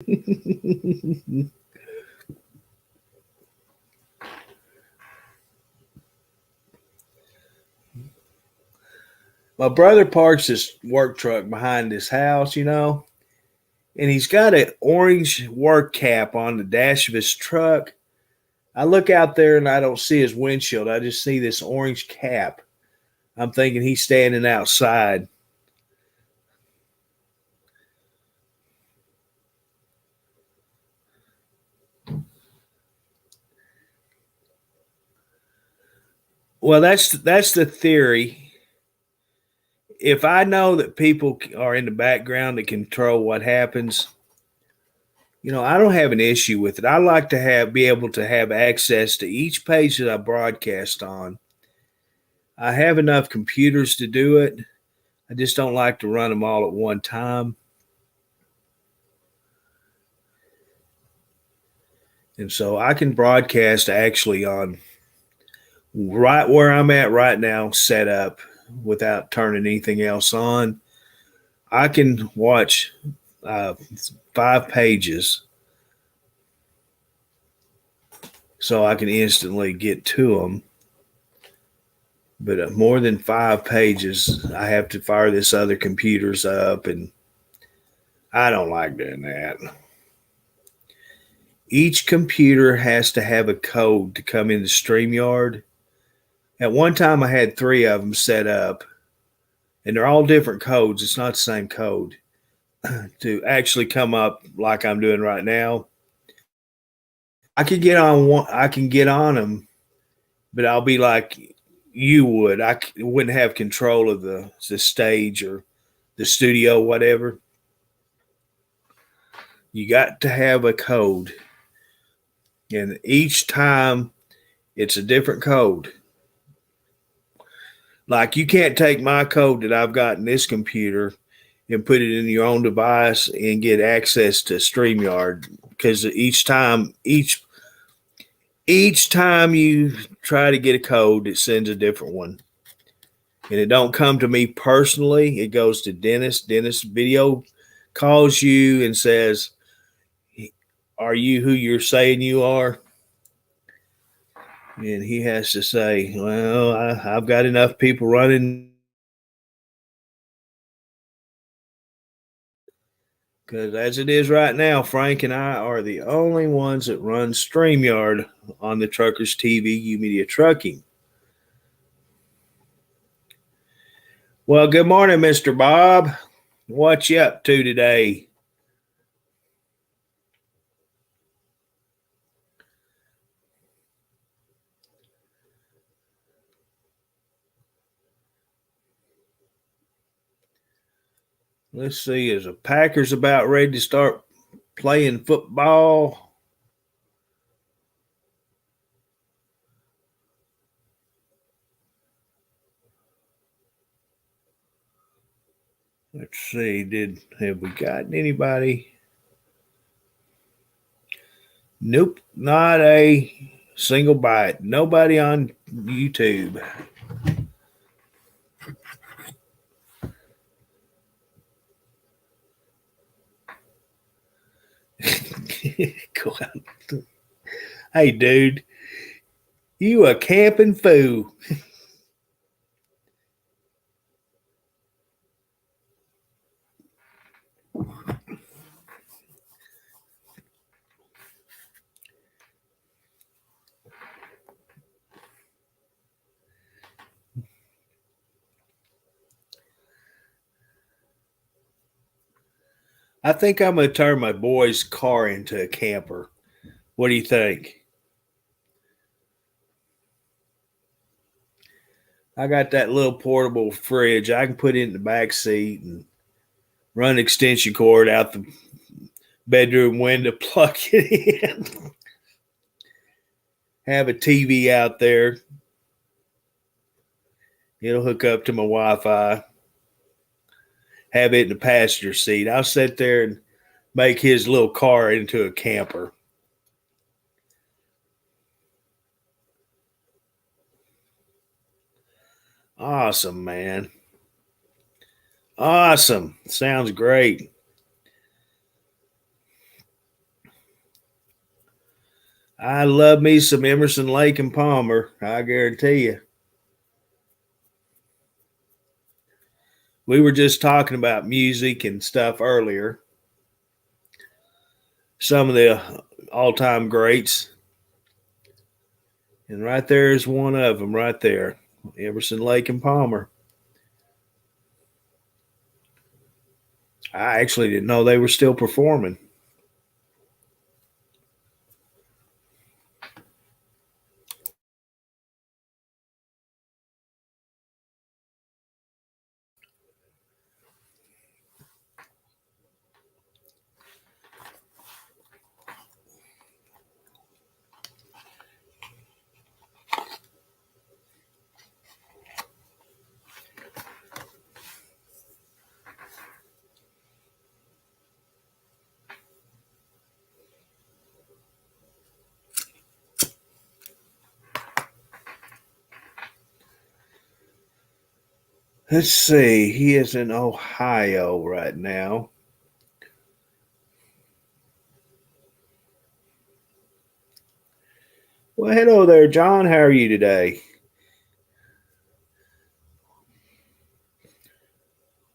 My brother parks his work truck behind his house, and he's got an orange work cap on the dash of his truck. I look out there and I don't see his windshield. I just see this orange cap. I'm thinking he's standing outside. Well, that's the theory. If I know that people are in the background that control what happens, I don't have an issue with it. I like to be able to have access to each page that I broadcast on. I have enough computers to do it. I just don't like to run them all at one time. And so I can broadcast actually on right where I'm at right now, set up without turning anything else on. I can watch uh, 5 pages so I can instantly get to them. But more than 5 pages, I have to fire this other computers up, and I don't like doing that. Each computer has to have a code to come into StreamYard. At one time, I had 3 of them set up, and they're all different codes. It's not the same code to actually come up like I'm doing right now. I could get on one. I can get on them, but I'll be like you would. Wouldn't have control of the stage or the studio, whatever. You got to have a code, and each time it's a different code. Like you can't take my code that I've got in this computer and put it in your own device and get access to StreamYard because each time you try to get a code, it sends a different one. And it don't come to me personally. It goes to Dennis. Dennis video calls you and says, "Are you who you're saying you are?" And he has to say, "Well, I've got enough people running." Because as it is right now, Frank and I are the only ones that run StreamYard on the Truckers TV U Media Trucking. Well, good morning, Mr. Bob. What you up to today? Let's see, is the Packers about ready to start playing football? Let's see, have we gotten anybody? Nope, not a single bite. Nobody on YouTube. Go out. Hey, dude, you a camping fool. I think I'm going to turn my boy's car into a camper. What do you think? I got that little portable fridge. I can put it in the back seat and run an extension cord out the bedroom window, plug it in, have a TV out there. It'll hook up to my Wi-Fi. Have it in the passenger seat. I'll sit there and make his little car into a camper. Awesome, man. Awesome. Sounds great. I love me some Emerson, Lake and Palmer. I guarantee you. We were just talking about music and stuff earlier. Some of the all-time greats, and right there is one of them. Right there, Emerson, Lake and Palmer. I actually didn't know they were still performing. Let's see. He is in Ohio right now. Well, hello there, John. How are you today?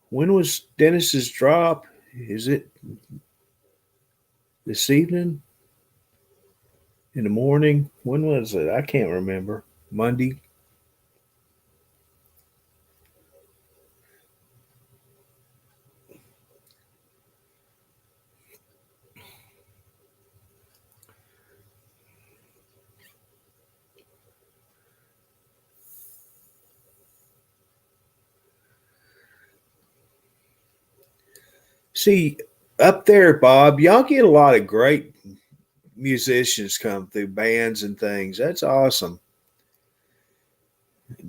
When was Dennis's drop? Is it this evening? In the morning? When was it? I can't remember. Monday? See, up there, Bob, y'all get a lot of great musicians come through, bands and things. That's awesome.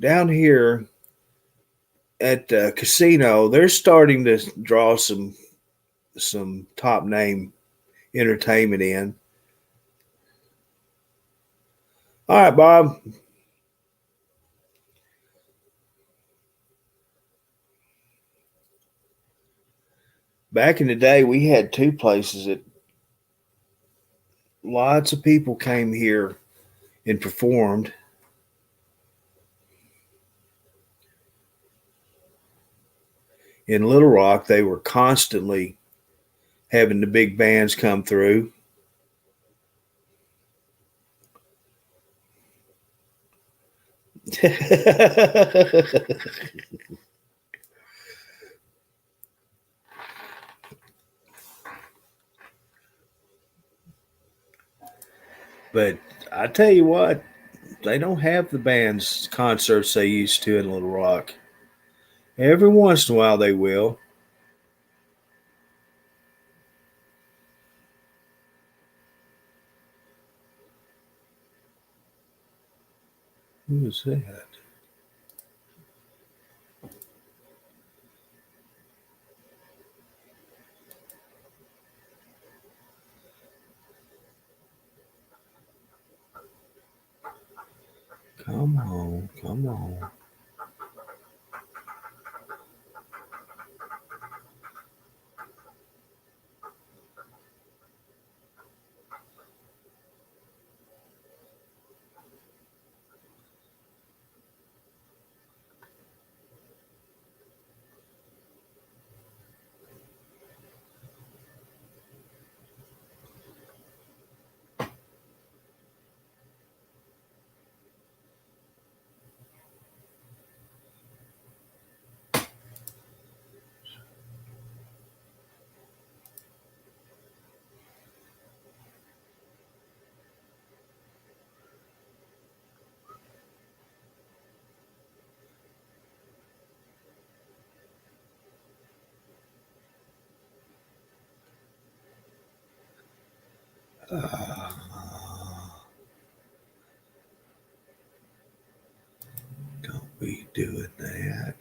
Down here at the casino, they're starting to draw some top name entertainment in. All right, Bob. Back in the day, we had two places that lots of people came here and performed. In Little Rock, they were constantly having the big bands come through. But I tell you what, they don't have the bands concerts they used to in Little Rock. Every once in a while they will. Who is that? Come on, come on. Uh, don't be doing that.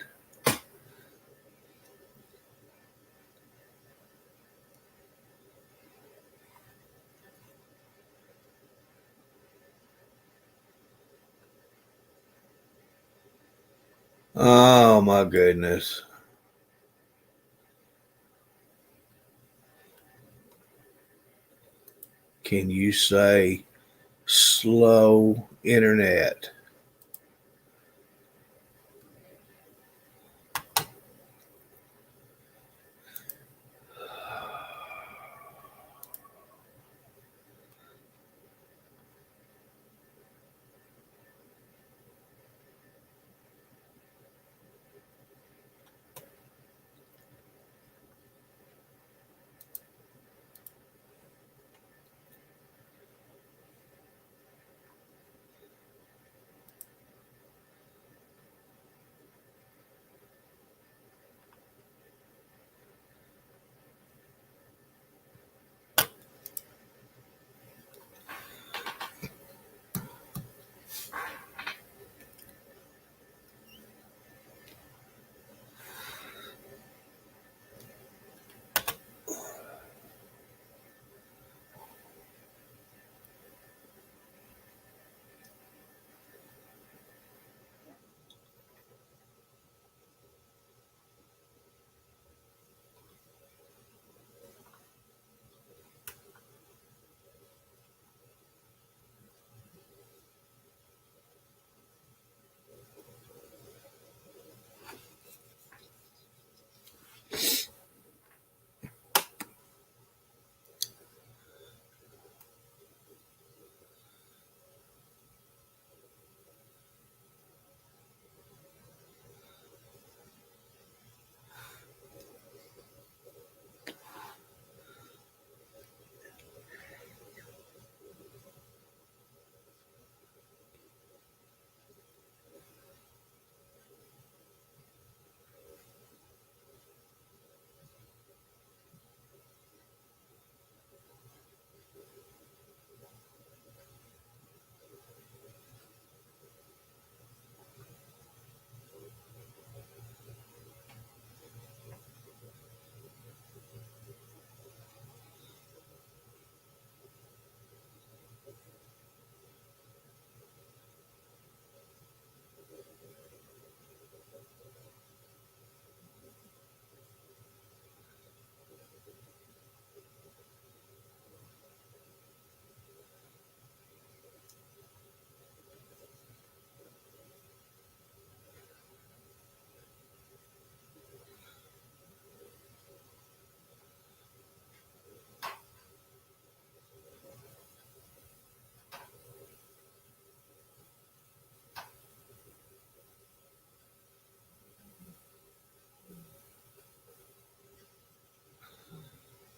Oh my goodness. Can you say slow internet.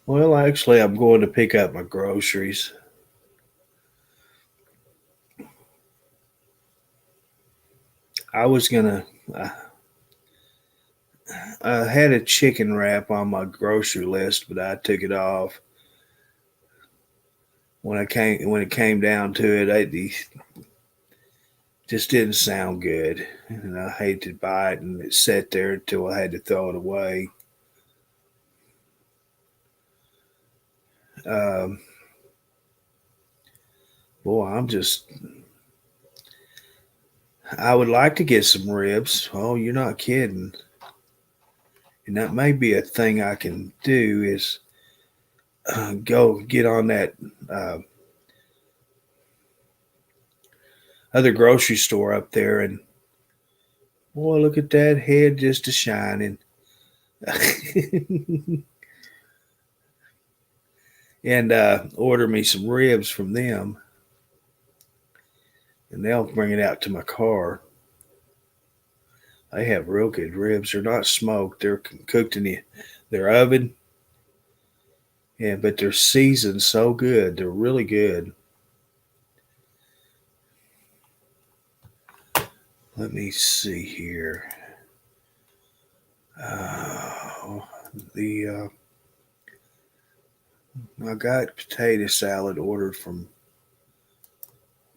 Well, actually, I'm going to pick up my groceries. I was gonna. I had a chicken wrap on my grocery list, but I took it off when it came down to it. It just didn't sound good, and I hated to buy it, and it sat there until I had to throw it away. Um, Boy, I would like to get some ribs. Oh, you're not kidding. And that may be a thing I can do is go get on that uh, other grocery store up there and boy, look at that head just a shining. And order me some ribs from them, and they'll bring it out to my car. They have real good ribs. They're not smoked; they're cooked in their oven. Yeah, but they're seasoned so good. They're really good. Let me see here. Uh, the I got potato salad ordered from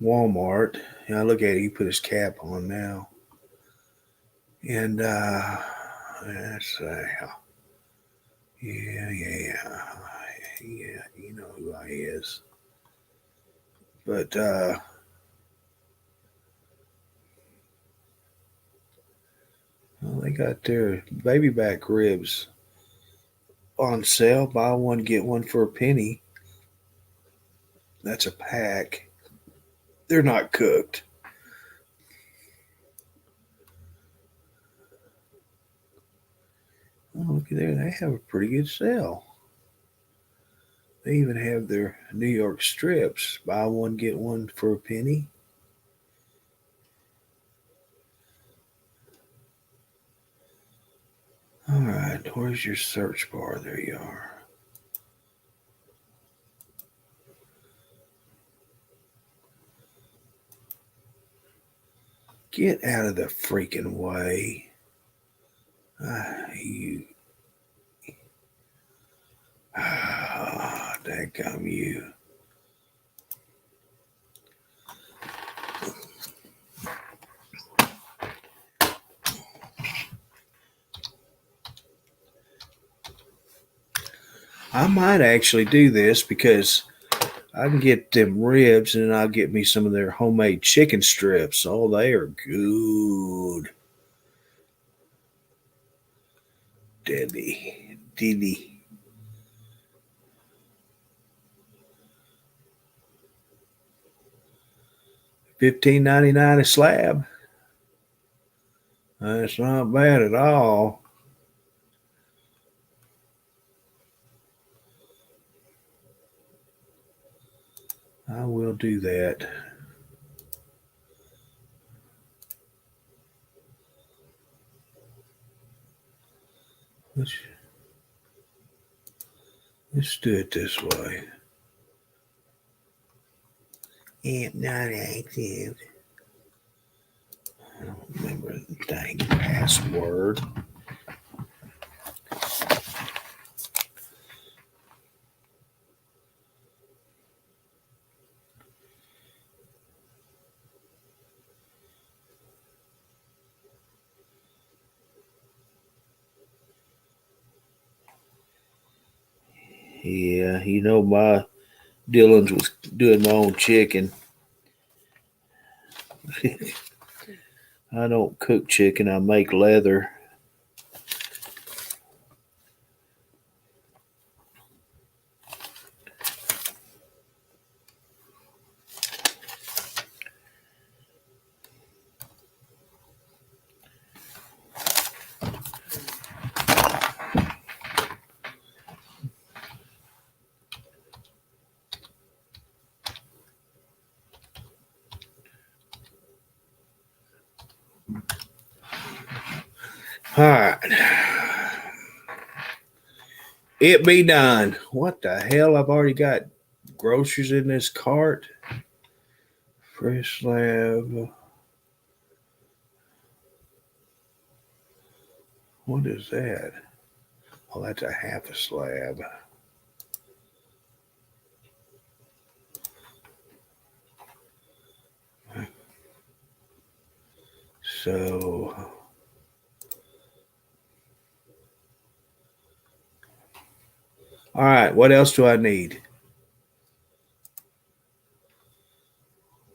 Walmart. Yeah, look at it. He put his cap on now, and let's yeah. You know who I is, but well, they got their baby back ribs on sale. Buy one get one for a penny. That's a pack. They're not cooked. Oh, look there. They have a pretty good sale. They even have their New York strips. Buy one, get one for a penny. All right, where's your search bar? There you are. Get out of the freaking way. You. Dadgum you. I might actually do this because I can get them ribs and then I'll get me some of their homemade chicken strips. Oh, they are good. Diddy. $15.99 a slab. That's not bad at all. I will do that. Let's do it this way. Amp not active. I don't remember the dang password. Yeah, my Dylan's was doing my own chicken. I don't cook chicken, I make leather. All right. It be done. What the hell? I've already got groceries in this cart. Fresh slab. What is that? Oh, that's a half a slab. So, all right, what else do I need?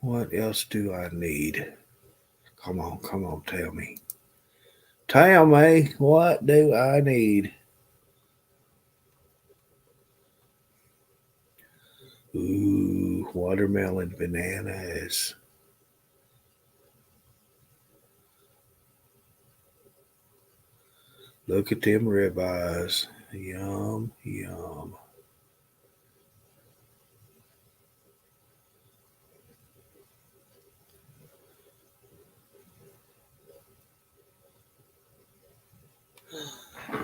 What else do I need? Come on, tell me. Tell me, what do I need? Ooh, watermelon bananas. Look at them ribeyes. Yum, yum.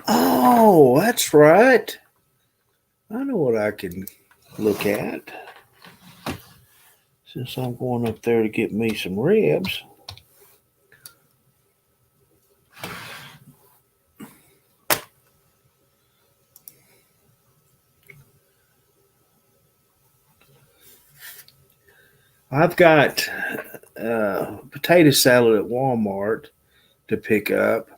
Oh, that's right. I know what I can look at. Since I'm going up there to get me some ribs. I've got potato salad at Walmart to pick up.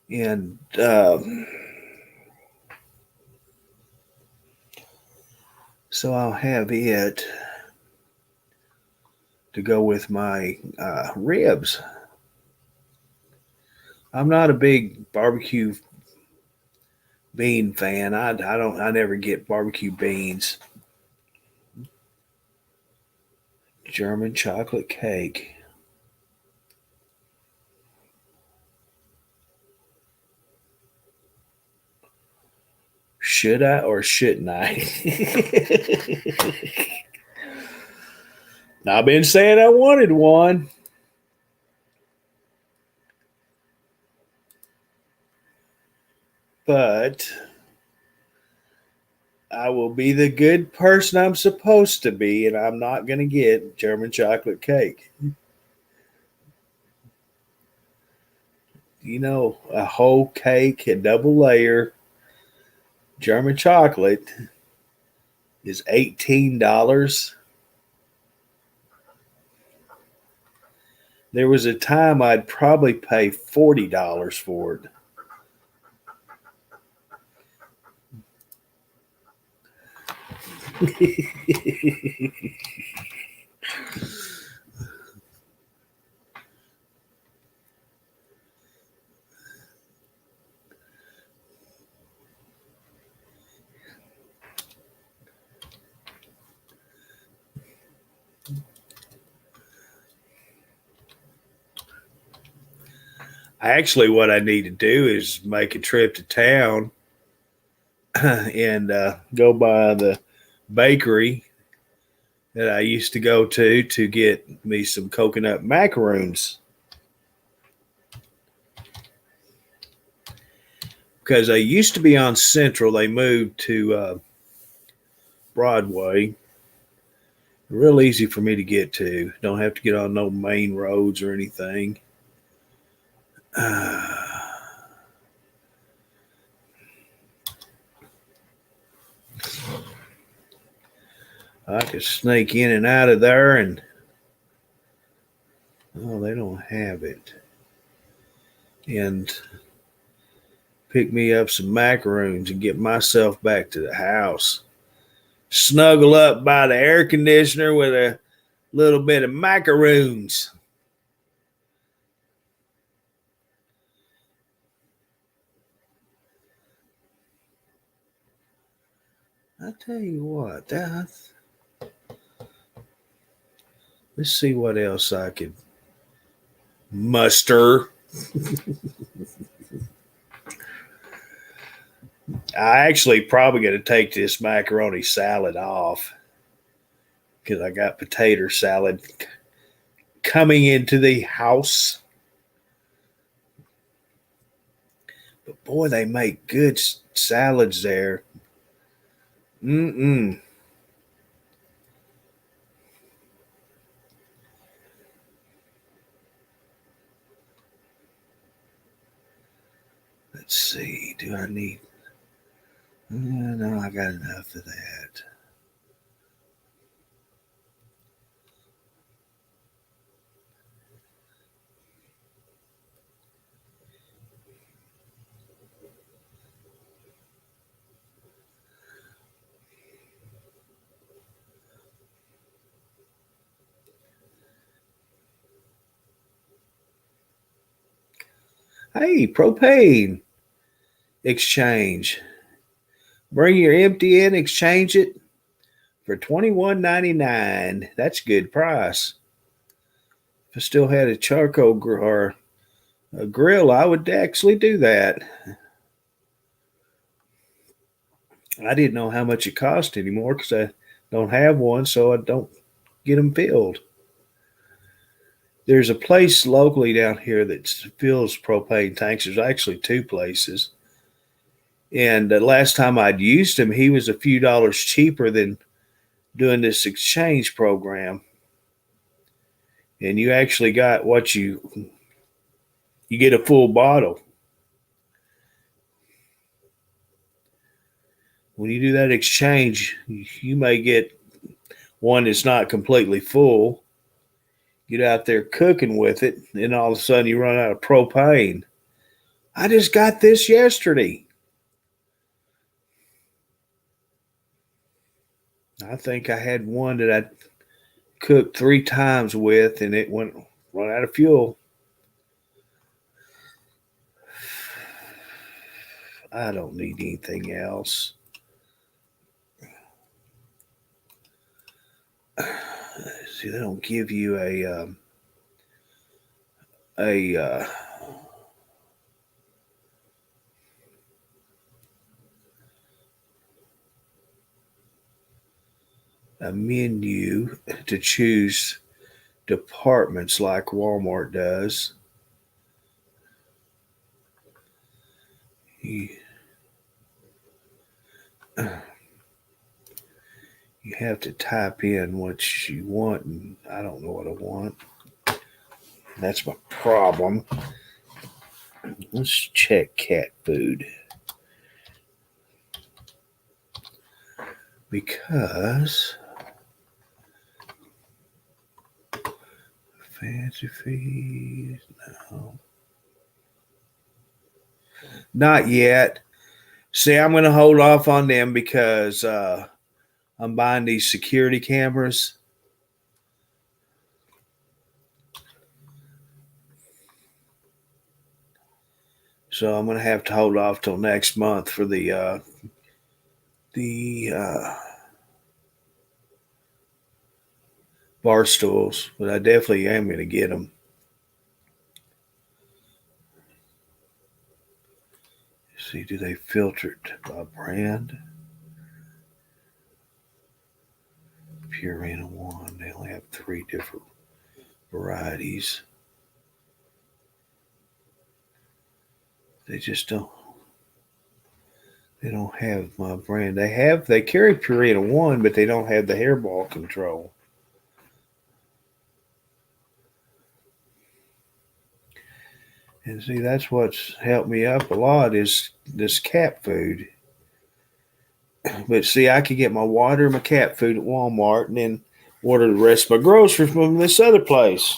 And so I'll have it to go with my ribs. I'm not a big barbecue bean fan. I never get barbecue beans. German chocolate cake. Should I or shouldn't I? I've been saying I wanted one. But I will be the good person I'm supposed to be, and I'm not going to get German chocolate cake. You know, a whole cake, a double layer German chocolate is $18. There was a time I'd probably pay $40 for it. Actually, what I need to do is make a trip to town and go by the bakery that I used to go to get me some coconut macaroons because they used to be on Central. They moved to Broadway. Real easy for me to get to. Don't have to get on no main roads or anything. I could sneak in and out of there and oh, they don't have it. And pick me up some macaroons and get myself back to the house. Snuggle up by the air conditioner with a little bit of macaroons. I tell you what, let's see what else I could muster. I actually probably going to take this macaroni salad off because I got potato salad coming into the house. But boy, they make good salads there. Mm-mm. Let's see. Do I need? No, I got enough of that. Hey, propane exchange. Bring your empty in, exchange it for $21.99. That's a good price. If I still had a charcoal or a grill, I would actually do that. I didn't know how much it cost anymore because I don't have one, so I don't get them filled. There's a place locally down here that fills propane tanks. There's actually two places. And the last time I'd used him, he was a few dollars cheaper than doing this exchange program. And you actually got what you get a full bottle. When you do that exchange, you may get one that's not completely full. Get out there cooking with it, and all of a sudden you run out of propane. I just got this yesterday. I think I had one that I cooked 3 times with, and it went run out of fuel. I don't need anything else. See, they don't give you a a menu to choose departments like Walmart does. You, you have to type in what you want, and I don't know what I want. That's my problem. Let's check cat food because fancy fees, no, not yet. See, I'm going to hold off on them because I'm buying these security cameras. So I'm going to have to hold off till next month for the bar stools, but I definitely am going to get them. See, do they filter it by brand? Purina One. They only have 3 different varieties. They just don't. They don't have my brand. They carry Purina One, but they don't have the hairball control. And see, that's what's helped me up a lot is this cat food. But see, I could get my water and my cat food at Walmart and then order the rest of my groceries from this other place.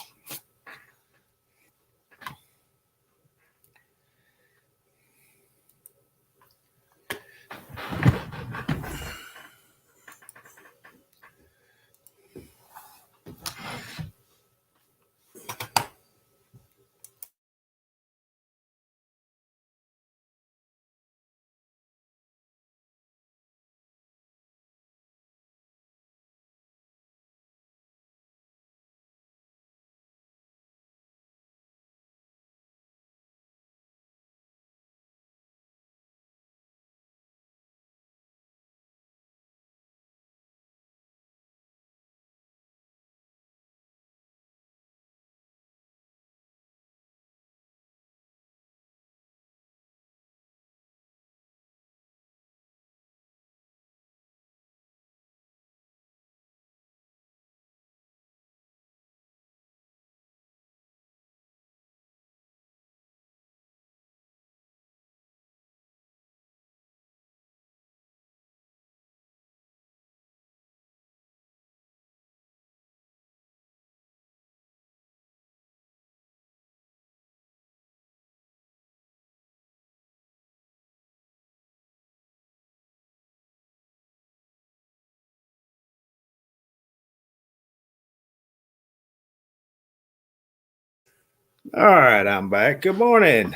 All right, I'm back. Good morning.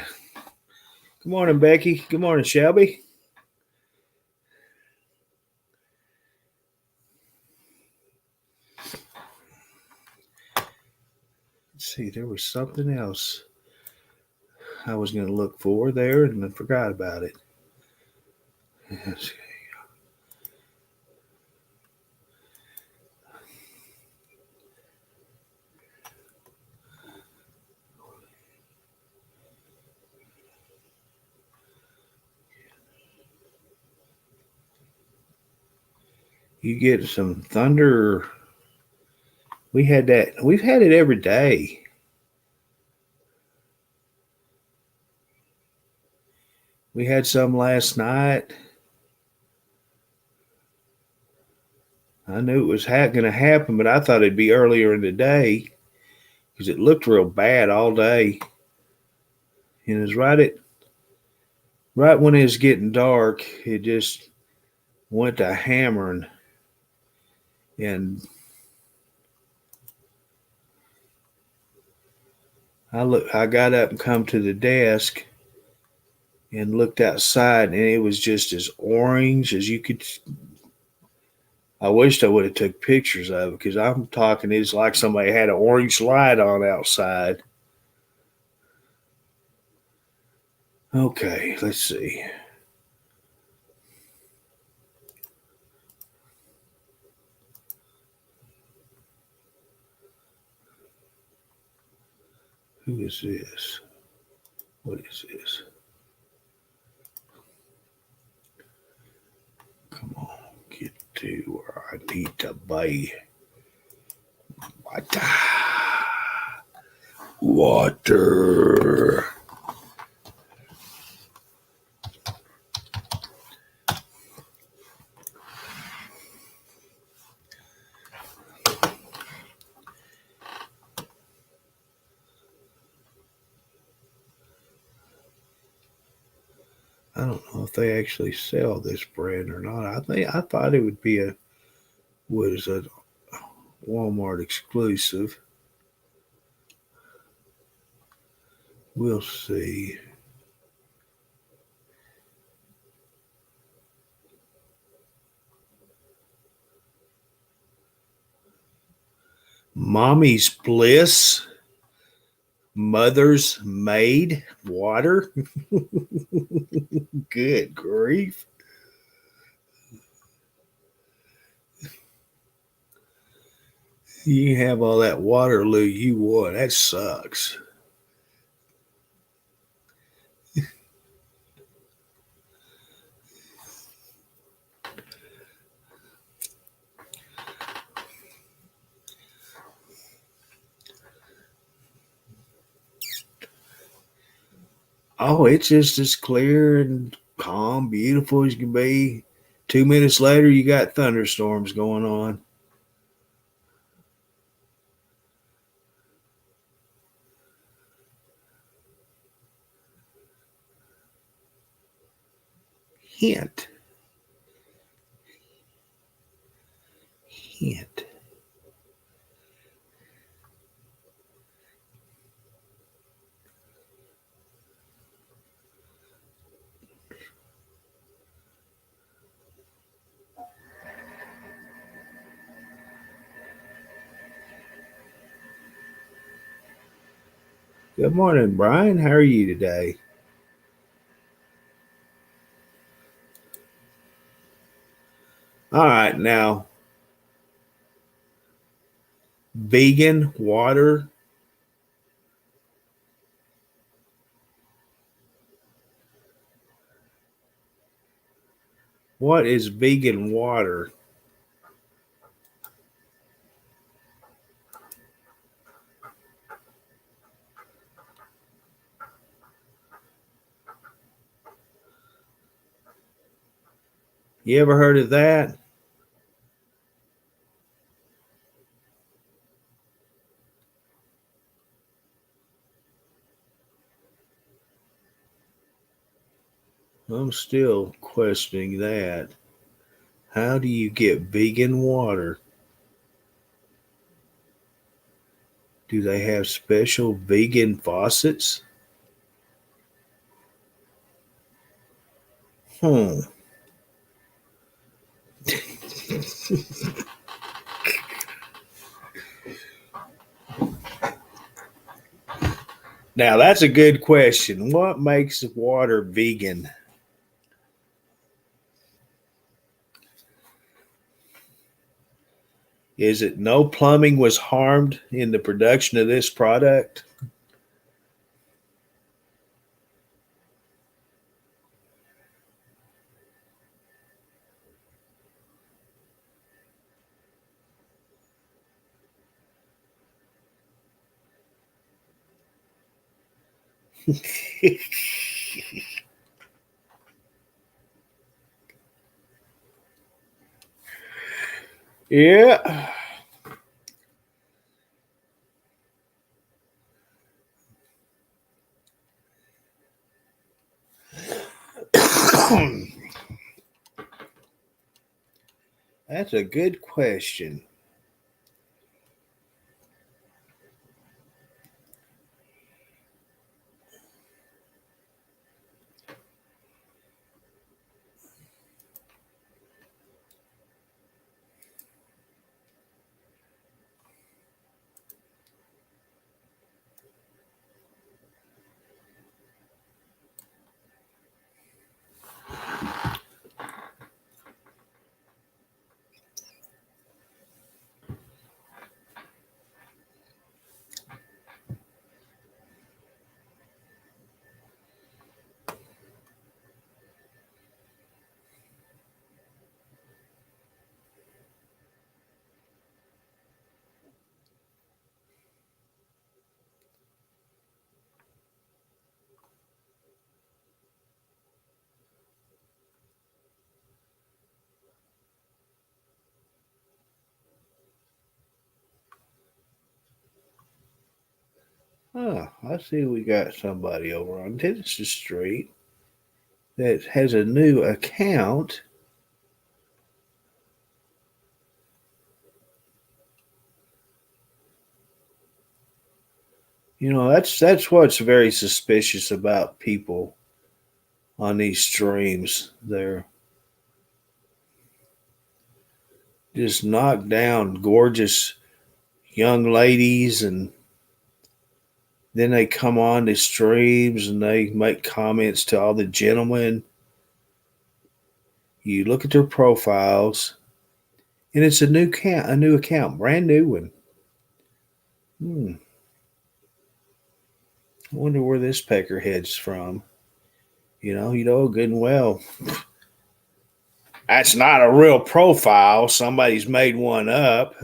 Good morning, Becky. Good morning, Shelby. Let's see, there was something else I was going to look for there and I forgot about it. Yes. You get some thunder. We had that. We've had it every day. We had some last night. I knew it was going to happen, but I thought it'd be earlier in the day because it looked real bad all day. And it was right when it was getting dark. It just went to hammering, and I got up and come to the desk, and looked outside, and it was just as orange as you could. I wished I would have took pictures of it because I'm talking. It's like somebody had an orange light on outside. Okay, let's see. Who is this? What is this? Come on, get to where I need to be. Water. Water. I don't know if they actually sell this brand or not. I thought it would be a Walmart exclusive. We'll see. Mommy's Bliss, Mother's Maid water. Good grief. You have all that Waterloo you want. That sucks. Oh, it's just as clear and calm, beautiful as can be. 2 minutes later, you got thunderstorms going on. Hint, hint. Good morning, Brian. How are you today? All right, now, vegan water. What is vegan water? You ever heard of that? I'm still questioning that. How do you get vegan water? Do they have special vegan faucets? Hmm. Now that's a good question. What makes water vegan? Is it no plumbing was harmed in the production of this product? Yeah. That's a good question. I see we got somebody over on Tennessee Street that has a new account. That's what's very suspicious about people on these streams. They're just knocked down gorgeous young ladies, and then they come on the streams and they make comments to all the gentlemen. You look at their profiles, and it's a new account, brand new one. Hmm. I wonder where this peckerhead's from. Good and well. That's not a real profile. Somebody's made one up.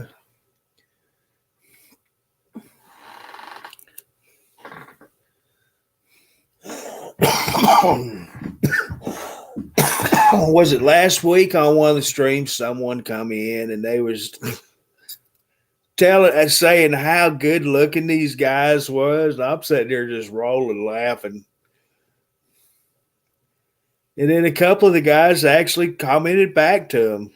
Was it last week on one of the streams? Someone come in and they was telling and saying how good looking these guys was. And I'm sitting there just rolling, laughing. And then a couple of the guys actually commented back to him.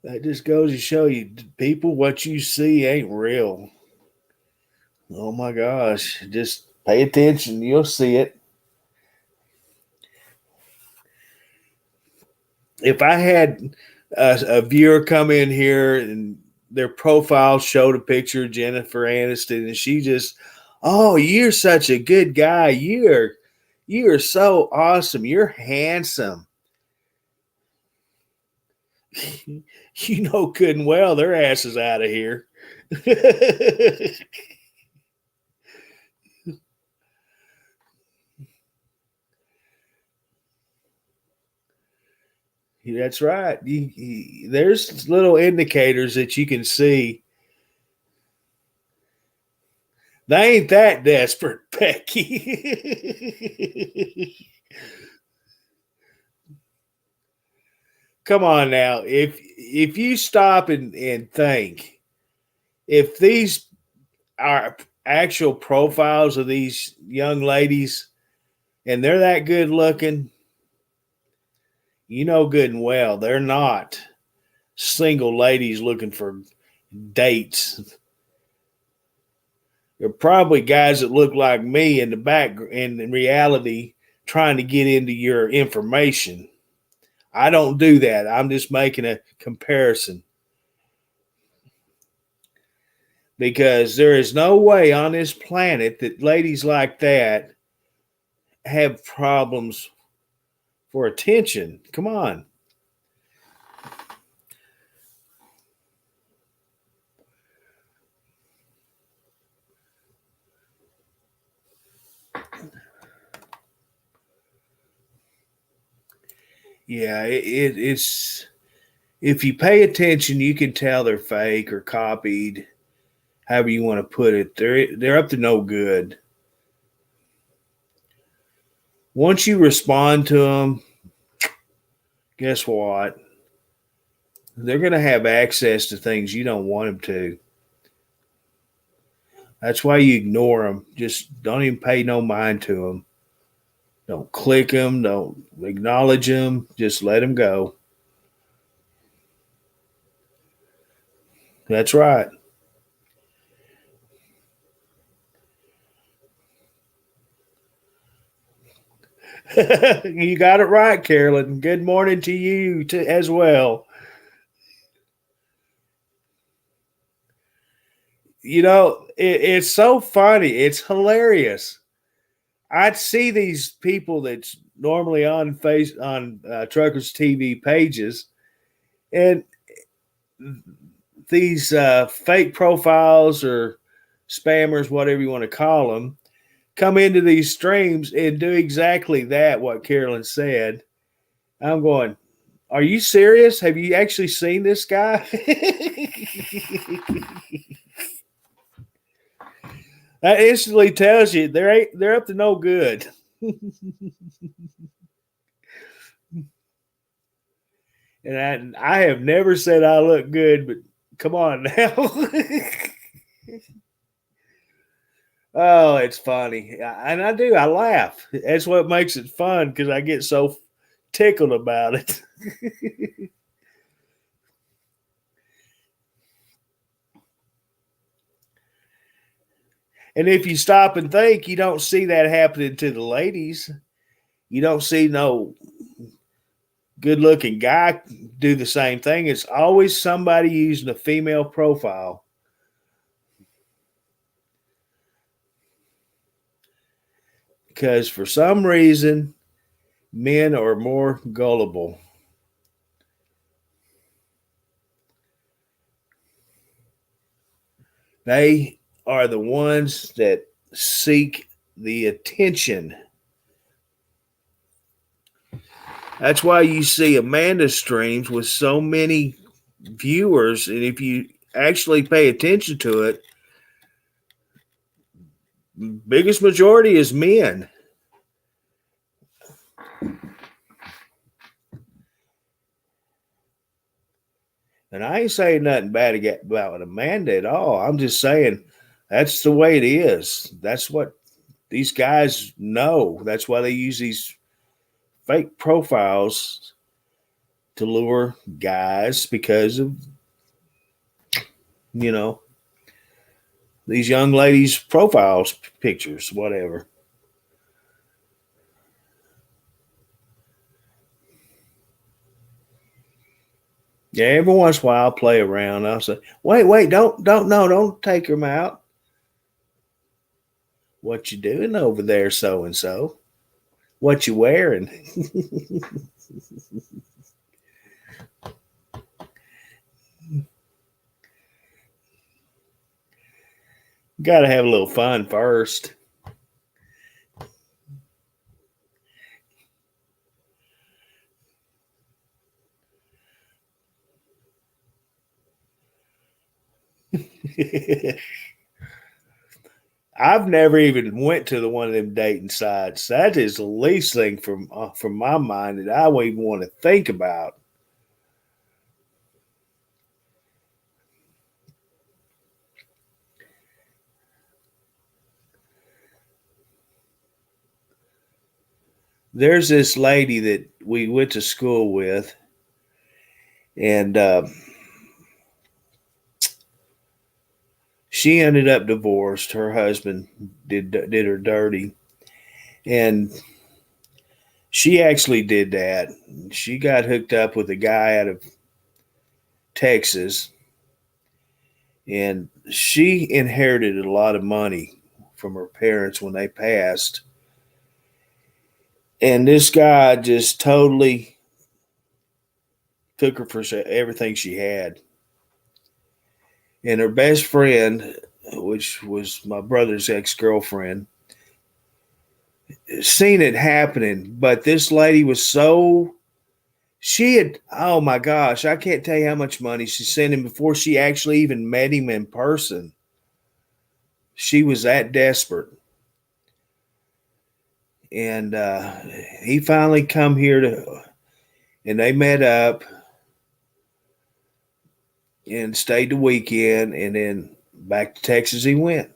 That just goes to show you, people, what you see ain't real. Oh my gosh. Just pay attention. You'll see it. If I had a viewer come in here and their profile showed a picture of Jennifer Aniston and she just, oh, you're such a good guy. You are so awesome. You're handsome. You know good and well their ass is out of here. That's right. There's little indicators that you can see. They ain't that desperate, Becky. Come on now. If you stop and think, if these are actual profiles of these young ladies and they're that good looking, you know good and well they're not single ladies looking for dates. They're probably guys that look like me in the back and in reality trying to get into your information. I don't do that. I'm just making a comparison. Because there is no way on this planet that ladies like that have problems for attention. Come on. Yeah, it's if you pay attention, you can tell they're fake or copied, however you want to put it. They're up to no good. Once you respond to them, guess what? They're going to have access to things you don't want them to. That's why you ignore them. Just don't even pay no mind to them. Don't click them. Don't acknowledge them. Just let them go. That's right. You got it right, Carolyn. Good morning to you as well. It's so funny. It's hilarious. I'd see these people that's normally on truckers TV pages, and these fake profiles or spammers, whatever you want to call them, come into these streams and do exactly that. What Carolyn said. I'm going, are you serious? Have you actually seen this guy? That instantly tells you they're up to no good. And I have never said I look good, but come on now. Oh, it's funny. And I do. I laugh. That's what makes it fun because I get so tickled about it. And if you stop and think, you don't see that happening to the ladies. You don't see no good looking guy do the same thing. It's always somebody using a female profile because for some reason, men are more gullible. They are the ones that seek the attention. That's why you see Amanda streams with so many viewers. And if you actually pay attention to it, biggest majority is men. And I ain't saying nothing bad about Amanda at all. I'm just saying that's the way it is. That's what these guys know. That's why they use these fake profiles to lure guys because of, you know, these young ladies' profiles, pictures, whatever. Yeah, every once in a while I'll play around. I'll say, wait, don't take them out. What you doing over there, so and so? What you wearing? Got to have a little fun first. I've never even went to the one of them dating sites. That is the least thing from my mind that I would even want to think about. There's this lady that we went to school with, and she ended up divorced. Her husband did her dirty, and she actually did that. She got hooked up with a guy out of Texas, and she inherited a lot of money from her parents when they passed. And this guy just totally took her for everything she had. And her best friend, which was my brother's ex girlfriend, seen it happening. But this lady was so, she had, oh my gosh, I can't tell you how much money she sent him before she actually even met him in person. She was that desperate. And he finally come here and they met up and stayed the weekend, and then back to Texas he went.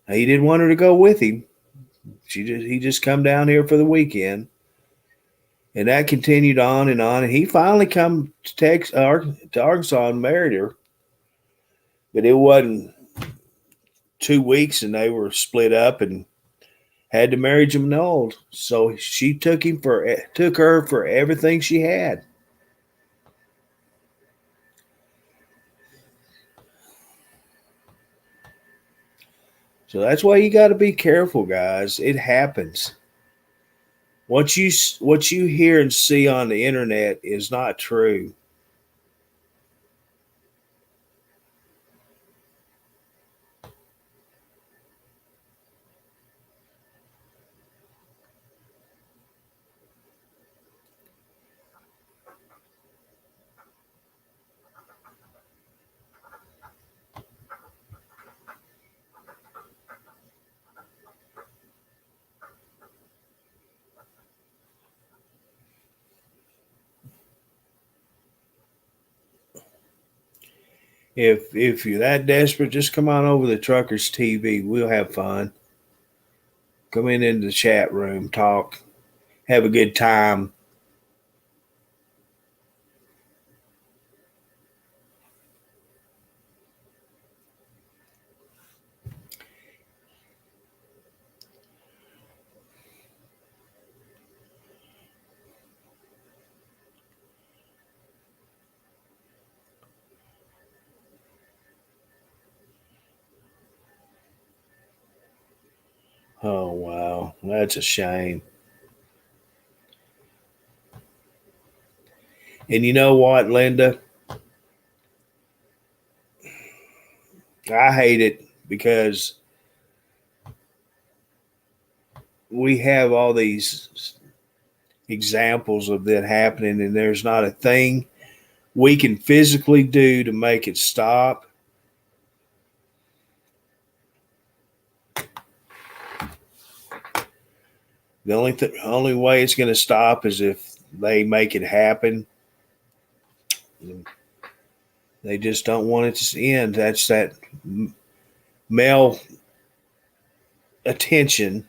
He didn't want her to go with him. He just come down here for the weekend, and that continued on and on. And he finally come to to Arkansas and married her, but it wasn't 2 weeks, and they were split up and had the marriage annulled. So she took her for everything she had. So that's why you got to be careful, guys. It happens. What you hear and see on the internet is not true. If you're that desperate, just come on over to Truckers TV. We'll have fun. Come in into the chat room, talk, have a good time. Oh wow, that's a shame. And you know what, Linda? I hate it because we have all these examples of that happening, and there's not a thing we can physically do to make it stop. The only way it's going to stop is if they make it happen. They just don't want it to end. That's that male attention.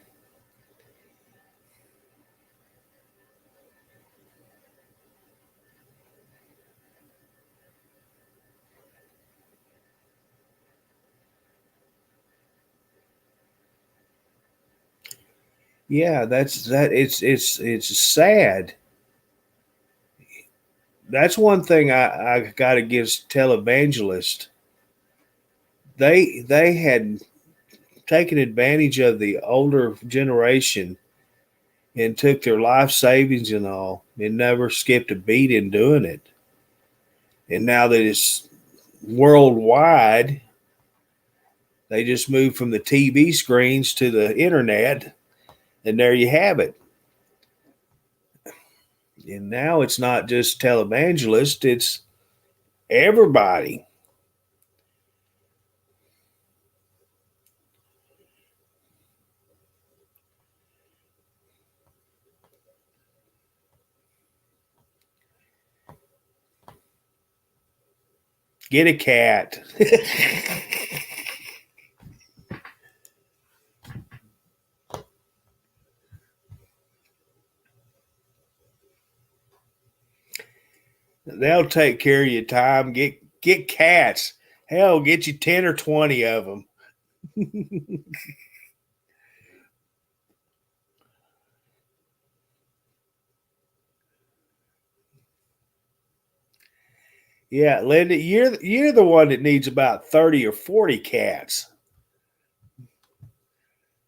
Yeah, that's that. It's sad. That's one thing I got to give televangelist. They had taken advantage of the older generation and took their life savings and all, and never skipped a beat in doing it. And now that it's worldwide, they just moved from the TV screens to the internet, and there you have it. And now it's not just televangelists, it's everybody. Get a cat. They'll take care of your time. Get cats. Hell, get you 10 or 20 of them. Yeah, Linda, you're the one that needs about 30 or 40 cats.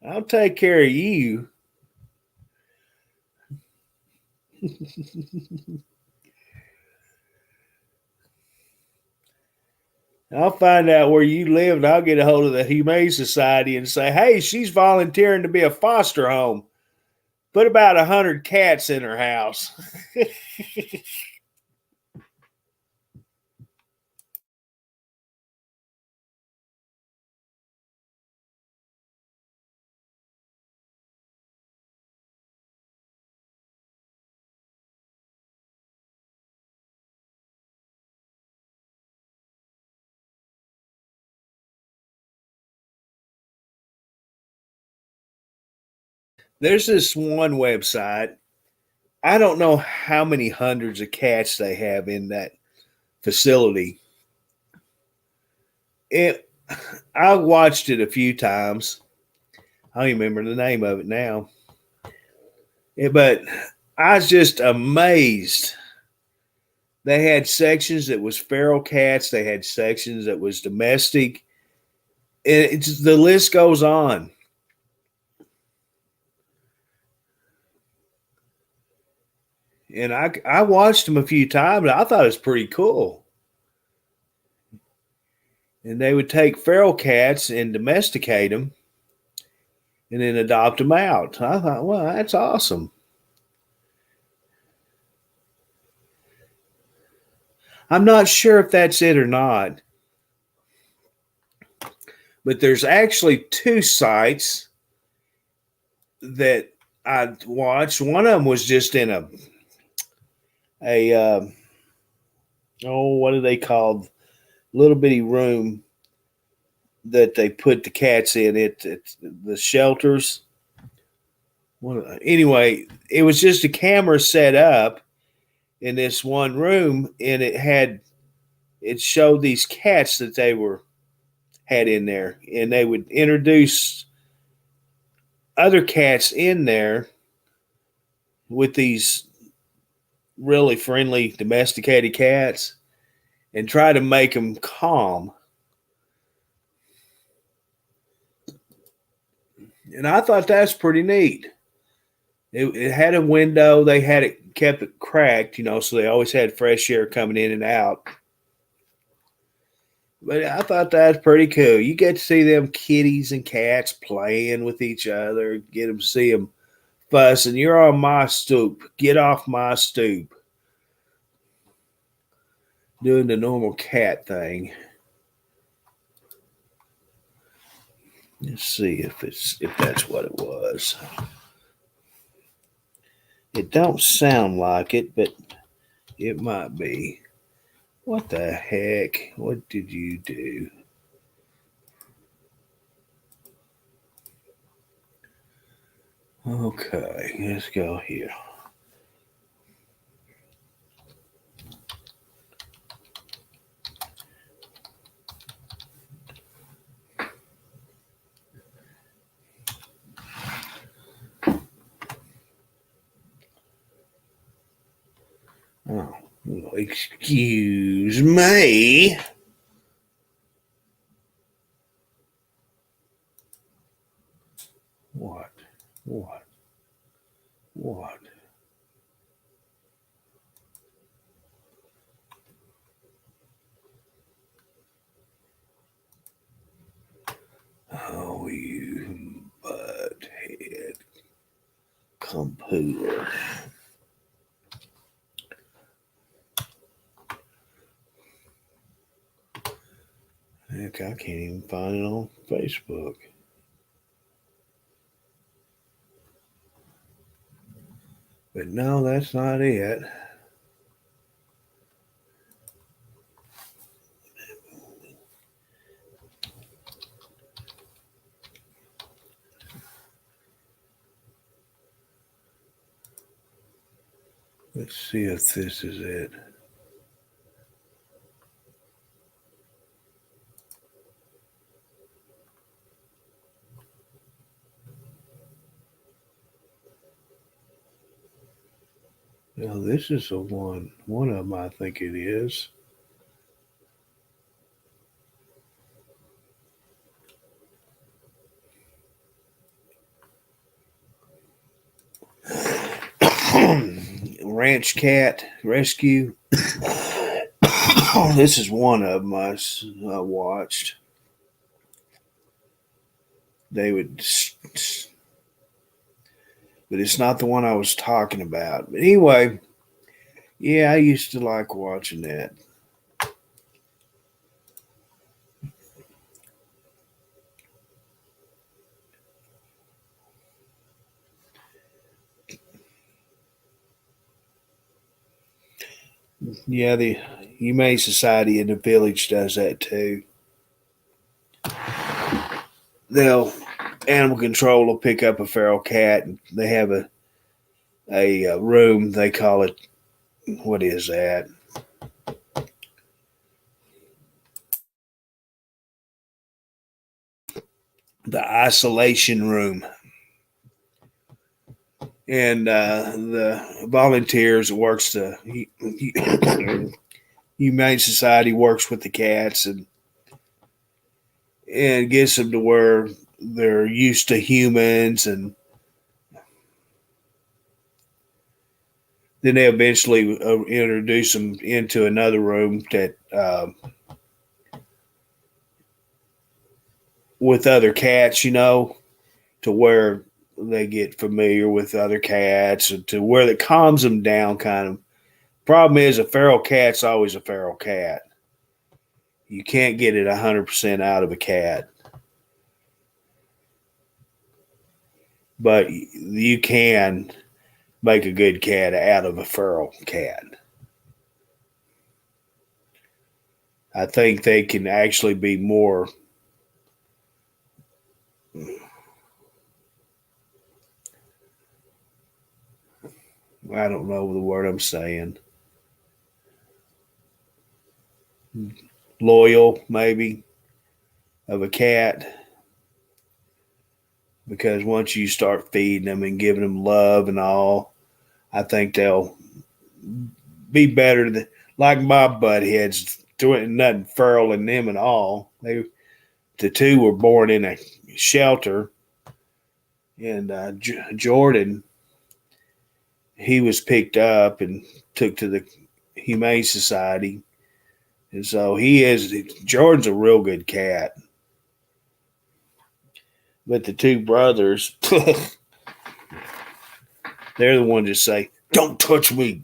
I'll take care of you. I'll find out where you live and I'll get a hold of the Humane Society and say, hey, she's volunteering to be a foster home. Put about 100 cats in her house. There's this one website. I don't know how many hundreds of cats they have in that facility. It, I watched it a few times. I don't even remember the name of it now. But I was just amazed. They had sections that was feral cats. They had sections that was domestic. The list goes on. And I watched them a few times. I thought it was pretty cool. And they would take feral cats and domesticate them and then adopt them out. I thought, well, that's awesome. I'm not sure if that's it or not, but there's actually two sites that I watched. One of them was just in a oh, what are they called? little bitty room that they put the cats in at the shelters. Well, anyway, it was just a camera set up in this one room, and it showed these cats that they were had in there, and they would introduce other cats in there with these really friendly domesticated cats and try to make them calm. And I thought that's pretty neat. It had a window. They had it kept it cracked, so they always had fresh air coming in and out. But I thought that's pretty cool. You get to see them kitties and cats playing with each other. Get them to see them fussing. You're on my stoop. Get off my stoop. Doing the normal cat thing. Let's see if that's what it was. It don't sound like it, but it might be. What the heck? What did you do? Okay, let's go here. Oh, excuse me. What? What? What? Oh, you butthead computer. Heck, I can't even find it on Facebook. But no, that's not it. Let's see if this is it. Now, this is the one. One of them, I think it is. Ranch Cat Rescue. This is one of them I watched. They would, but it's not the one I was talking about. But anyway, yeah, I used to like watching that. Yeah, the Humane Society in the village does that too. They'll Animal control will pick up a feral cat, and they have a room. They call it, what is that? The isolation room. And the volunteers works the Humane Society works with the cats and gets them to where they're used to humans, and then they eventually introduce them into another room that with other cats, to where they get familiar with other cats and to where it calms them down. Kind of problem is a feral cat's always a feral cat. You can't get it 100% out of a cat, but you can make a good cat out of a feral cat. I think they can actually be more. I don't know the word I'm saying. Loyal, maybe, of a cat. Because once you start feeding them and giving them love and all, I think they'll be better than like my butt heads. Doing nothing feral in them at all. The two were born in a shelter, and Jordan, he was picked up and took to the Humane Society, and so he is. Jordan's a real good cat, but the two brothers, they're the ones that say, "Don't touch me."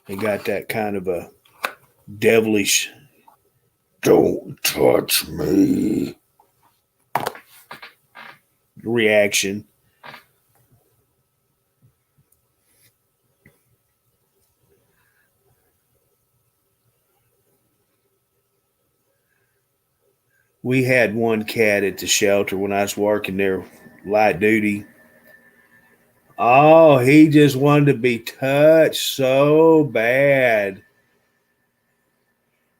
They got that kind of a devilish, "Don't touch me" reaction. We had one cat at the shelter when I was working there, light duty. Oh, he just wanted to be touched so bad.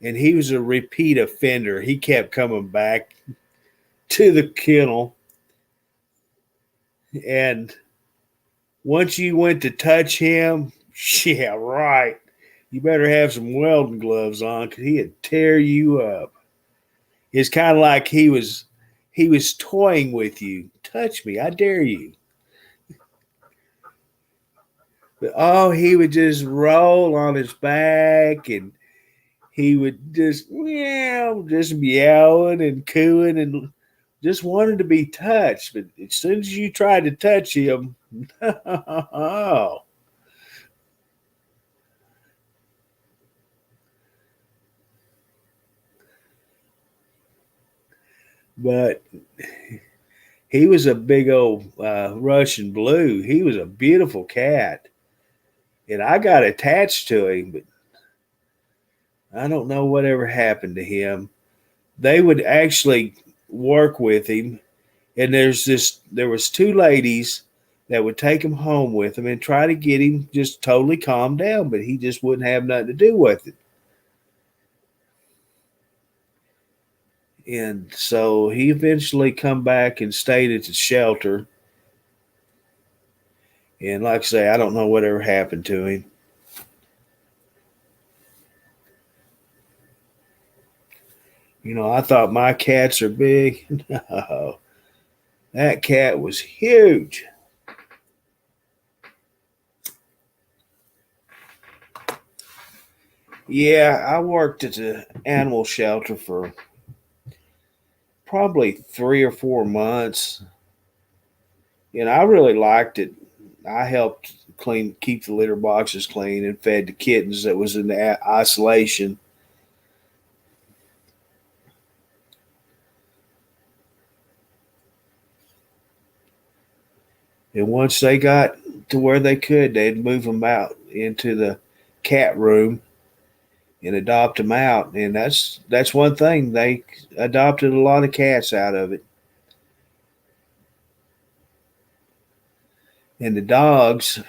And he was a repeat offender. He kept coming back to the kennel. And once you went to touch him, yeah, right. You better have some welding gloves on because he'd tear you up. It's kind of like he was toying with you. Touch me, I dare you. But oh, he would just roll on his back and he would just meowing and cooing and just wanted to be touched. But as soon as you tried to touch him, oh, but he was a big old Russian blue. He was a beautiful cat, and I got attached to him, but I don't know whatever happened to him. They would actually work with him, and there was two ladies that would take him home with him and try to get him just totally calmed down, but he just wouldn't have nothing to do with it. And so he eventually come back and stayed at the shelter. And like I say, I don't know whatever happened to him. I thought my cats are big. No, that cat was huge. Yeah, I worked at the animal shelter for probably 3 or 4 months, and I really liked it. I helped keep the litter boxes clean, and fed the kittens that was in the isolation. And once they got to where they could, they'd move them out into the cat room and adopt them out. And that's one thing, they adopted a lot of cats out of it. And the dogs,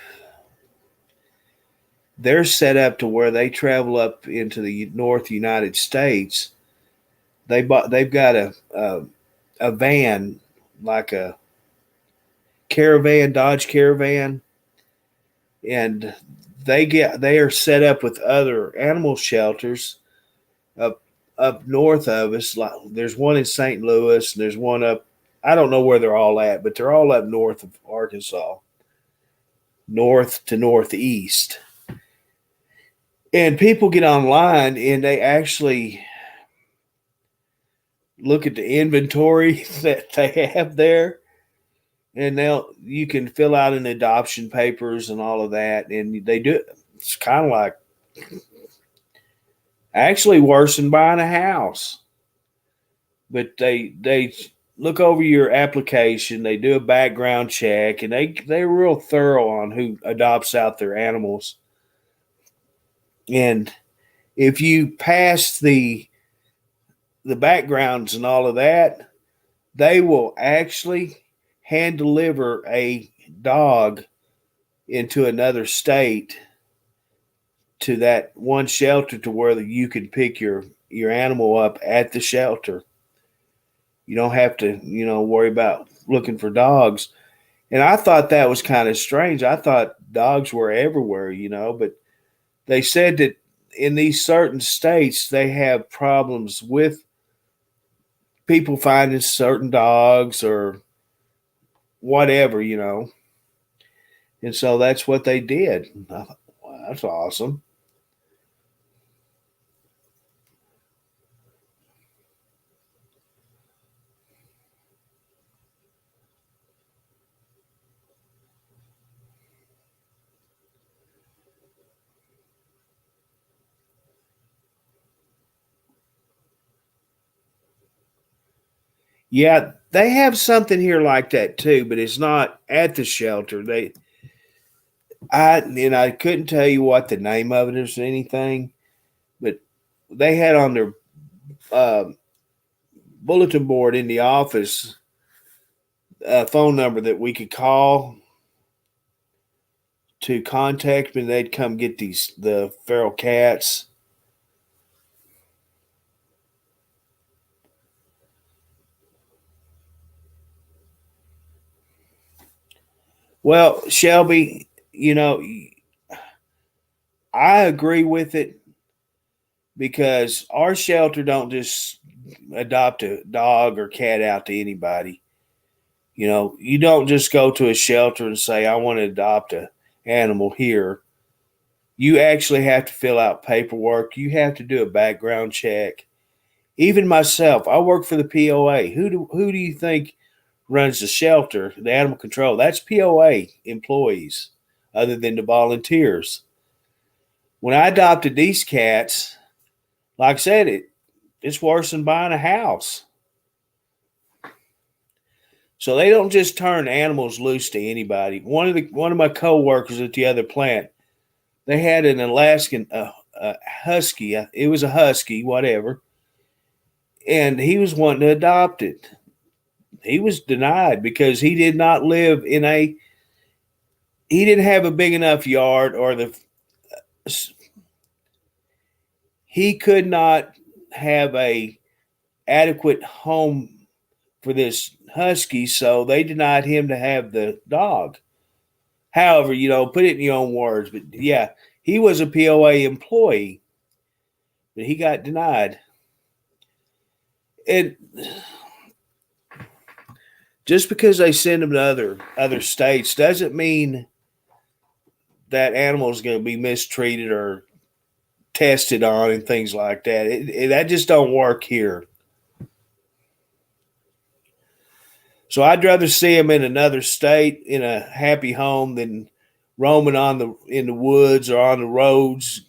they're set up to where they travel up into the North United States. They've got a van, like a caravan, Dodge Caravan, and they are set up with other animal shelters up north of us. Like there's one in St. Louis, and there's one up. I don't know where they're all at, but they're all up north of Arkansas, north to northeast. And people get online and they actually look at the inventory that they have there, and you can fill out an adoption papers and all of that, and they do it. It's kind of like actually worse than buying a house. But they look over your application, they do a background check, and they're real thorough on who adopts out their animals. And if you pass the backgrounds and all of that, they will actually hand deliver a dog into another state to that one shelter to where you can pick your animal up at the shelter. You don't have to, worry about looking for dogs. And I thought that was kind of strange. I thought dogs were everywhere, but they said that in these certain states they have problems with people finding certain dogs or whatever, And so that's what they did. I thought, wow, that's awesome. Yeah, they have something here like that too, but it's not at the shelter. I couldn't tell you what the name of it is or anything, but they had on their uh, bulletin board in the office a phone number that we could call to contact me. They'd come get the feral cats. Well, Shelby, I agree with it because our shelter don't just adopt a dog or cat out to anybody. You don't just go to a shelter and say, I want to adopt a animal here. You actually have to fill out paperwork. You have to do a background check. Even myself, I work for the POA. Who do you think runs the shelter, the animal control? That's POA employees, other than the volunteers. When I adopted these cats, like I said, it's worse than buying a house. So they don't just turn animals loose to anybody. One of my coworkers at the other plant, they had an Alaskan husky. It was a husky, whatever, and he was wanting to adopt it. He was denied because he did not live in a. He didn't have a big enough yard, or he could not have a adequate home for this husky, so they denied him to have the dog. However, put it in your own words, but yeah, he was a POA employee, but he got denied. And just because they send them to other states doesn't mean that animal is going to be mistreated or tested on and things like that. That just don't work here. So I'd rather see them in another state in a happy home than roaming in the woods or on the roads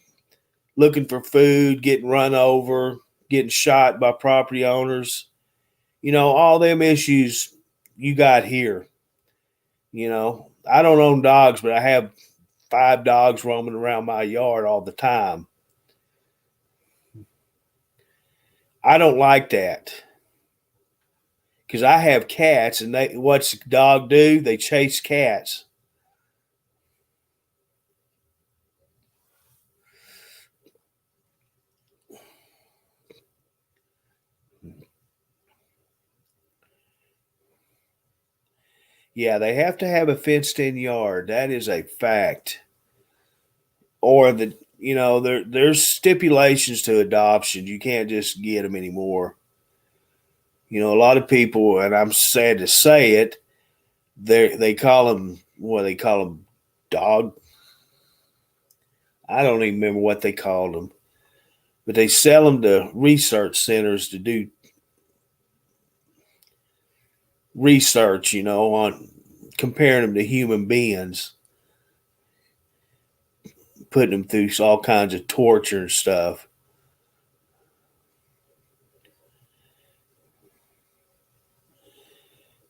looking for food, getting run over, getting shot by property owners. All them issues you got here. I don't own dogs, but I have 5 dogs roaming around my yard all the time. I don't like that because I have cats, and what's the dog do? They chase cats. Yeah, they have to have a fenced-in yard. That is a fact. Or there's stipulations to adoption. You can't just get them anymore. A lot of people, and I'm sad to say it, they call them what they call them dog. I don't even remember what they called them, but they sell them to research centers to do research. On comparing them to human beings, putting them through all kinds of torture and stuff.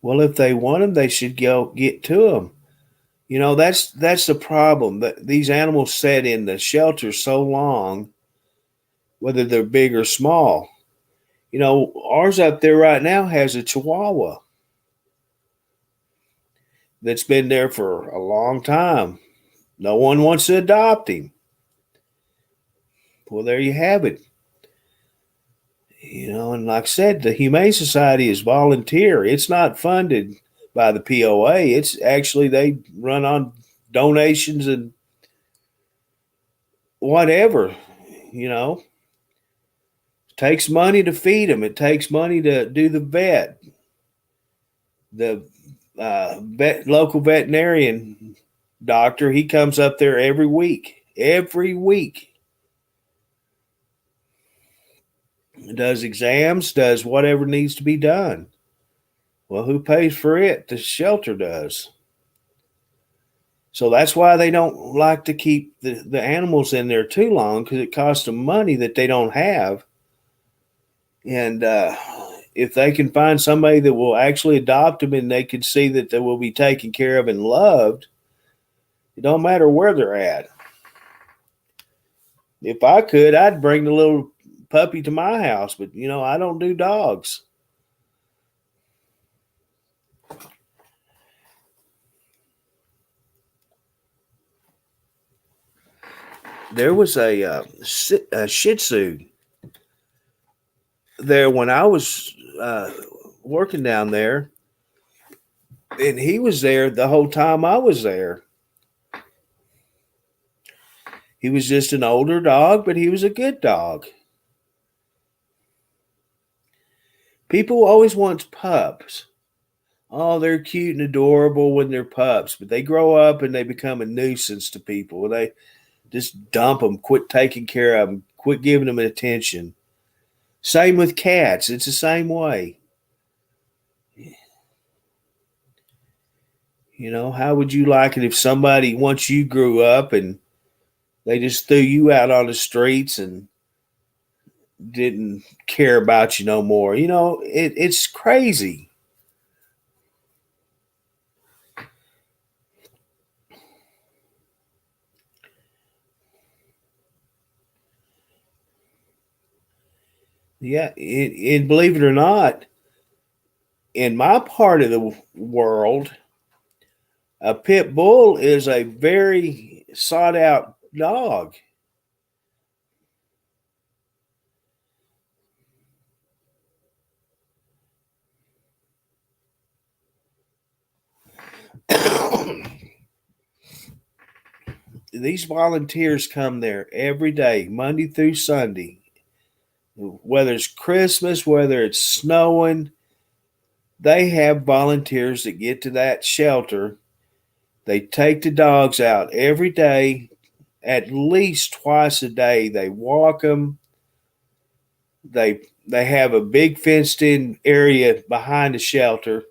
Well, if they want them, they should go get to them. That's the problem. That these animals sit in the shelter so long, whether they're big or small. Ours up there right now has a Chihuahua that's been there for a long time. No one wants to adopt him. Well, there you have it. And like I said, the Humane Society is volunteer. It's not funded by the POA. It's actually they run on donations and whatever. You know, it takes money to feed them. It takes money to do the vet. The local veterinarian doctor, he comes up there every week. Every week. Does exams, does whatever needs to be done. Well, who pays for it? The shelter does. So that's why they don't like to keep the animals in there too long, because it costs them money that they don't have. And if they can find somebody that will actually adopt them and they can see that they will be taken care of and loved, it don't matter where they're at. If I could, I'd bring the little puppy to my house, but I don't do dogs. There was a Shih Tzu there when I was working down there, and he was there the whole time I was there. He was just an older dog, but he was a good dog. People always want pups. Oh, they're cute and adorable when they're pups, but they grow up and they become a nuisance to people. They just dump them, quit taking care of them, quit giving them attention. Same with cats. It's the same way. How would you like it if somebody, once you grew up and they just threw you out on the streets and didn't care about you no more? It's crazy. Yeah, and believe it or not, in my part of the world, a pit bull is a very sought out dog. These volunteers come there every day, Monday through Sunday, whether it's Christmas, whether it's snowing. They have volunteers that get to that shelter. They take the dogs out every day, at least twice a day. They walk them. They have a big fenced in area behind the shelter.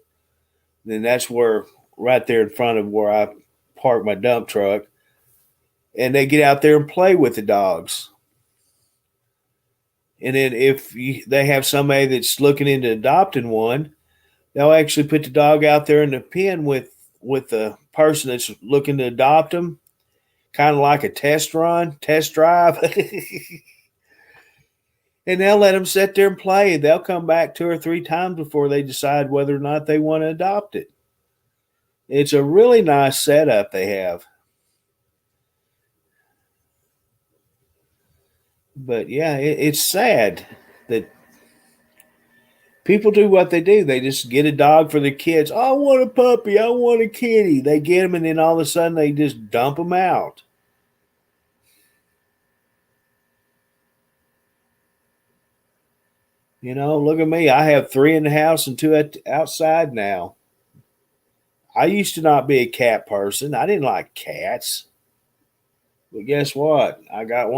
Then that's where, right there in front of where I park my dump truck, and they get out there and play with the dogs. And then if they have somebody that's looking into adopting one, they'll actually put the dog out there in the pen with the person that's looking to adopt them, kind of like a test drive. And they'll let them sit there and play. They'll come back 2 or 3 times before they decide whether or not they want to adopt it. It's a really nice setup they have. But yeah, it's sad that people do what they do. They just get a dog for their kids. Oh, I want a puppy. I want a kitty. They get them, and then all of a sudden they just dump them out. Look at me. I have 3 in the house and 2 outside now. I used to not be a cat person. I didn't like cats. But guess what? I got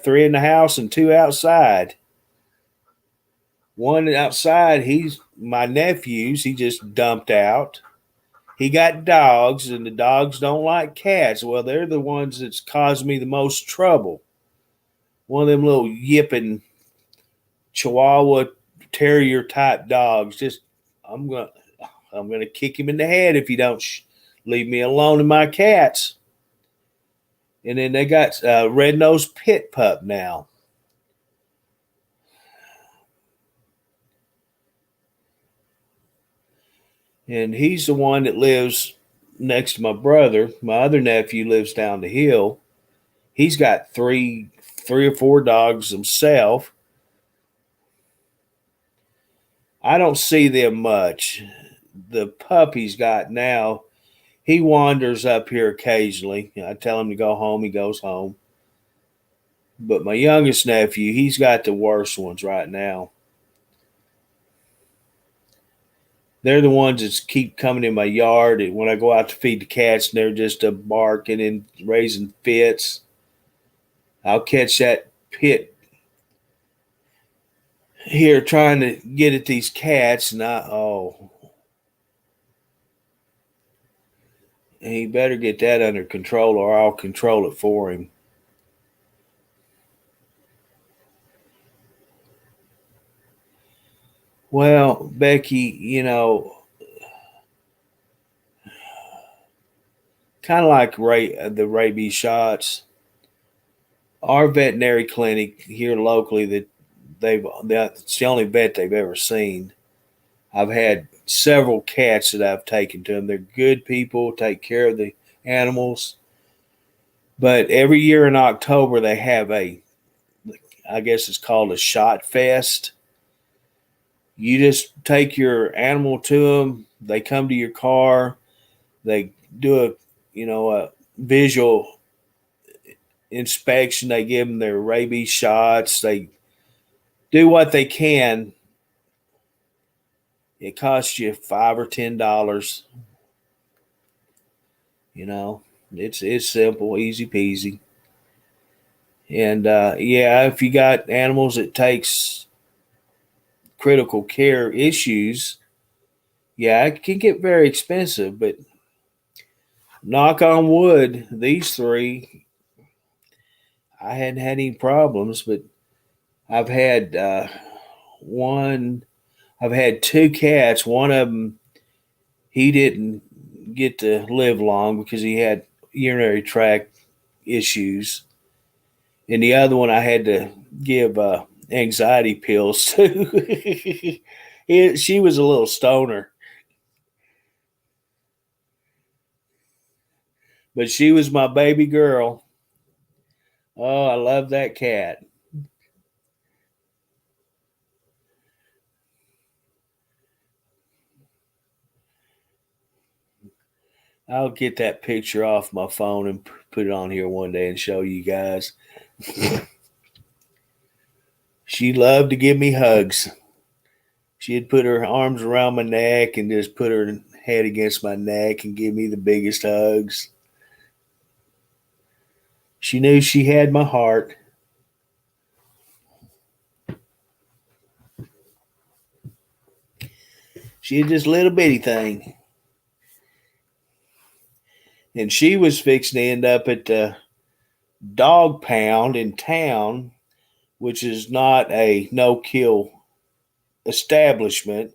3 in the house and 2 outside. One outside, he's my nephew's. He just dumped out. He got dogs, and the dogs don't like cats. Well, they're the ones that's caused me the most trouble. One of them little yipping Chihuahua Terrier type dogs. I'm gonna kick him in the head if you don't Leave me alone and my cats. And then they got red-nosed pit pup now. And he's the one that lives next to my brother. My other nephew lives down the hill. He's got three or four dogs himself. I don't see them much. The pup he's got now, he wanders up here occasionally. I tell him to go home, he goes home. But my youngest nephew, he's got the worst ones right now. They're the ones that keep coming in my yard. And when I go out to feed the cats, and they're just barking and raising fits. I'll catch that pit here trying to get at these cats, and he better get that under control, or I'll control it for him. Well, Becky, kind of like the rabies shots. Our veterinary clinic here locally it's the only vet they've ever seen. I've had several cats that I've taken to them. They're good people, take care of the animals. But every year in October they have I guess it's called a shot fest. You just take your animal to them. They come to your car. They do a visual inspection. They give them their rabies shots. They do what they can. It costs you $5 or $10. It's simple, easy peasy. And if you got animals that takes critical care issues, it can get very expensive. But knock on wood, these three, I hadn't had any problems. But I've had I've had two cats. One of them, he didn't get to live long because he had urinary tract issues. And the other one, I had to give anxiety pills to. She was a little stoner, but she was my baby girl. Oh, I love that cat. I'll get that picture off my phone and put it on here one day and show you guys. She loved to give me hugs. She'd put her arms around my neck and just put her head against my neck and give me the biggest hugs. She knew she had my heart. She had this little bitty thing. And she was fixing to end up at the dog pound in town, which is not a no-kill establishment.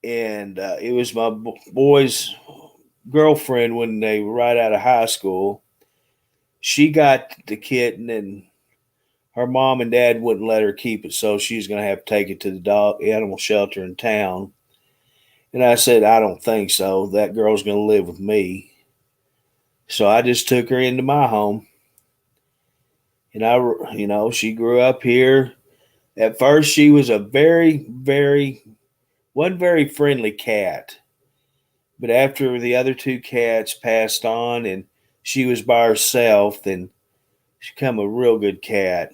And it was my boy's girlfriend when they were right out of high school. She got the kitten, and her mom and dad wouldn't let her keep it, so she's going to have to take it to the dog animal shelter in town. And I said, I don't think so. That girl's going to live with me. So I just took her into my home. And she grew up here. At first, she was a one very friendly cat. But after the other two cats passed on and she was by herself, then she became a real good cat.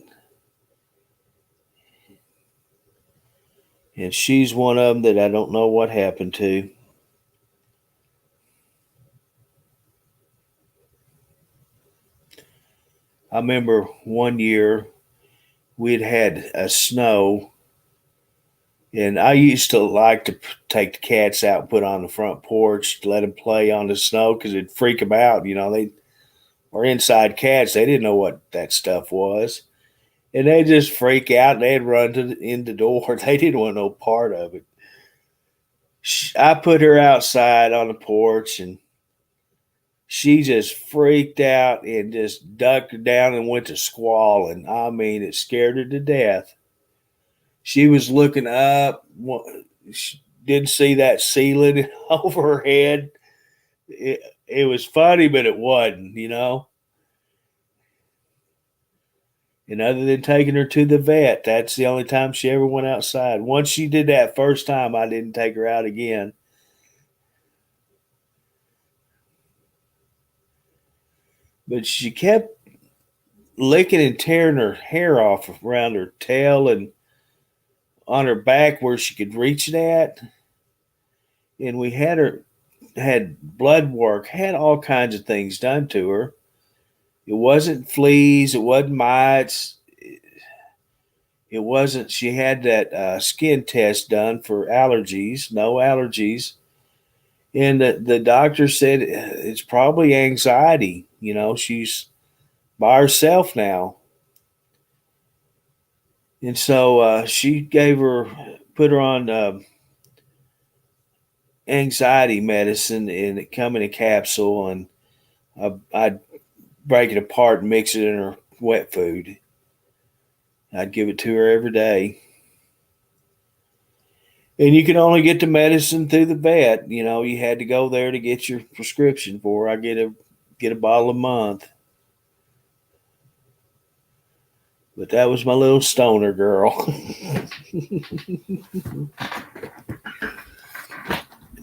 And she's one of them that I don't know what happened to. I remember one year we'd had a snow, and I used to like to take the cats out and put on the front porch to let them play on the snow because it'd freak them out. They were inside cats. They didn't know what that stuff was. And they'd just freak out and they'd run in the door. They didn't want no part of it. I put her outside on the porch, and she just freaked out and just ducked down and went to squalling. I mean, it scared her to death. She was looking up, she didn't see that ceiling over her head. It was funny, but it wasn't. And other than taking her to the vet, that's the only time she ever went outside. Once she did that first time, I didn't take her out again. But she kept licking and tearing her hair off around her tail and on her back where she could reach it at. And we had blood work, had all kinds of things done to her. It wasn't fleas, it wasn't mites, it wasn't. She had that skin test done for allergies, no allergies, and the doctor said it's probably anxiety. She's by herself now, and so she put her on anxiety medicine, and it come in a capsule, and I'd break it apart and mix it in her wet food. I'd give it to her every day. And you can only get the medicine through the vet. You had to go there to get your prescription for her. I get a bottle a month. But that was my little stoner girl.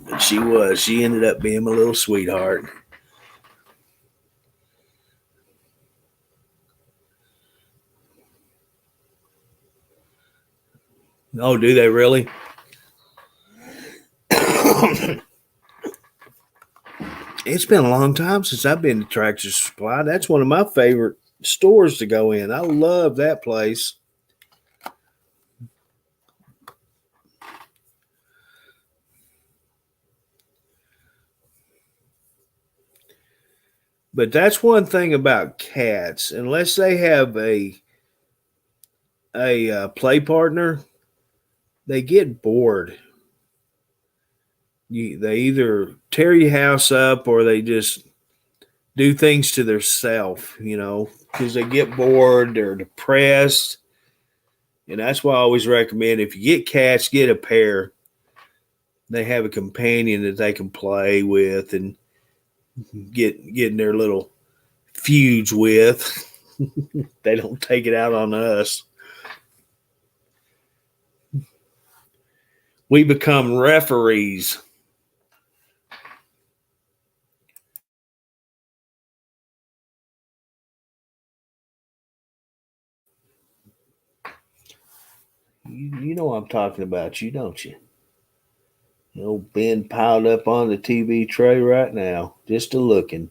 But she ended up being my little sweetheart. Oh, do they really? It's been a long time since I've been to Tractor Supply. That's one of my favorite stores to go in. I love that place. But that's one thing about cats. Unless they have a play partner, they get bored. They either tear your house up or they just do things to themselves, because they get bored, they're depressed. And that's why I always recommend if you get cats, get a pair. They have a companion that they can play with and get in their little feuds with. They don't take it out on us. We become referees. You know what I'm talking about, don't you? Old Ben piled up on the TV tray right now, just a looking.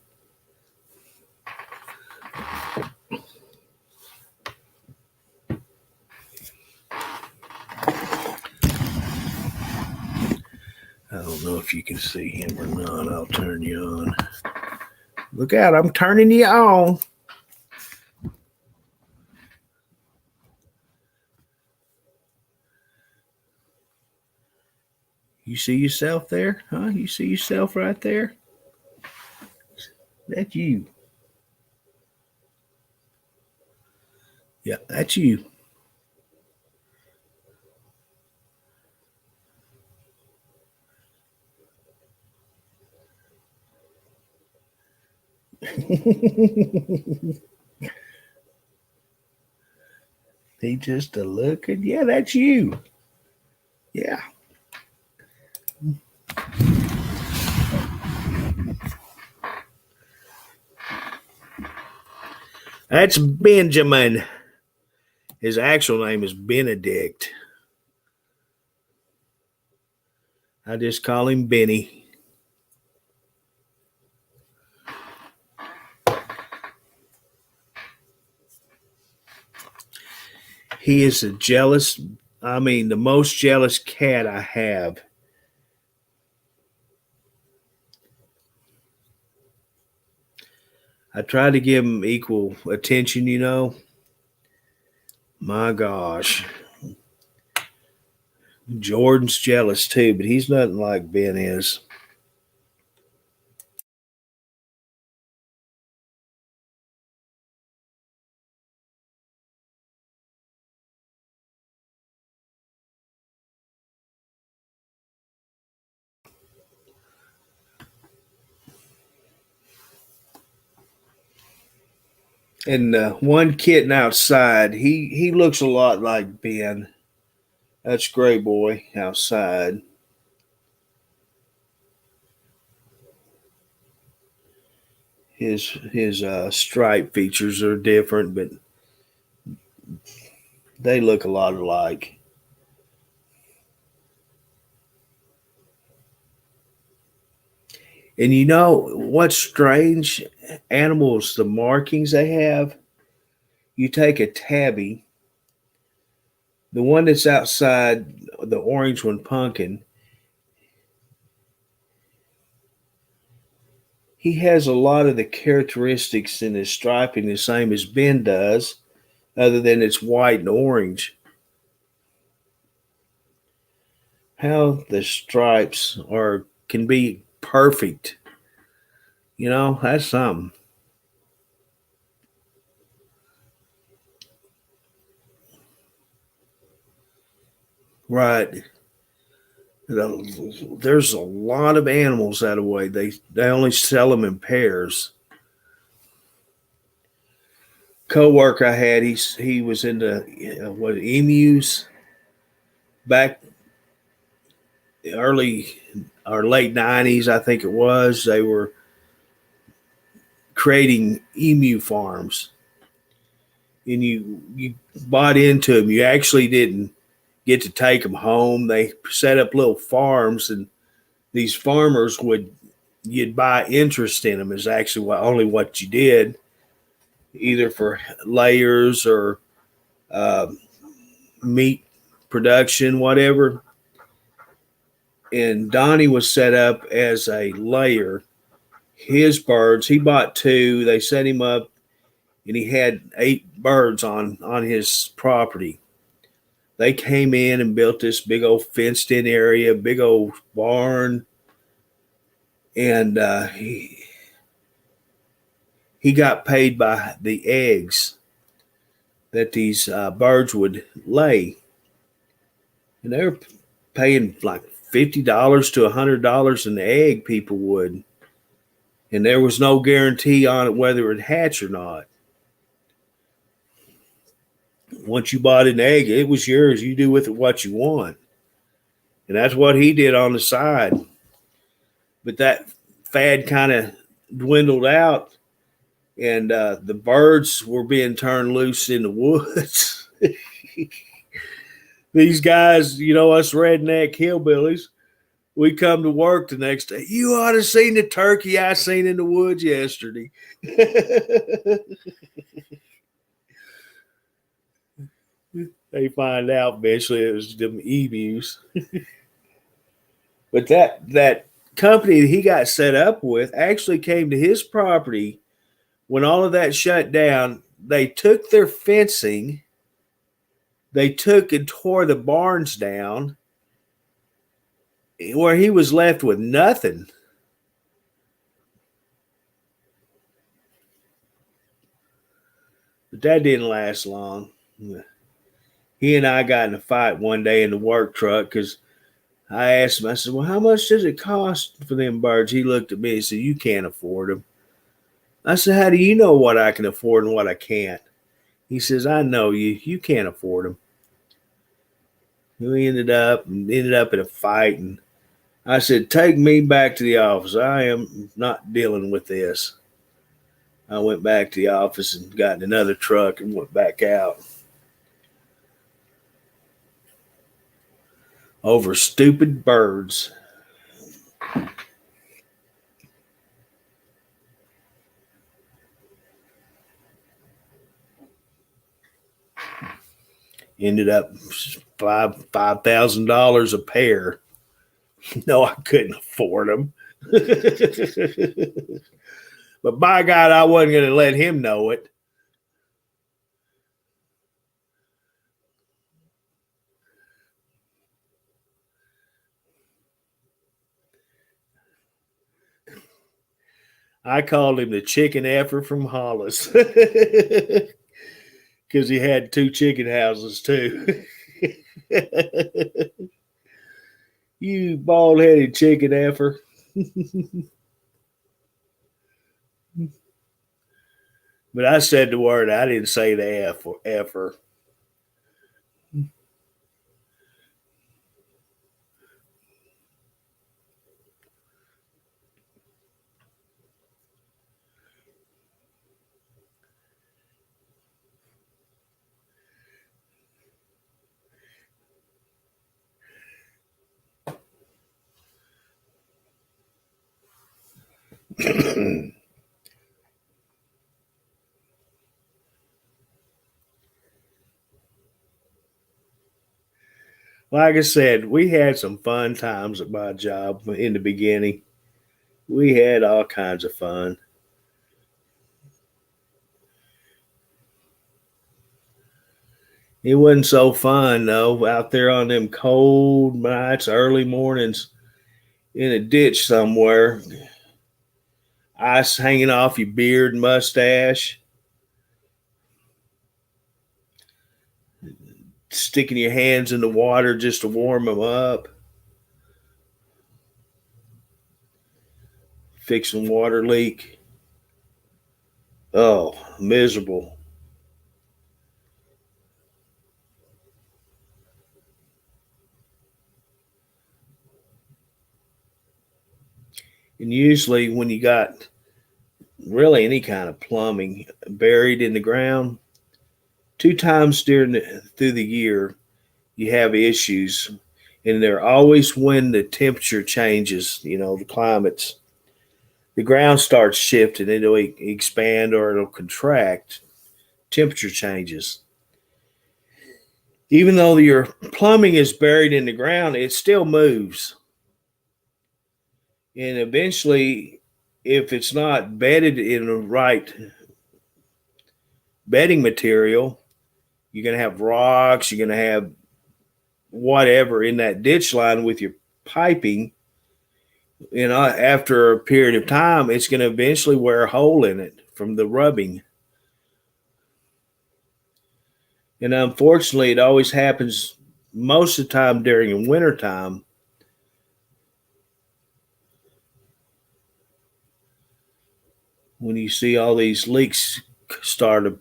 I don't know if you can see him or not. I'll turn you on. Look out, I'm turning you on. You see yourself there? Huh? You see yourself right there? That's you. Yeah, that's you. He just a looking. Yeah, that's you. Yeah. That's Benjamin. His actual name is Benedict. I just call him Benny. He is the most jealous cat I have. I try to give him equal attention. My gosh. Jordan's jealous too, but he's nothing like Ben is. And one kitten outside, he looks a lot like Ben. That's Gray Boy outside. His stripe features are different, but they look a lot alike. And you know what's strange? Animals, the markings they have. You take a tabby, the one that's outside, the orange one, Pumpkin. He has a lot of the characteristics in his striping the same as Ben does, other than it's white and orange. How the stripes are can be perfect. You know, that's something. Right. There's a lot of animals that way. They only sell them in pairs. Co-worker I had, he was into what emus back early or late '90s, I think it was. They were creating emu farms, and you bought into them. You actually didn't get to take them home. They set up little farms, and these farmers would you'd buy interest in them. Is actually only what you did, either for layers or uh, meat production, whatever. And Donnie was set up as a layer. His birds, he bought two. They set him up, and he had 8 birds on his property. They came in and built this big old fenced in area, big old barn, and he got paid by the eggs that these birds would lay, and they were paying like $50 to $100 an egg. People would, and there was no guarantee on it whether it would hatch or not. Once you bought an egg, it was yours. You do with it what you want, and that's what he did on the side. But that fad kind of dwindled out, and the birds were being turned loose in the woods. These guys, you know, us redneck hillbillies, we come to work the next day. You ought to seen the turkey I seen in the woods yesterday. They find out eventually it was them emus. But that company that he got set up with actually came to his property when all of that shut down. They took their fencing, they took and tore the barns down, where he was left with nothing. But that didn't last long. He and I got in a fight one day in the work truck because I asked him, I said, well, how much does it cost for them birds? He looked at me and said, you can't afford them. I said, how do you know what I can afford and what I can't? He says, I know you. You can't afford them. We ended up in a fight, and I said, take me back to the office. I am not dealing with this. I went back to the office and got in another truck and went back out over stupid birds. Ended up $5,000 a pair. No, I couldn't afford them. But by God, I wasn't going to let him know it. I called him the chicken effer from Hollis because he had two chicken houses too. You bald headed chicken effer. But I said the word. I didn't say the F or effer. Like I said, we had some fun times at my job in the beginning. We had all kinds of fun. It wasn't so fun though, out there on them cold nights, early mornings in a ditch somewhere, ice hanging off your beard and mustache, sticking your hands in the water just to warm them up, fixing water leak. Oh, miserable. And usually, when you got really any kind of plumbing buried in the ground, two times through the year, you have issues, and they're always when the temperature changes. The climates, the ground starts shifting. It'll expand or it'll contract. Temperature changes. Even though your plumbing is buried in the ground, it still moves. And eventually, if it's not bedded in the right bedding material, you're going to have rocks, you're going to have whatever in that ditch line with your piping. After a period of time, it's going to eventually wear a hole in it from the rubbing. And unfortunately, it always happens most of the time during the winter time. When you see all these leaks start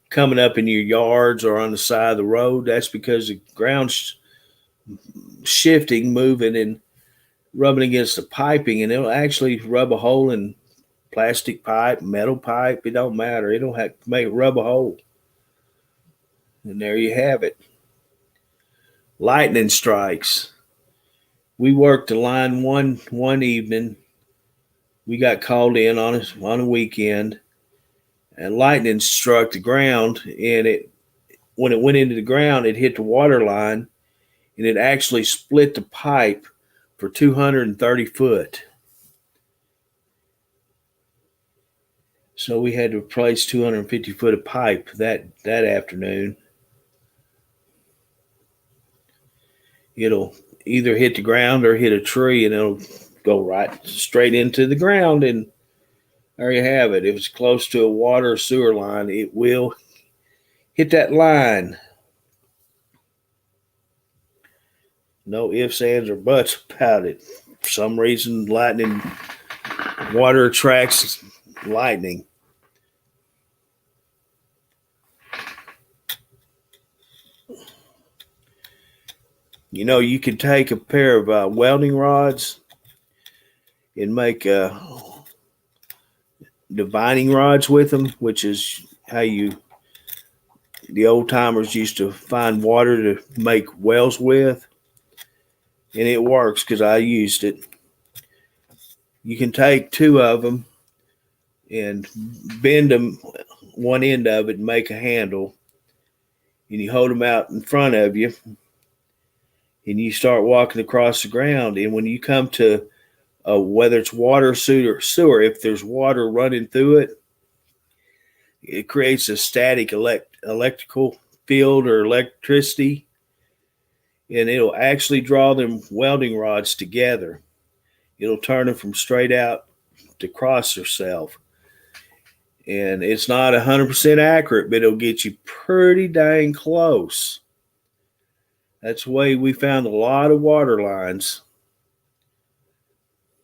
coming up in your yards or on the side of the road, that's because the ground's shifting, moving, and rubbing against the piping, and it'll actually rub a hole in plastic pipe, metal pipe. It don't matter. It'll have to make rub a hole. And there you have it. Lightning strikes. We worked the line one evening. We got called in on a weekend, and lightning struck the ground. And when it went into the ground, it hit the water line, and it actually split the pipe for 230 foot. So we had to replace 250 foot of pipe that afternoon. It'll either hit the ground or hit a tree, and it'll go right straight into the ground. And there you have it. If it's close to a water or sewer line, it will hit that line. No ifs, ands, or buts about it. For some reason, water attracts lightning. You could take a pair of welding rods and make divining rods with them, which is how the old timers used to find water to make wells with. And it works because I used it. You can take two of them and bend them one end of it and make a handle. And you hold them out in front of you. And you start walking across the ground. And when you come to whether it's water, sewer, if there's water running through it, it creates a static electrical field or electricity. And it'll actually draw them welding rods together. It'll turn them from straight out to cross herself. And it's not 100% accurate, but it'll get you pretty dang close. That's the way we found a lot of water lines.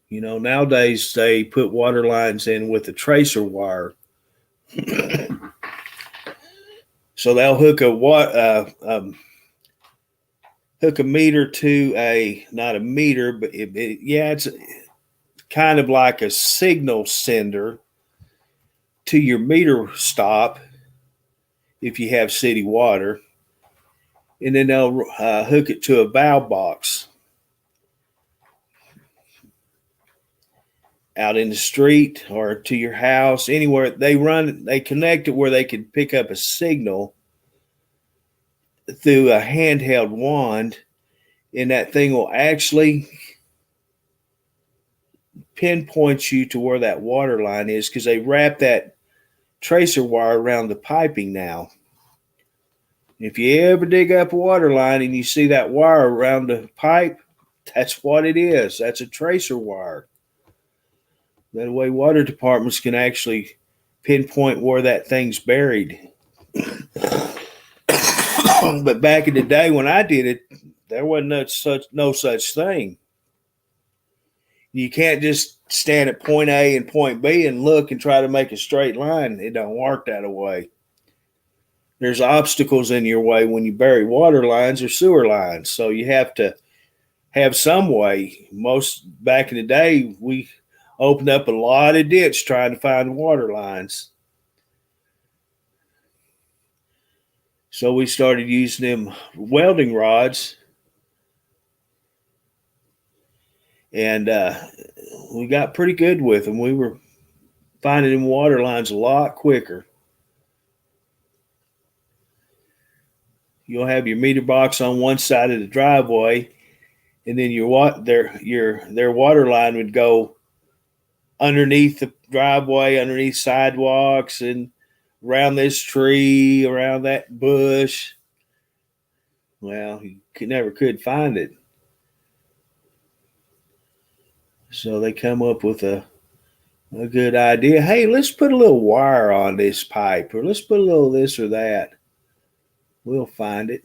You know, nowadays they put water lines in with a tracer wire. So they'll hook hook a meter to not a meter, but it's kind of like a signal sender to your meter stop if you have city water, and then they'll hook it to a valve box out in the street or to your house, anywhere. They connect it where they can pick up a signal through a handheld wand, and that thing will actually pinpoint you to where that water line is, because they wrap that tracer wire around the piping now. If you ever dig up a water line and you see that wire around the pipe, that's what it is. That's a tracer wire. That way water departments can actually pinpoint where that thing's buried. But back in the day when I did it, there wasn't no such thing. You can't just stand at point A and point B and look and try to make a straight line. It don't work that way. There's obstacles in your way when you bury water lines or sewer lines. So you have to have some way. Back in the day, we opened up a lot of ditch trying to find water lines. So we started using them welding rods, and we got pretty good with them. We were finding them water lines a lot quicker. You'll have your meter box on one side of the driveway, and then their water line would go underneath the driveway, underneath sidewalks, and around this tree, around that bush. Well, you never could find it. So they come up with a good idea. Hey, let's put a little wire on this pipe, or let's put a little this or that. We'll find it.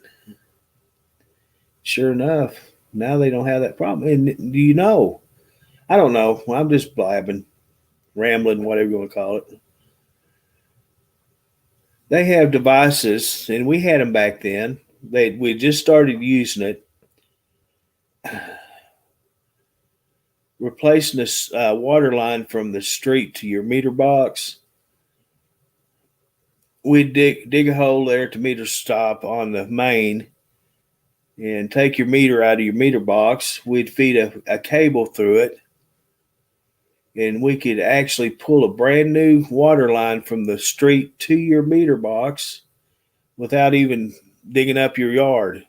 Sure enough, now they don't have that problem. And do you know? I don't know. I'm just blabbing, rambling, whatever you want to call it. They have devices, and we had them back then. We just started using it. Replacing this water line from the street to your meter box. We'd dig a hole there to meter stop on the main and take your meter out of your meter box. We'd feed a cable through it, and we could actually pull a brand new water line from the street to your meter box without even digging up your yard.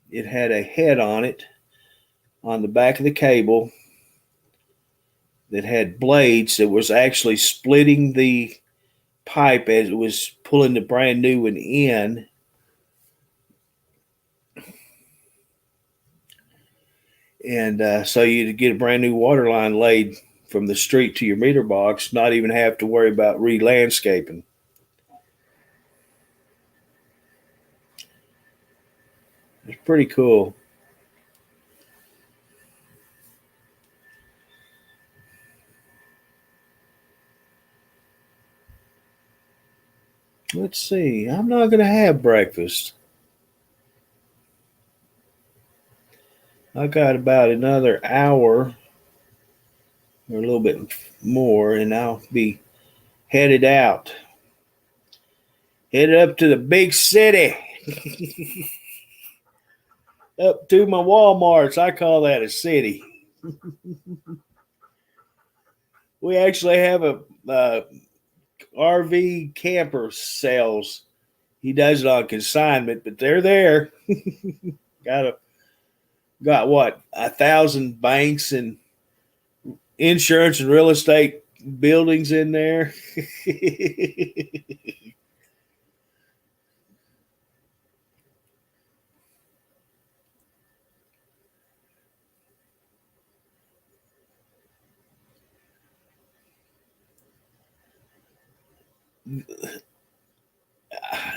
It had a head on it on the back of the cable that had blades that was actually splitting the pipe as it was pulling the brand new one in. And so you'd get a brand new water line laid from the street to your meter box, not even have to worry about re-landscaping. It's pretty cool. Let's see. I'm not going to have breakfast. I got about another hour or a little bit more, and I'll be headed out. Headed up to the big city. Up to my Walmarts. I call that a city. We actually have a RV camper sales. He does it on consignment, but they're there. Got what, 1,000 banks and insurance and real estate buildings in there.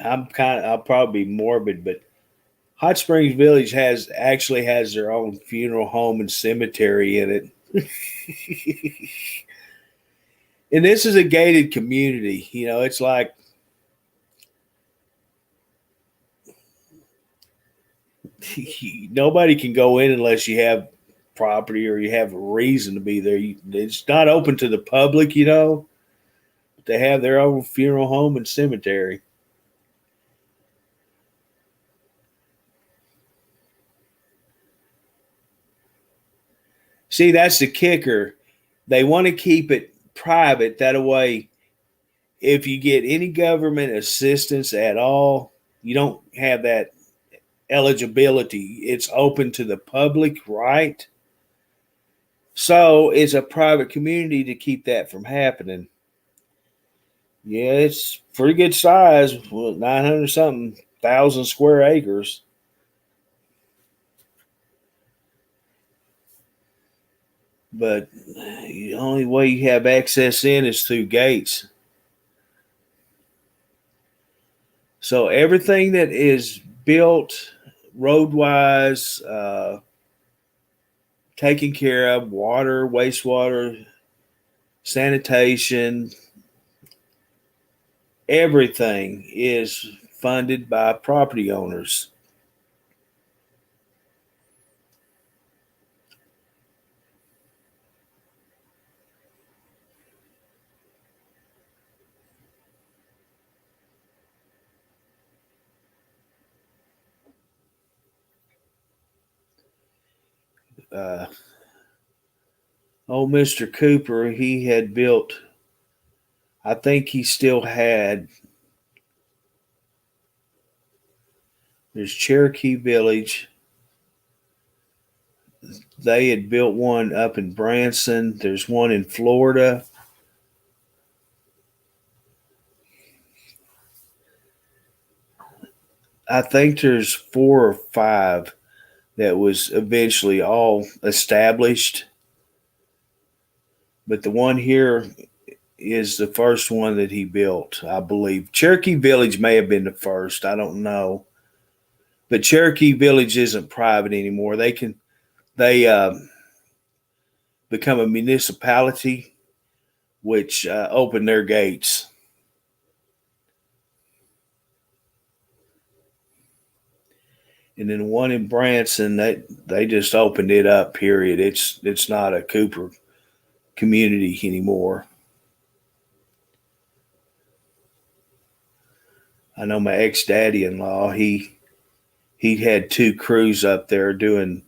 I'll probably be morbid, but Hot Springs Village has their own funeral home and cemetery in it. And this is a gated community. It's like nobody can go in unless you have property or you have a reason to be there. It's not open to the public. They have their own funeral home and cemetery. See, that's the kicker. They want to keep it private. That way, if you get any government assistance at all, you don't have that eligibility. It's open to the public, right? So it's a private community to keep that from happening. Yeah, it's pretty good size. Well, 900 something thousand square acres. But the only way you have access in is through gates. So everything that is built road wise, taken care of, water, wastewater, sanitation, everything is funded by property owners. Uh, Old Mr. Cooper, he had built, I think he still had, there's Cherokee Village. They had built one up in Branson. There's one in Florida. I think there's four or five that was eventually all established. But the one here is the first one that he built, I believe. Cherokee Village may have been the first. I don't know. But Cherokee Village isn't private anymore. They become a municipality, which opened their gates. And then one in Branson, they just opened it up. Period. It's not a Cooper community anymore. I know my ex daddy in law. He had two crews up there doing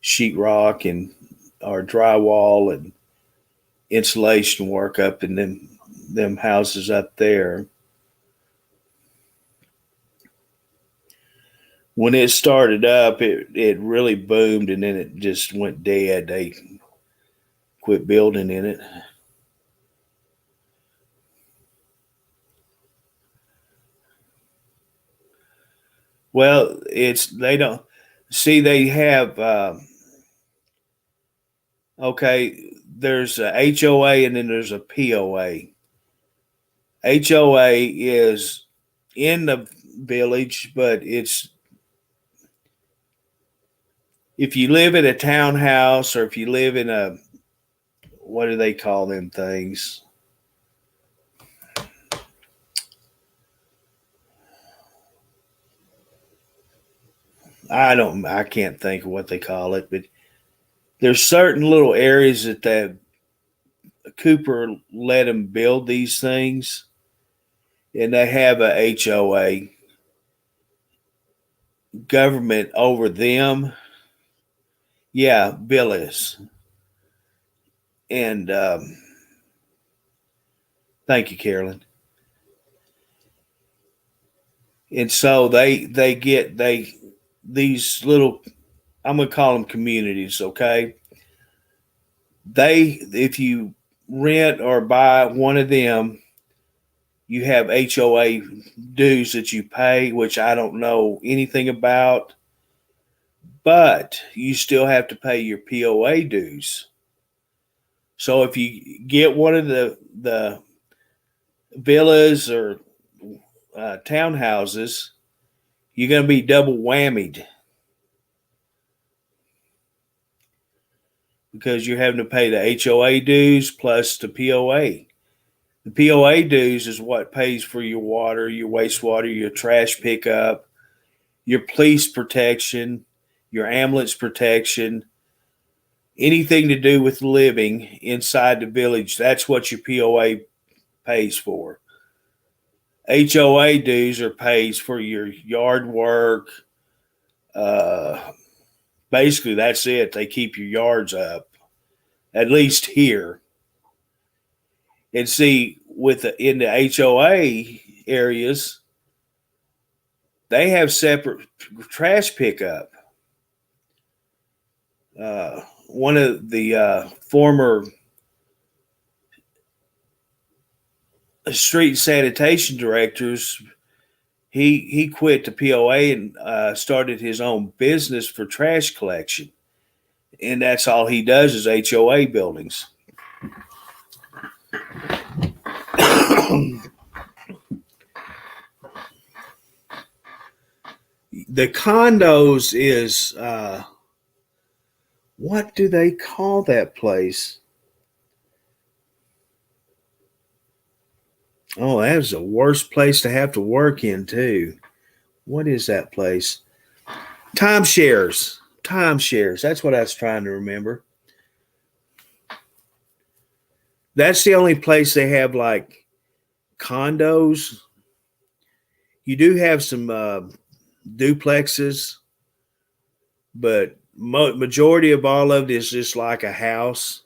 sheetrock and or drywall and insulation work up in them houses up there. When it started up, it really boomed and then it just went dead. They quit building in it. Well, it's they don't see they have okay. There's a HOA and then there's a POA. HOA is in the village, but it's if you live in a townhouse or if you live in a what do they call them things? I can't think of what they call it, but there's certain little areas that the Cooper let them build these things, and they have a HOA government over them. Yeah, Billis, and thank you, Carolyn. And so they get they these little I'm gonna call them communities. Okay, they if you rent or buy one of them, you have HOA dues that you pay, which I don't know anything about, but you still have to pay your POA dues. So if you get one of the villas or townhouses, you're going to be double whammied because you're having to pay the HOA dues plus the POA. The POA dues is what pays for your water, your wastewater, your trash pickup, your police protection, your ambulance protection, anything to do with living inside the village. That's what your POA pays for. HOA dues are pays for your yard work. Uh, Basically, that's it. They keep your yards up, at least here. And see, in the HOA areas, they have separate trash pickup. One of the former street sanitation directors, he quit the POA and started his own business for trash collection, and that's all he does is HOA buildings. The condos is what do they call that place? Oh, that was the worst place to have to work in too. What is that place? Timeshares. Timeshares. That's what I was trying to remember. That's the only place they have like condos. You do have some duplexes, but majority of all of it is just like a house.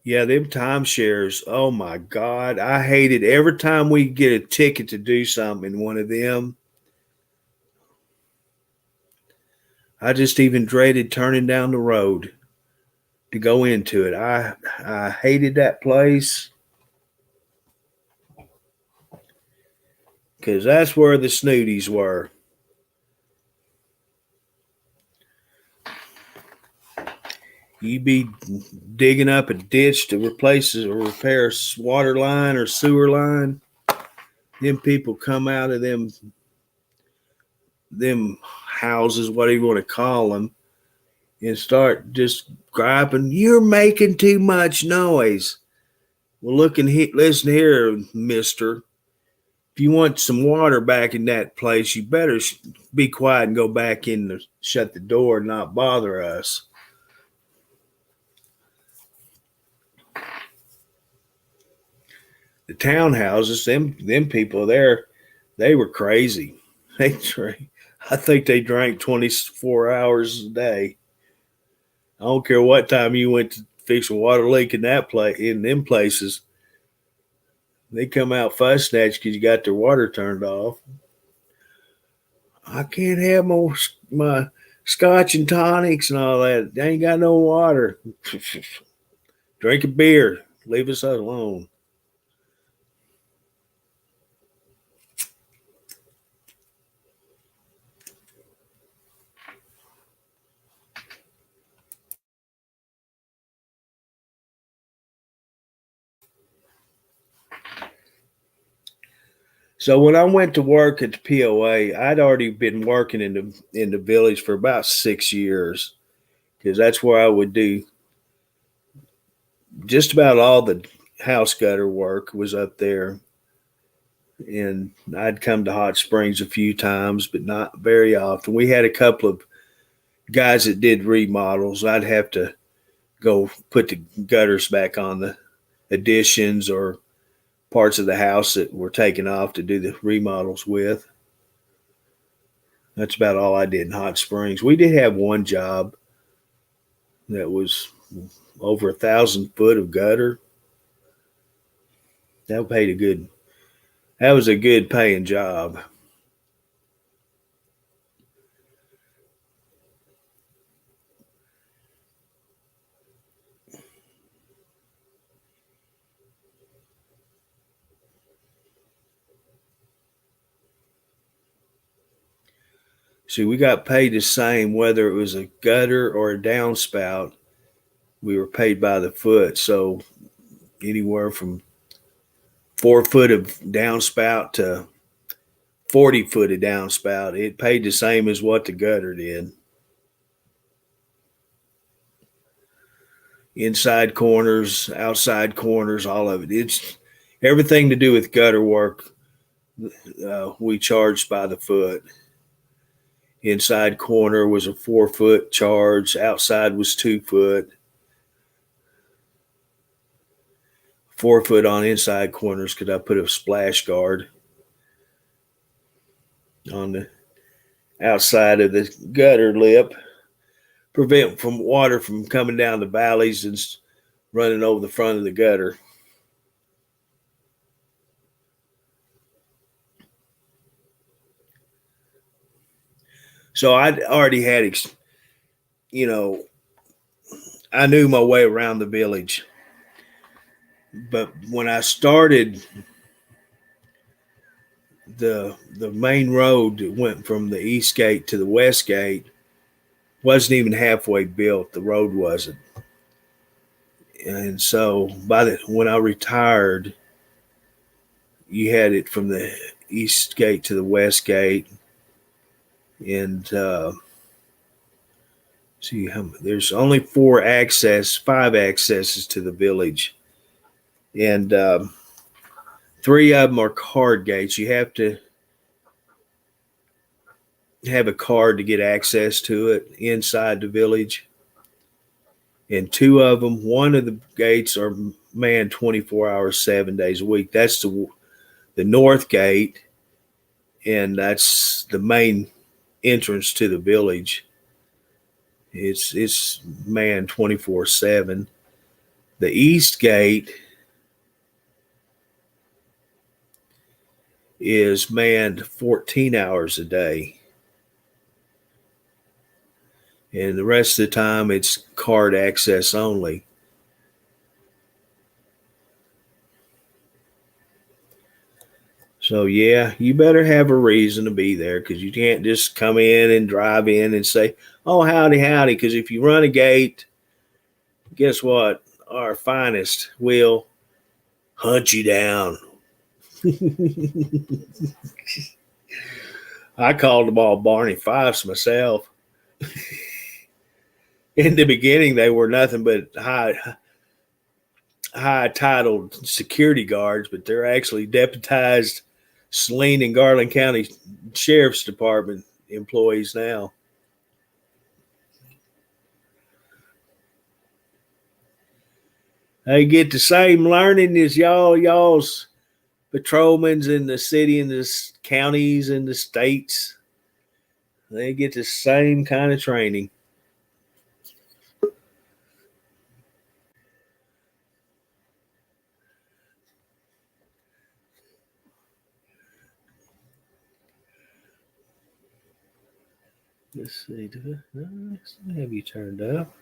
Yeah, them timeshares. Oh my God. I hate it. Every time we get a ticket to do something in one of them, I just even dreaded turning down the road to go into it. I hated that place because that's where the snooties were. You'd be digging up a ditch to replace or repair a water line or sewer line. Them people come out of them houses, whatever you want to call them, and start just griping. You're making too much noise. Well, listen here, Mister. If you want some water back in that place, you better be quiet and go back in and shut the door and not bother us. The townhouses, them people there, they were crazy. They drank. I think they drank 24 hours a day. I don't care what time you went to fix a water leak in them places. They come out fussing at you because you got their water turned off. I can't have my scotch and tonics and all that. I ain't got no water. Drink a beer. Leave us alone. So when I went to work at the POA, I'd already been working in the village for about 6 years because that's where I would do just about all the house gutter work was up there. And I'd come to Hot Springs a few times, but not very often. We had a couple of guys that did remodels. I'd have to go put the gutters back on the additions or parts of the house that were taken off to do the remodels with. That's about all I did in Hot Springs. We did have one job that was over 1,000 foot of gutter. That paid a good. That was a good paying job. See, we got paid the same whether it was a gutter or a downspout. We were paid by the foot. So anywhere from 4 foot of downspout to 40 foot of downspout, it paid the same as what the gutter did. Inside corners, outside corners, all of it. It's everything to do with gutter work. We charged by the foot. Inside corner was a 4 foot charge. Outside was 2 foot. 4 foot on inside corners because I put a splash guard on the outside of the gutter lip, prevent from water from coming down the valleys and running over the front of the gutter. So I already had, I knew my way around the village. But when I started, the main road that went from the east gate to the west gate wasn't even halfway built. The road wasn't. And so when I retired, you had it from the east gate to the west gate. And see, there's only five accesses to the village. And 3 of them are card gates. You have to have a card to get access to it inside the village. And 2 of them, one of the gates are manned 24 hours, 7 days a week. That's the north gate, and that's the main entrance to the village. It's manned 24/7. The east gate is manned 14 hours a day. And the rest of the time it's card access only. So yeah, you better have a reason to be there because you can't just come in and drive in and say, "Oh, howdy, howdy." Because if you run a gate, guess what? Our finest will hunt you down. I called them all Barney Fifes myself. In the beginning, they were nothing but high titled security guards, but they're actually deputized Saline and Garland County Sheriff's Department employees now. They get the same learning as y'all's patrolmen's in the city and the counties and the states. They get the same kind of training. Let's see. Let's have you turned up.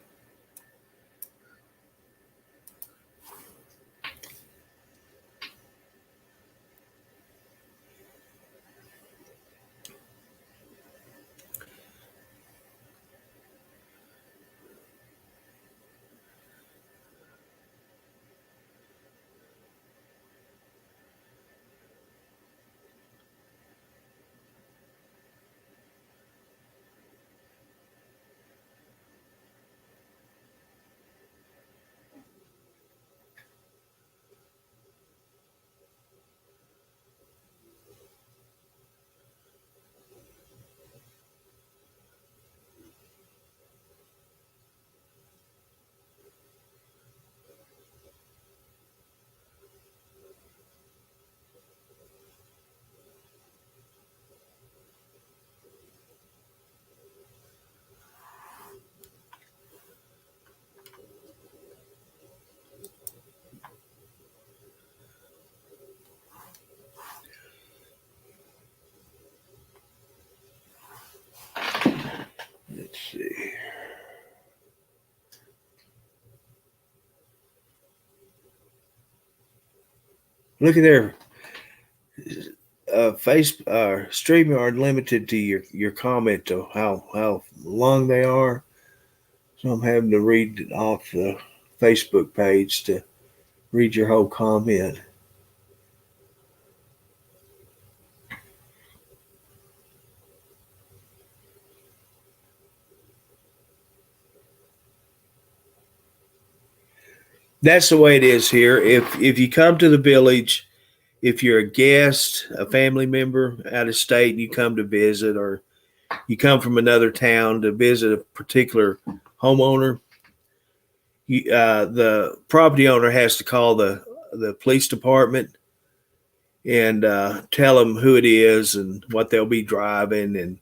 Let's see. Look at there. StreamYard limited to your comment to how long they are. So I'm having to read off the Facebook page to read your whole comment. That's the way it is here. If you come to the village, if you're a guest, a family member out of state, and you come to visit, or you come from another town to visit a particular homeowner, the property owner has to call the police department and tell them who it is and what they'll be driving, and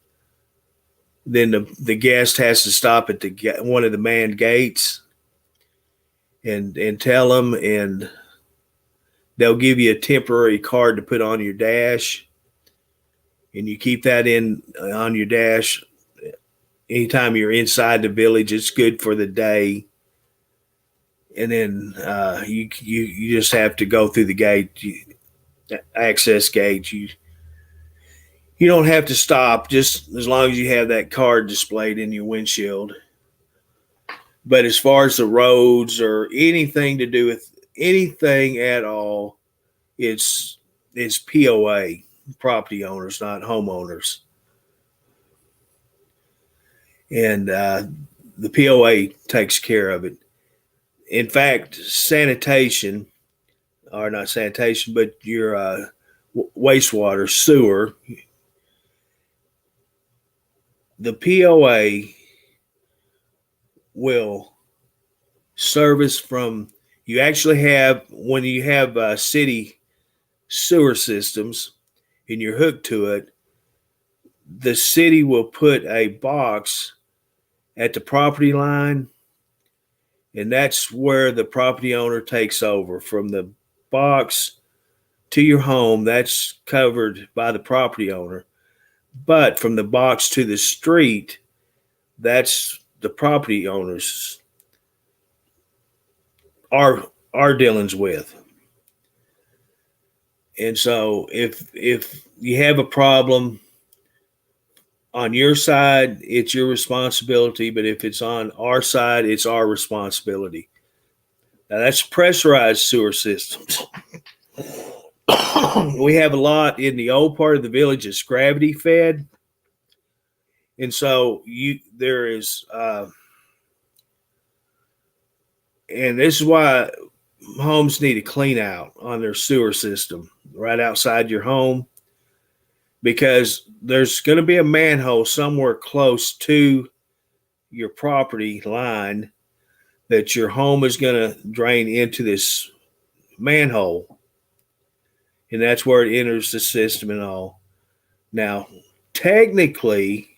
then the guest has to stop at one of the manned gates and tell them, and they'll give you a temporary card to put on your dash, and you keep that in on your dash anytime you're inside the village. It's good for the day, and then you just have to go through the gate, access gate. You don't have to stop, just as long as you have that card displayed in your windshield. But as far as the roads or anything to do with anything at all, it's POA, property owners, not homeowners. And the POA takes care of it. In fact, sanitation, or not sanitation, but your wastewater, sewer, the POA will service from, you actually have, when you have city sewer systems and you're hooked to it, the city will put a box at the property line, and that's where the property owner takes over. From the box to your home, that's covered by the property owner. But from the box to the street, that's the property owners are dealings with. And so if you have a problem on your side, it's your responsibility. But if it's on our side, it's our responsibility. Now, that's pressurized sewer systems. We have a lot in the old part of the village that's gravity fed. And so there is, and this is why homes need a clean out on their sewer system right outside your home, because there's going to be a manhole somewhere close to your property line that your home is going to drain into this manhole. And that's where it enters the system and all. Now, technically,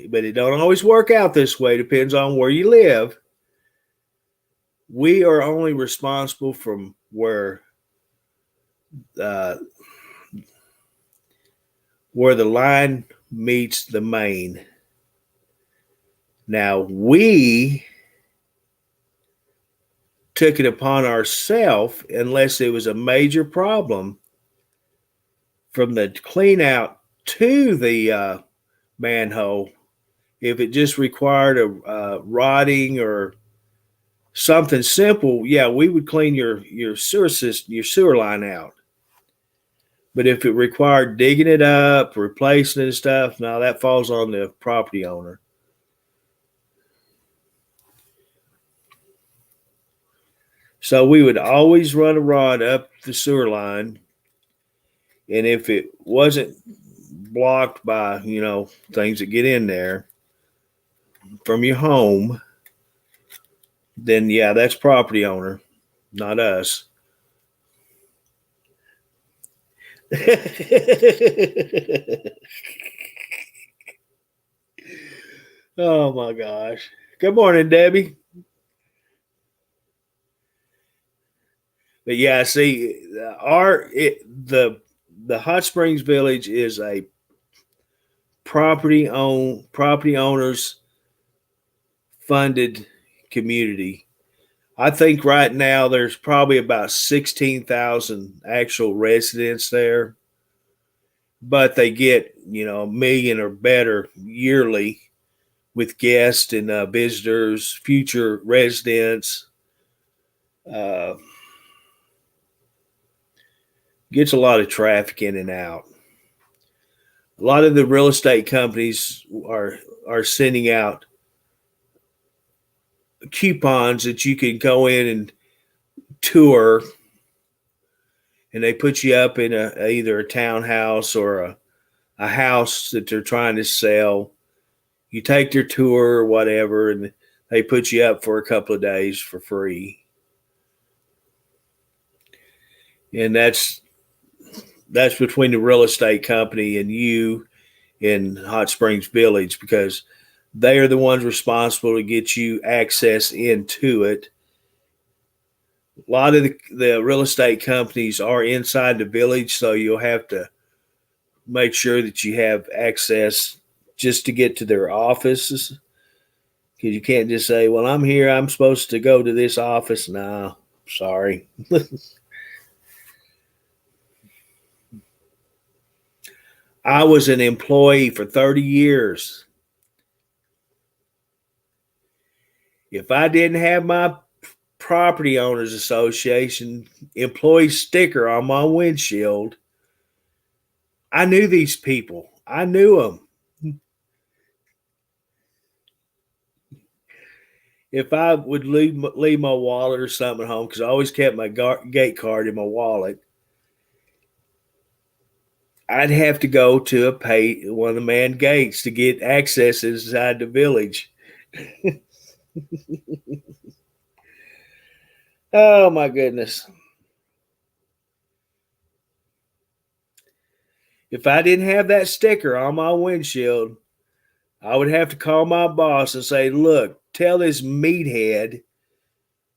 but it don't always work out this way, depends on where you live. We are only responsible from where the line meets the main. Now, we took it upon ourselves, unless it was a major problem, from the clean out to the manhole. If it just required a rodding or something simple, yeah, we would clean your sewer system, your sewer line out. But if it required digging it up, replacing it and stuff, no, that falls on the property owner. So we would always run a rod up the sewer line, and if it wasn't blocked by, things that get in there from your home, then yeah, that's property owner, not us. Oh my gosh. Good morning, Debbie. But yeah, see, the Hot Springs Village is a property owners funded community. I think right now there's probably about 16,000 actual residents there, but they get, a million or better yearly with guests and visitors, future residents. Uh, Gets a lot of traffic in and out. A lot of the real estate companies are sending out coupons that you can go in and tour, and they put you up in either a townhouse or a house that they're trying to sell. You take their tour or whatever, and they put you up for a couple of days for free. And that's between the real estate company and you in Hot Springs Village, because they are the ones responsible to get you access into it. A lot of the real estate companies are inside the village, so you'll have to make sure that you have access just to get to their offices, because you can't just say, well, I'm here, I'm supposed to go to this office. No, sorry. I was an employee for 30 years. If I didn't have my property owners association employee sticker on my windshield, I knew these people. I knew them. If I would leave my wallet or something at home, because I always kept my gate card in my wallet, I'd have to go to one of the man gates to get access inside the village. Oh my goodness. If I didn't have that sticker on my windshield, I would have to call my boss and say, look, tell this meathead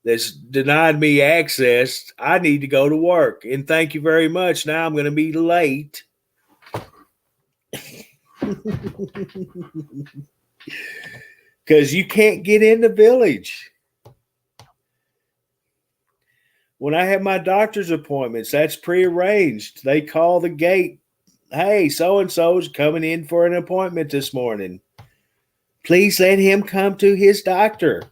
that's denied me access, I need to go to work. And thank you very much. Now I'm going to be late. Because you can't get in the village. When I have my doctor's appointments, that's prearranged. They call the gate. Hey, so and so's coming in for an appointment this morning. Please let him come to his doctor.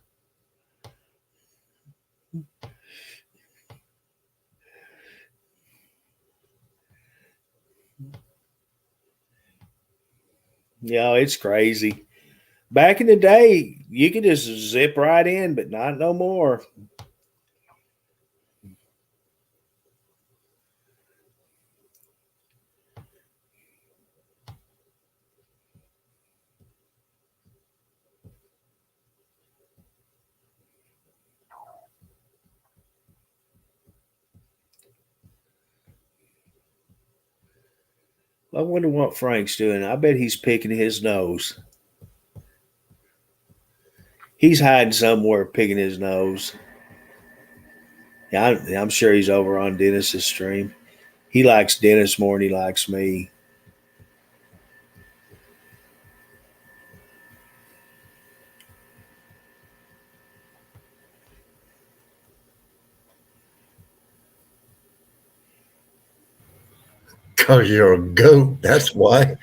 It's crazy. Back in the day, you could just zip right in, but not no more. I wonder what Frank's doing. I bet he's picking his nose. He's hiding somewhere, picking his nose. Yeah, I'm sure he's over on Dennis's stream. He likes Dennis more than he likes me. Because you're a goat. That's why.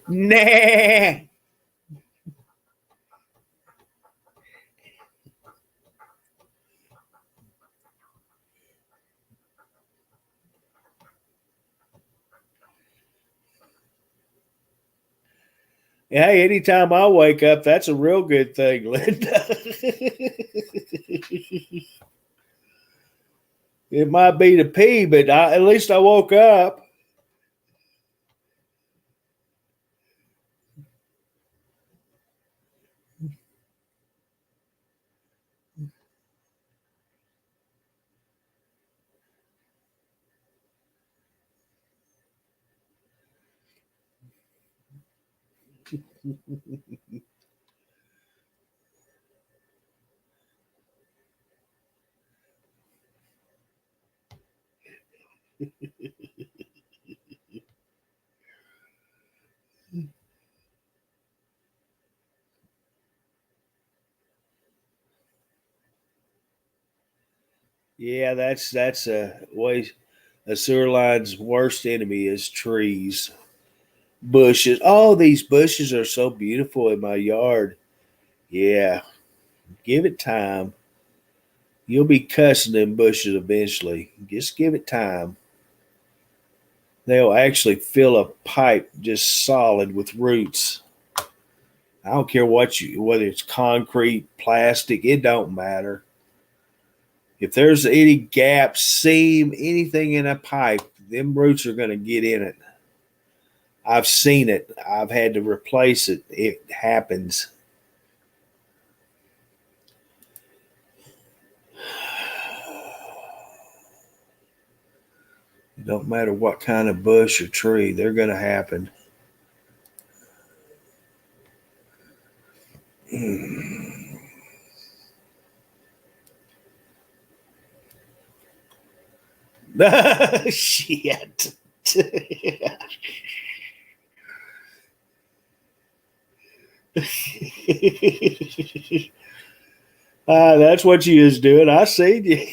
Nah. Hey, anytime I wake up, that's a real good thing, Linda. It might be to pee, but at least I woke up. Yeah, that's a way. A sewer line's worst enemy is trees, bushes. Oh, these bushes are so beautiful in my yard. Yeah, give it time. You'll be cussing them bushes eventually. Just give it time. They'll actually fill a pipe just solid with roots. I don't care whether it's concrete, plastic, it don't matter. If there's any gap, seam, anything in a pipe, them roots are going to get in it. I've seen it. I've had to replace it. It happens. It don't matter what kind of bush or tree, they're going to happen. Shit. That's what you was doing. I seen you.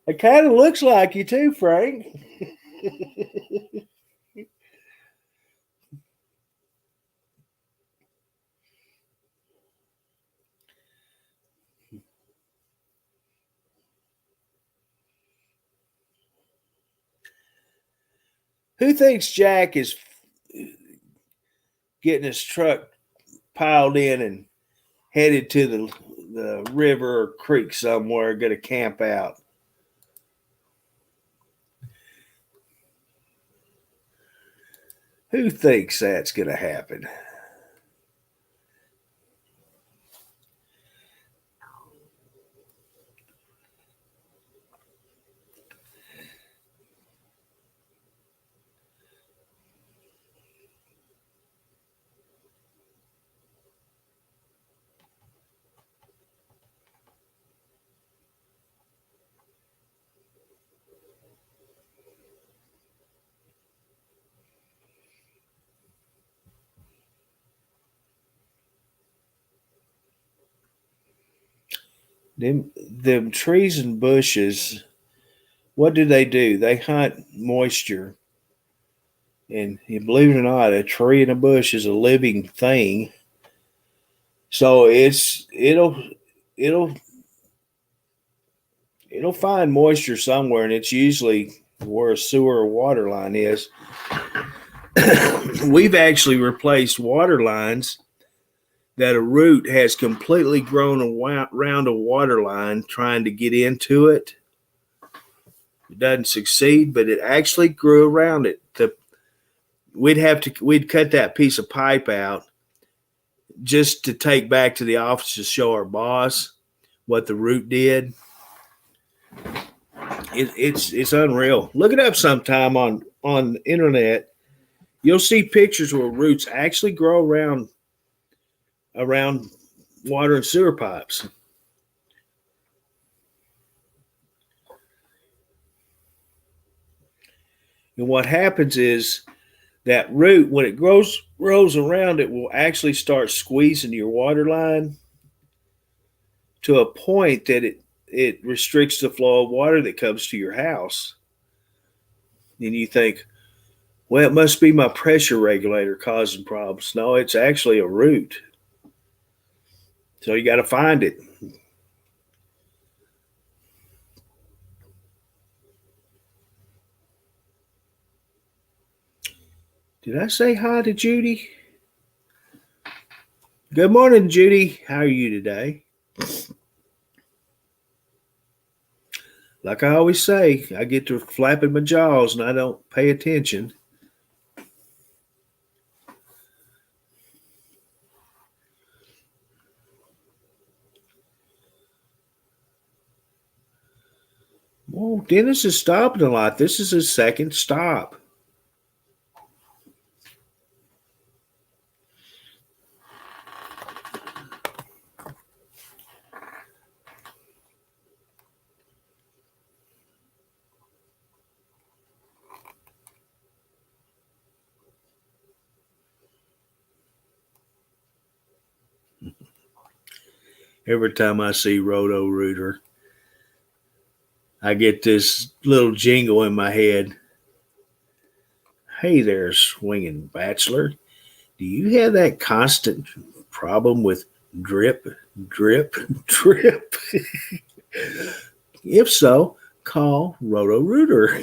It kind of looks like you too, Frank. Who thinks Jack is getting his truck piled in and headed to the river or creek somewhere, going to camp out? Who thinks that's going to happen? Them trees and bushes, what do? They hunt moisture. And you believe it or not, a tree and a bush is a living thing. So it'll it'll find moisture somewhere, and it's usually where a sewer or water line is. We've actually replaced water lines that a root has completely grown around a water line trying to get into it. It doesn't succeed, but it actually grew around it. We'd cut that piece of pipe out just to take back to the office to show our boss what the root did. It's unreal. Look it up sometime on the internet. You'll see pictures where roots actually grow around water and sewer pipes. And what happens is that root, when it grows around, it will actually start squeezing your water line to a point that it restricts the flow of water that comes to your house. And you think, well, it must be my pressure regulator causing problems. No, it's actually a root. So you got to find it. Did I say hi to Judy? Good morning, Judy. How are you today? Like I always say, I get to flapping my jaws and I don't pay attention. Well, Dennis is stopping a lot. This is his second stop. Every time I see Roto Rooter, I get this little jingle in my head. Hey there, swinging bachelor. Do you have that constant problem with drip, drip, drip? If so, call Roto Rooter.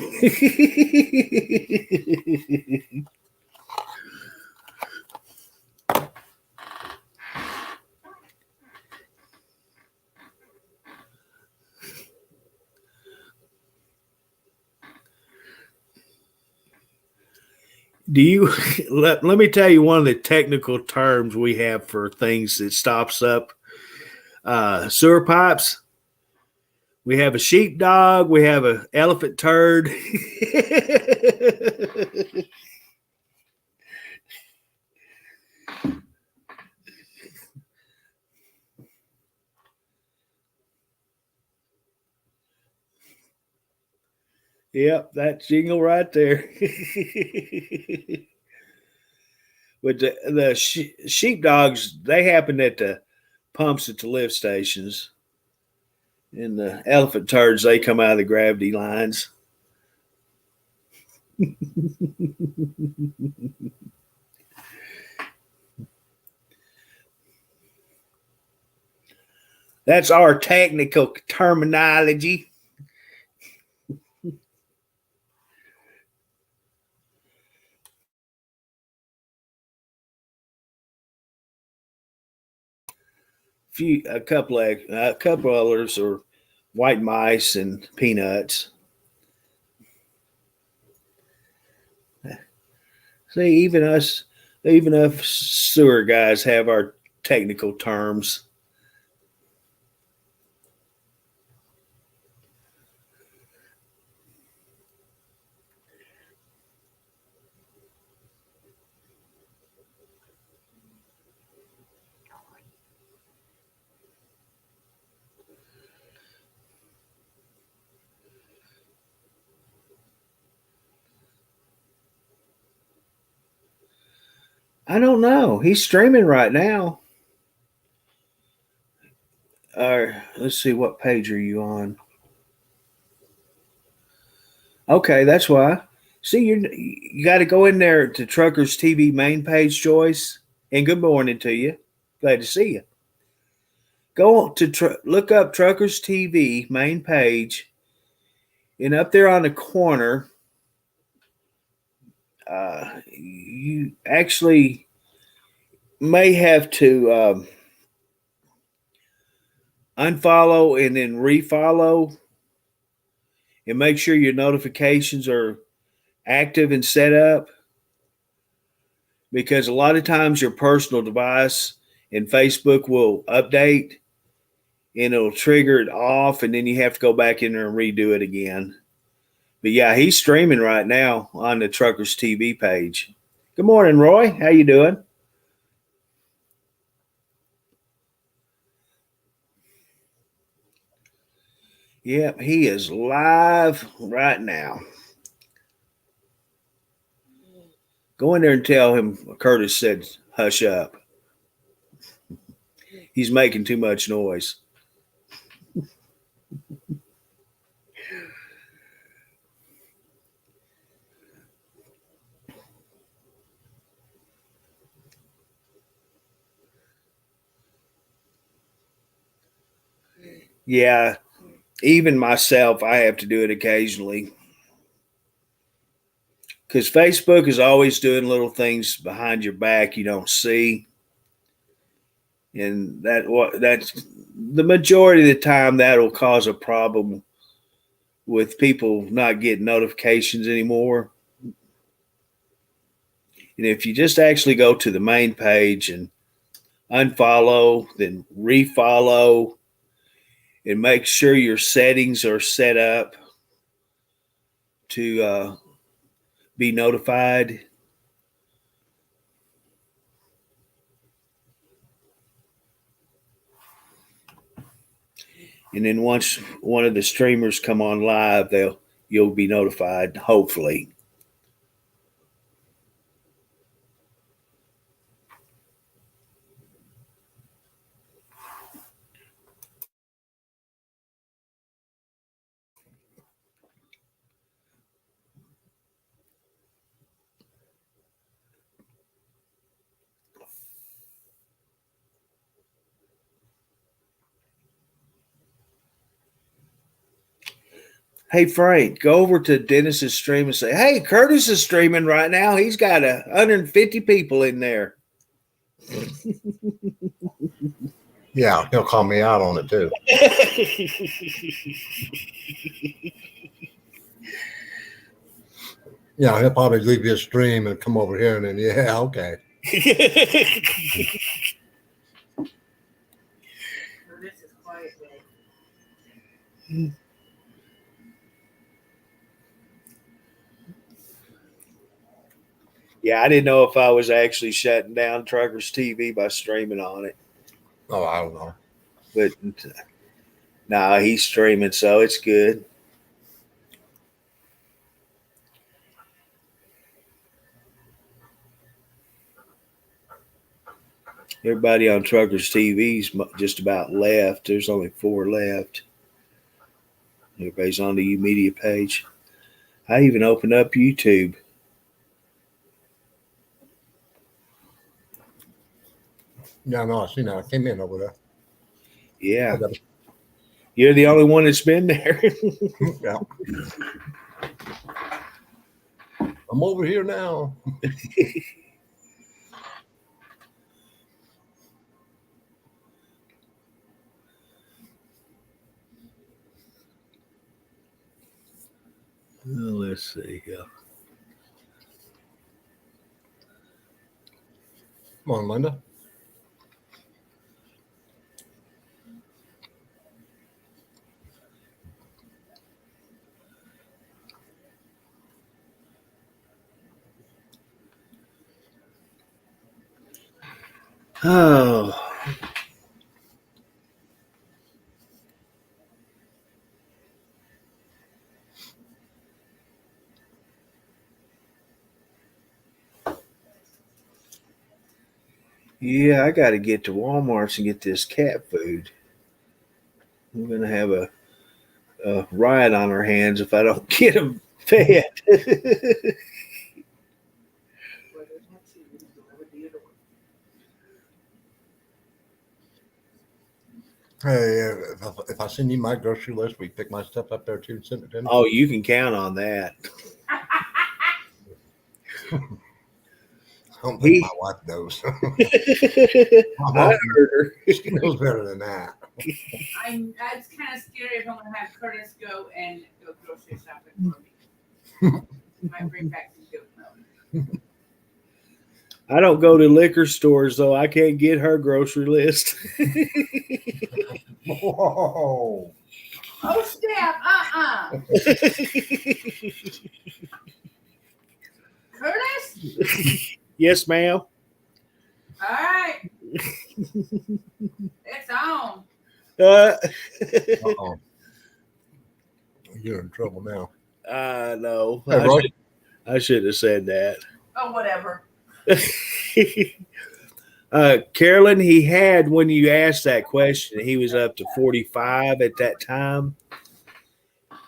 Do you let me tell you one of the technical terms we have for things that stops up sewer pipes? We have a sheepdog, we have an elephant turd. Yep, that jingle right there. But the sheepdogs, they happen at the pumps at the lift stations, and the elephant turds, they come out of the gravity lines. That's our technical terminology. A couple others are white mice and peanuts. See, even us sewer guys have our technical terms. I don't know. He's streaming right now. Let's see, what page are you on? Okay, that's why. See, you got to go in there to Truckers TV main page, Joyce. And good morning to you. Glad to see you. Go on to look up Truckers TV main page, and up there on the corner, you actually may have to unfollow and then refollow, and make sure your notifications are active and set up, because a lot of times your personal device and Facebook will update and it'll trigger it off, and then you have to go back in there and redo it again. But yeah, he's streaming right now on the Truckers TV page. Good morning, Roy. How you doing? Yep, he is live right now. Go in there and tell him Curtis said hush up. He's making too much noise. Yeah, even myself, I have to do it occasionally, because Facebook is always doing little things behind your back you don't see, and that's the majority of the time that'll cause a problem with people not getting notifications anymore. And if you just actually go to the main page and unfollow, then refollow, and make sure your settings are set up to be notified. And then once one of the streamers come on live, you'll be notified, hopefully. Hey Frank, go over to Dennis's stream and say, "Hey, Curtis is streaming right now. He's got 150 people in there." Yeah, he'll call me out on it too. Yeah, he'll probably leave his stream and come over here and then, yeah, okay. This is quiet day. Yeah, I didn't know if I was actually shutting down Truckers TV by streaming on it, Oh, I don't know. but nah, he's streaming, so it's good. Everybody on Truckers TV's just about left. There's only 4 left. Everybody's on the U Media page. I even opened up YouTube. Yeah, no, I seen that. I came in over there. Yeah, I got it. you're the only one that's been there. Yeah. I'm over here now. Let's see. Come on, Linda. Oh. Yeah, I got to get to Walmart's and get this cat food. We're going to have a riot on our hands if I don't get them fed. Hey, if I send you my grocery list, we pick my stuff up there too and send it to me. Oh, you can count on that. I don't think my wife knows. My I wife heard her. she knows better than that. It's kind of scary if I'm gonna have Curtis go grocery shopping for me. He might bring back some goat milk. I don't go to liquor stores though. I can't get her grocery list. Whoa. Oh snap! Curtis. Yes, ma'am. All right. It's on. Uh-oh. You're in trouble now. No. Hey, Roy. I should have said that. Oh, whatever. Carolyn, he had, when you asked that question, he was up to 45 at that time.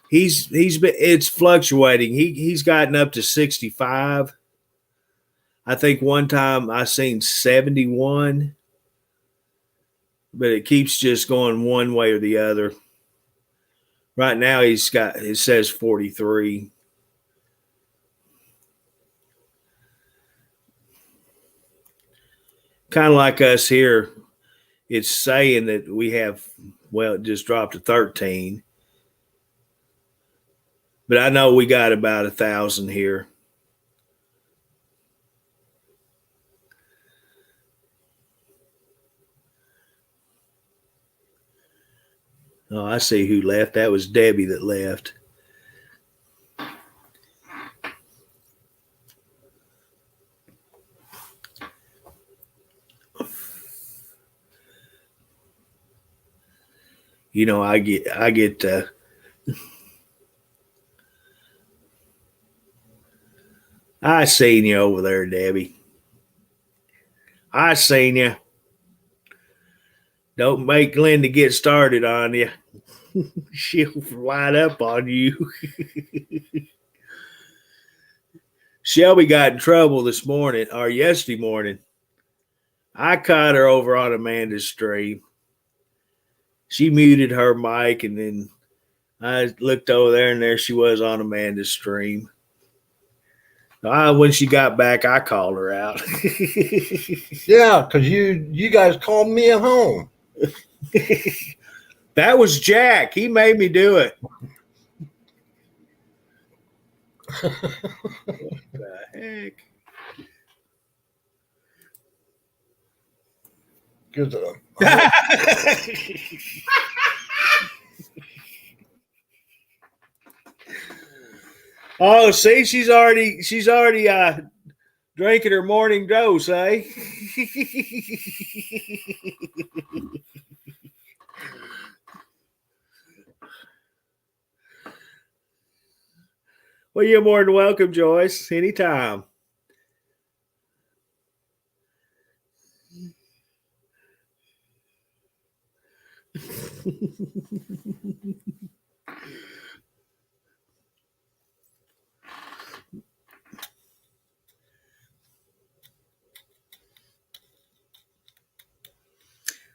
He's been, it's fluctuating. He's gotten up to 65. I think one time I seen 71, but it keeps just going one way or the other. Right now it says 43. Kind of like us here, it's saying that we have, well, it just dropped to 13. But I know we got about 1,000 here. Oh, I see who left. That was Debbie that left. You know, I get I seen you over there, Debbie. I seen you. Don't make Linda get started on you. She'll light up on you. Shelby got in trouble this morning or yesterday morning. I caught her over on Amanda's stream. She muted her mic and then I looked over there, and there she was on Amanda's stream. When she got back, I called her out. Yeah, because you guys called me at home. That was Jack. He made me do it. What the heck? Because Oh, see, she's already drinking her morning dose, eh? Well, you're more than welcome, Joyce. Anytime.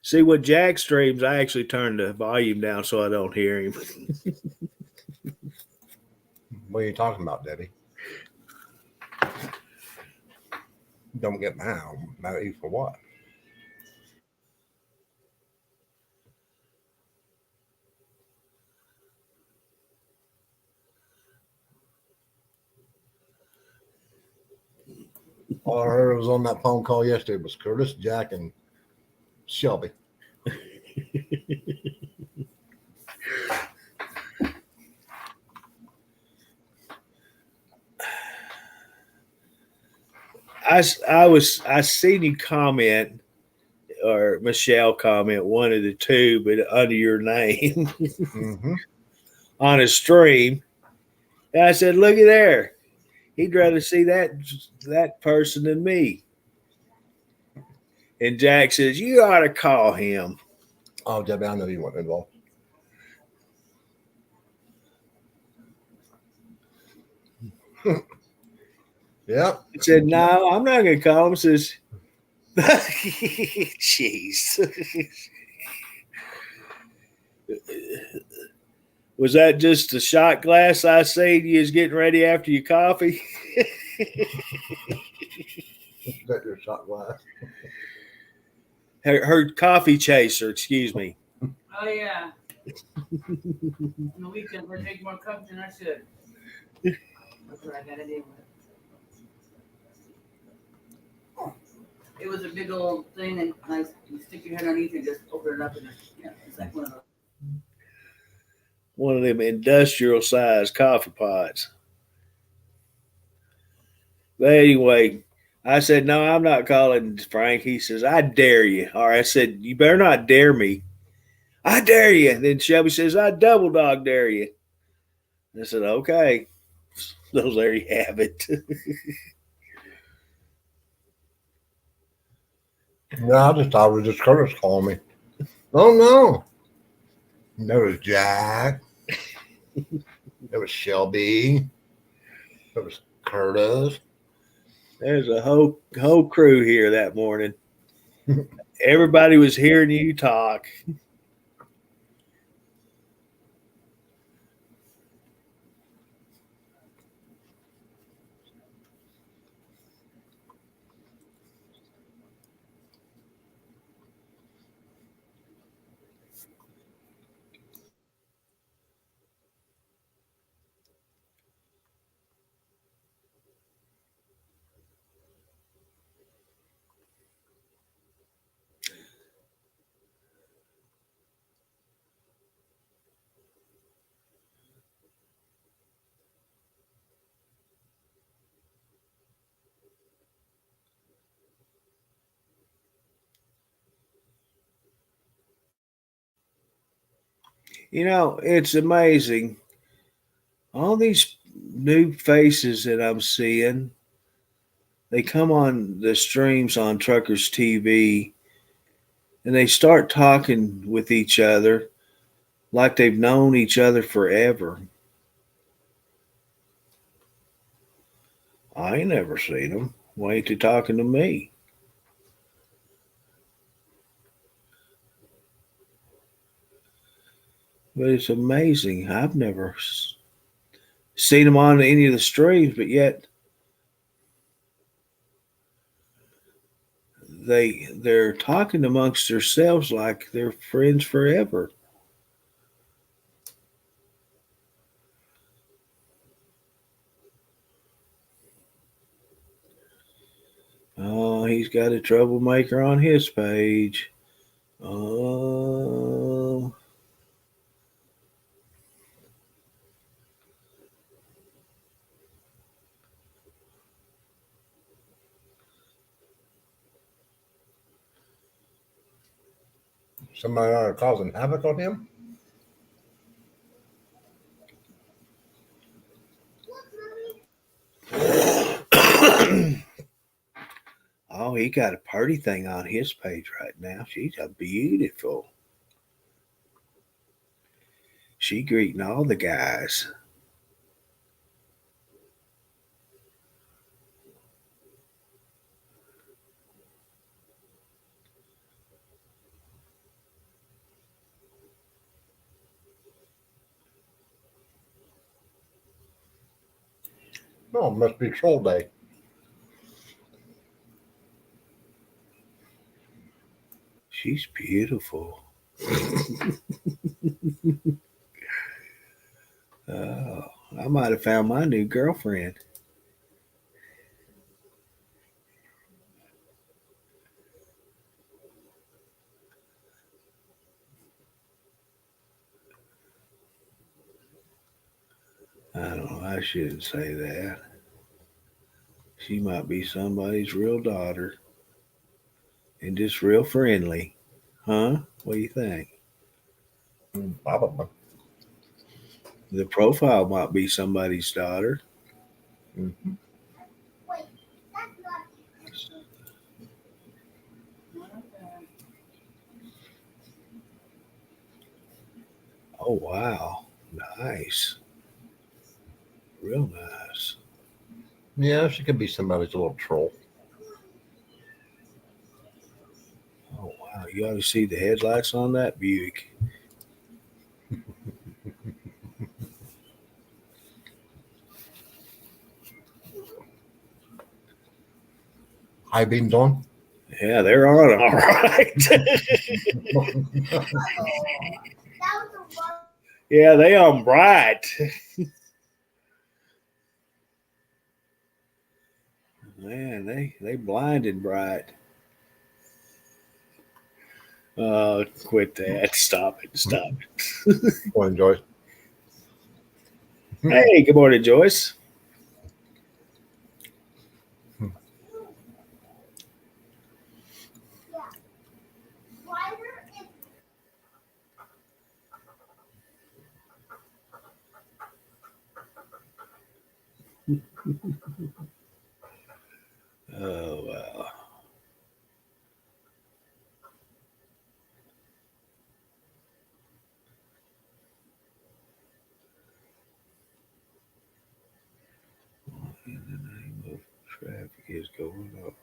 See, when Jack streams, I actually turn the volume down so I don't hear him. what are you talking about, Debbie? Don't get mad. Mad at you for what? All I heard was on that phone call yesterday was Curtis, Jack, and Shelby. I seen you comment or Michelle comment, one of the two, but under your name Mm-hmm. on a stream. And I said, look at there. He'd rather see that person than me. And Jack says, you ought to call him. Oh, Debbie, I know you weren't involved. Yeah. I said, no, I'm not going to call him. Says, jeez. Was that just a shot glass I seen you was getting ready after your coffee? Got your shot glass. Her coffee chaser, excuse me. Oh yeah. On the weekend, we're taking more cups than I should. That's what I gotta deal with. It was a big old thing, and you stick your head underneath and just open it up, and it's like one of those. One of them industrial sized coffee pots. But anyway, I said, no, I'm not calling Frank. He says, I dare you. All right. I said, you better not dare me. I dare you. And then Shelby says, I double dog dare you. I said, okay. So there you have it. No, I just thought it was just Curtis calling me. Oh, no. There was Jack. There was Shelby. There was Curtis. There's a whole crew here that morning. Everybody was hearing you talk. You know, it's amazing. All these new faces that I'm seeing, they come on the streams on Truckers TV and they start talking with each other like they've known each other forever. I ain't never seen them. Why ain't they talking to me? But it's amazing. I've never seen them on any of the streams, but yet they're talking amongst themselves like they're friends forever. Oh, he's got a troublemaker on his page. Oh, Somebody are causing havoc on him. oh, he got a party thing on his page right now. She's a beautiful. She greeting all the guys. Oh, it must be troll day. She's beautiful. Oh, I might have found my new girlfriend. I don't know. I shouldn't say that. She might be somebody's real daughter and just real friendly. Huh? What do you think? Probably. The profile might be somebody's daughter. Mm-hmm. Oh, wow. Nice. Real nice. Yeah, she could be somebody's little troll. Oh, wow. You ought to see the headlights on that Buick. High beams on. Yeah, they're on all right. Yeah, they on bright. Man, they blinded bright. Quit that. Stop it. Stop it. Morning, Joyce. Hey, good morning, Joyce. Oh, wow. In the name of traffic is going up.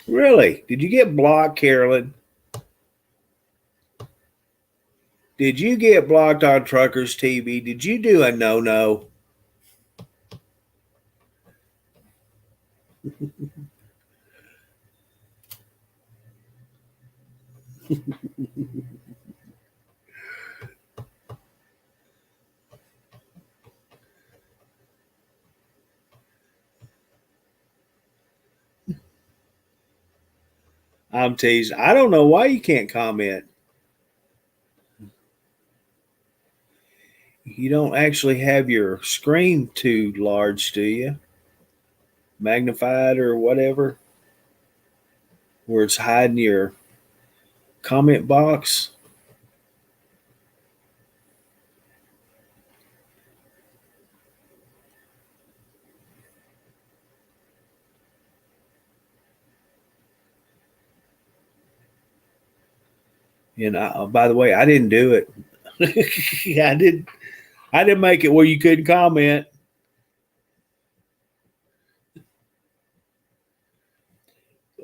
Really? Did you get blocked, Carolyn? Did you get blocked on Truckers TV? Did you do a no? I'm teasing. I don't know why you can't comment. You don't actually have your screen too large, do you? Magnified or whatever, where it's hiding your comment box. And by the way, I didn't do it. I didn't make it where you couldn't comment.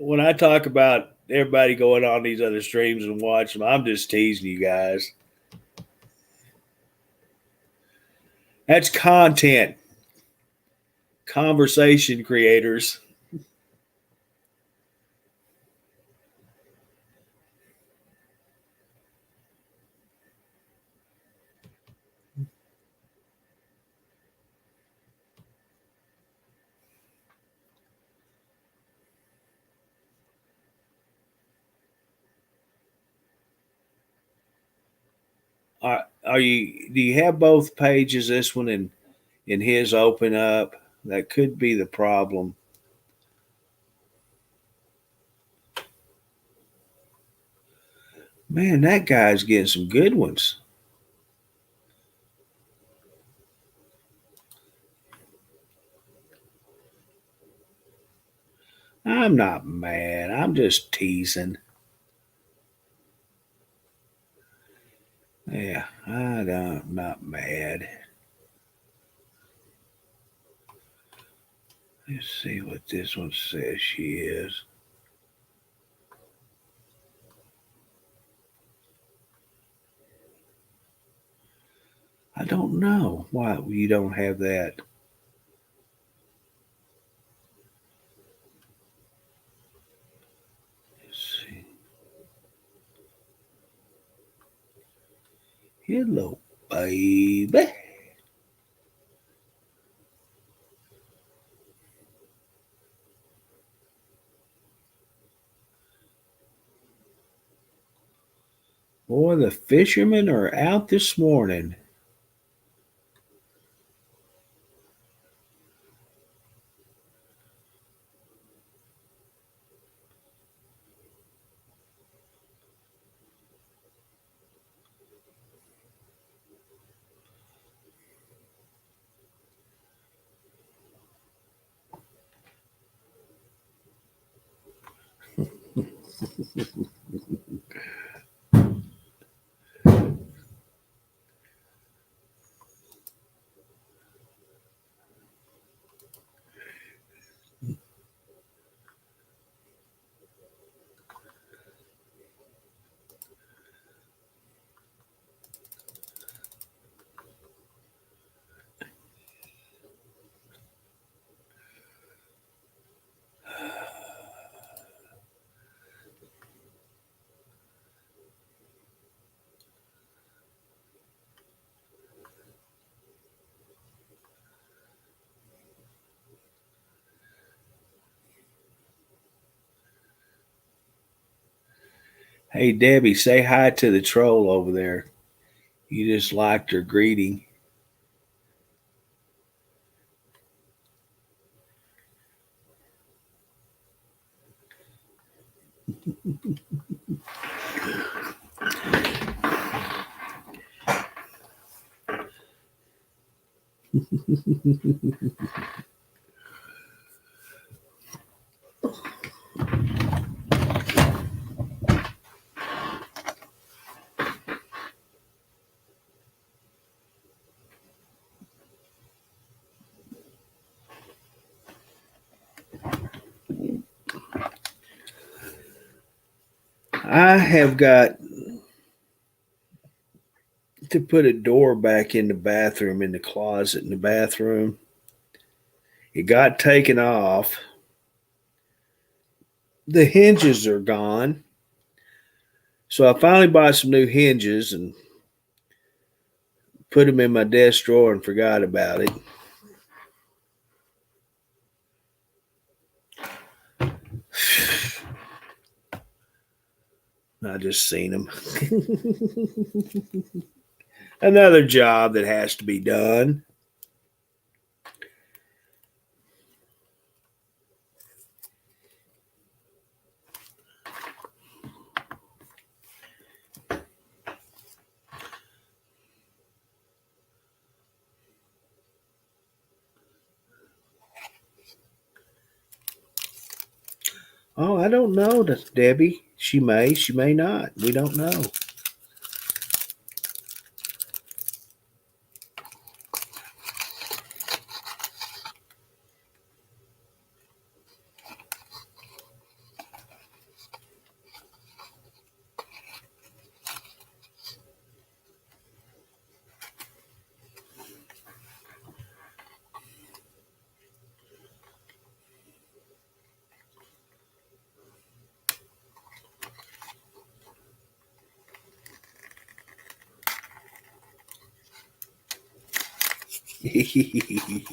when I talk about everybody going on these other streams and watching them, I'm just teasing you guys. That's content, conversation creators. Are you? Do you have both pages? This one and his open up. That could be the problem. Man, that guy's getting some good ones. I'm not mad. I'm just teasing. Yeah, I'm not mad. Let's see what this one says she is. I don't know why you don't have that. Let's see. Hello, baby. Boy, the fishermen are out this morning. Hey, Debbie, say hi to the troll over there. You just liked her greeting. I have got to put a door back in the bathroom, in the closet in the bathroom. It got taken off. The hinges are gone. So I finally bought some new hinges and put them in my desk drawer and forgot about it. I just seen them. Another job that has to be done. Oh, I don't know, Debbie. She may not. We don't know. We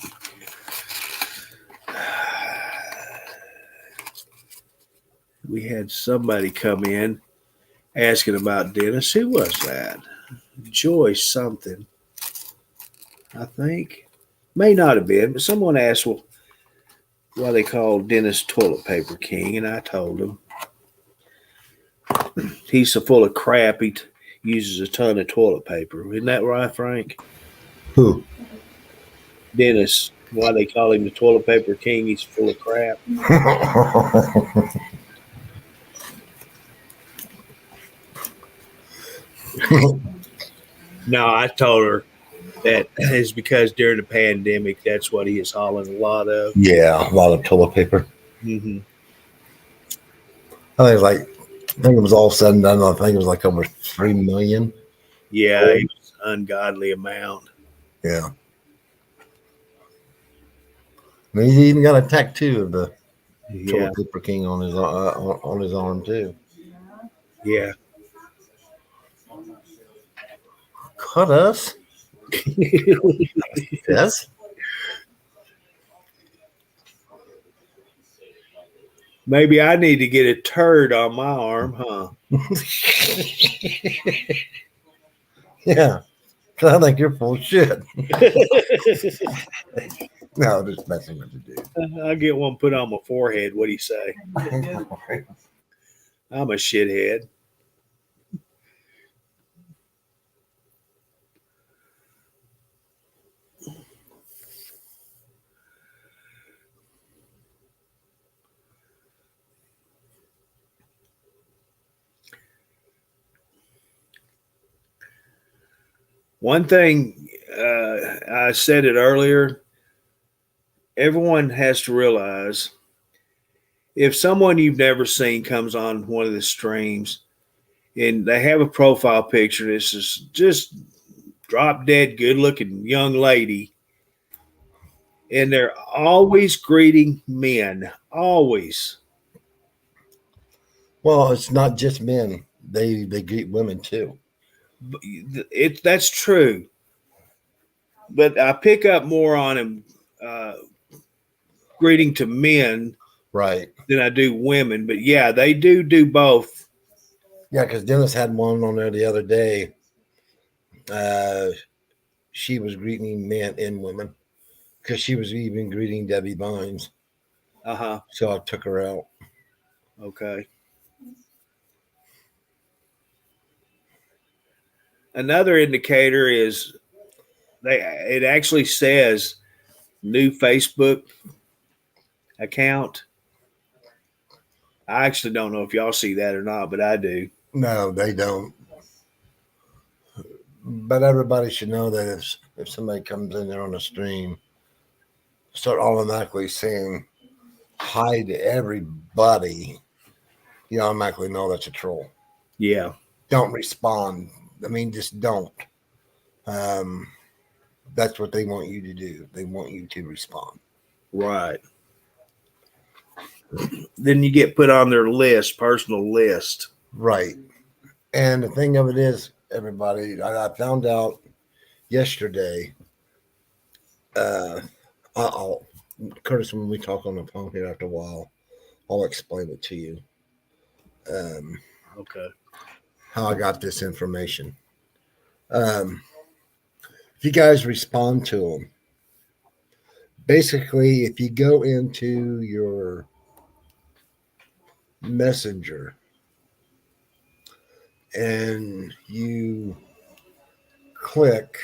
had somebody come in asking about Dennis. Who was that? Joyce something, I think. May not have been, but someone asked, well, why they call Dennis Toilet Paper King, and I told them he's so full of crap. He uses a ton of toilet paper. Isn't that right, Frank? Who? Dennis. Why they call him the Toilet Paper King? He's full of crap. No, I told her that is because during the pandemic, that's what he is hauling a lot of. Yeah, a lot of toilet paper. Mm-hmm. I think it was all said and done. I think it was like over 3 million. Yeah, it was an ungodly amount. Yeah. And he's even got a tattoo of the Yeah, Toilet Paper King on his arm too. yeah. Cut us? Yes. Maybe I need to get a turd on my arm, huh? Yeah. 'Cause I think you're full of shit. No, just messing with the dude. I'll get one put on my forehead. What do you say? I'm a shithead. One thing, I said it earlier, everyone has to realize if someone you've never seen comes on one of the streams and they have a profile picture, this is just drop dead good looking young lady, and they're always greeting men, always. Well, it's not just men. They greet women too. That's true, but I pick up more on him greeting to men Right. than I do women. But yeah, they do both. Yeah, because Dennis had one on there the other day. She was greeting men and women because she was even greeting Debbie Vines. Uh-huh. So I took her out. Okay. Another indicator is it actually says new Facebook account. I actually don't know if y'all see that or not, but I do. No, they don't. But everybody should know that if somebody comes in there on a stream, start automatically saying hi to everybody, you automatically know that's a troll. Yeah. Don't respond. I mean, just don't. That's what they want you to do. They want you to respond. Right. Then you get put on their list, personal list. Right. And the thing of it is, everybody, I found out yesterday. I'll Curtis, when we talk on the phone here after a while, I'll explain it to you. Okay. How I got this information. If you guys respond to them, basically, if you go into your messenger and you click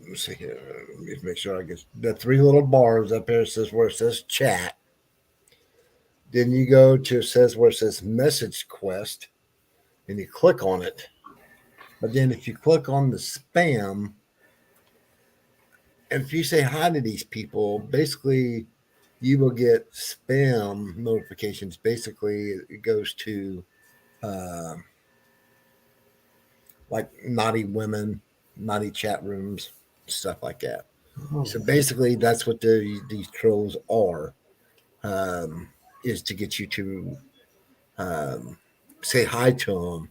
let's see here. Let me make sure I get the 3 little bars up there. Where it says chat. Then you go to where it says message quest, and you click on it. But then if you click on the spam, and if you say hi to these people, basically you will get spam notifications. Basically, it goes to like naughty women, naughty chat rooms, stuff like that. Oh. So basically, that's what these trolls are, is to get you to say hi to them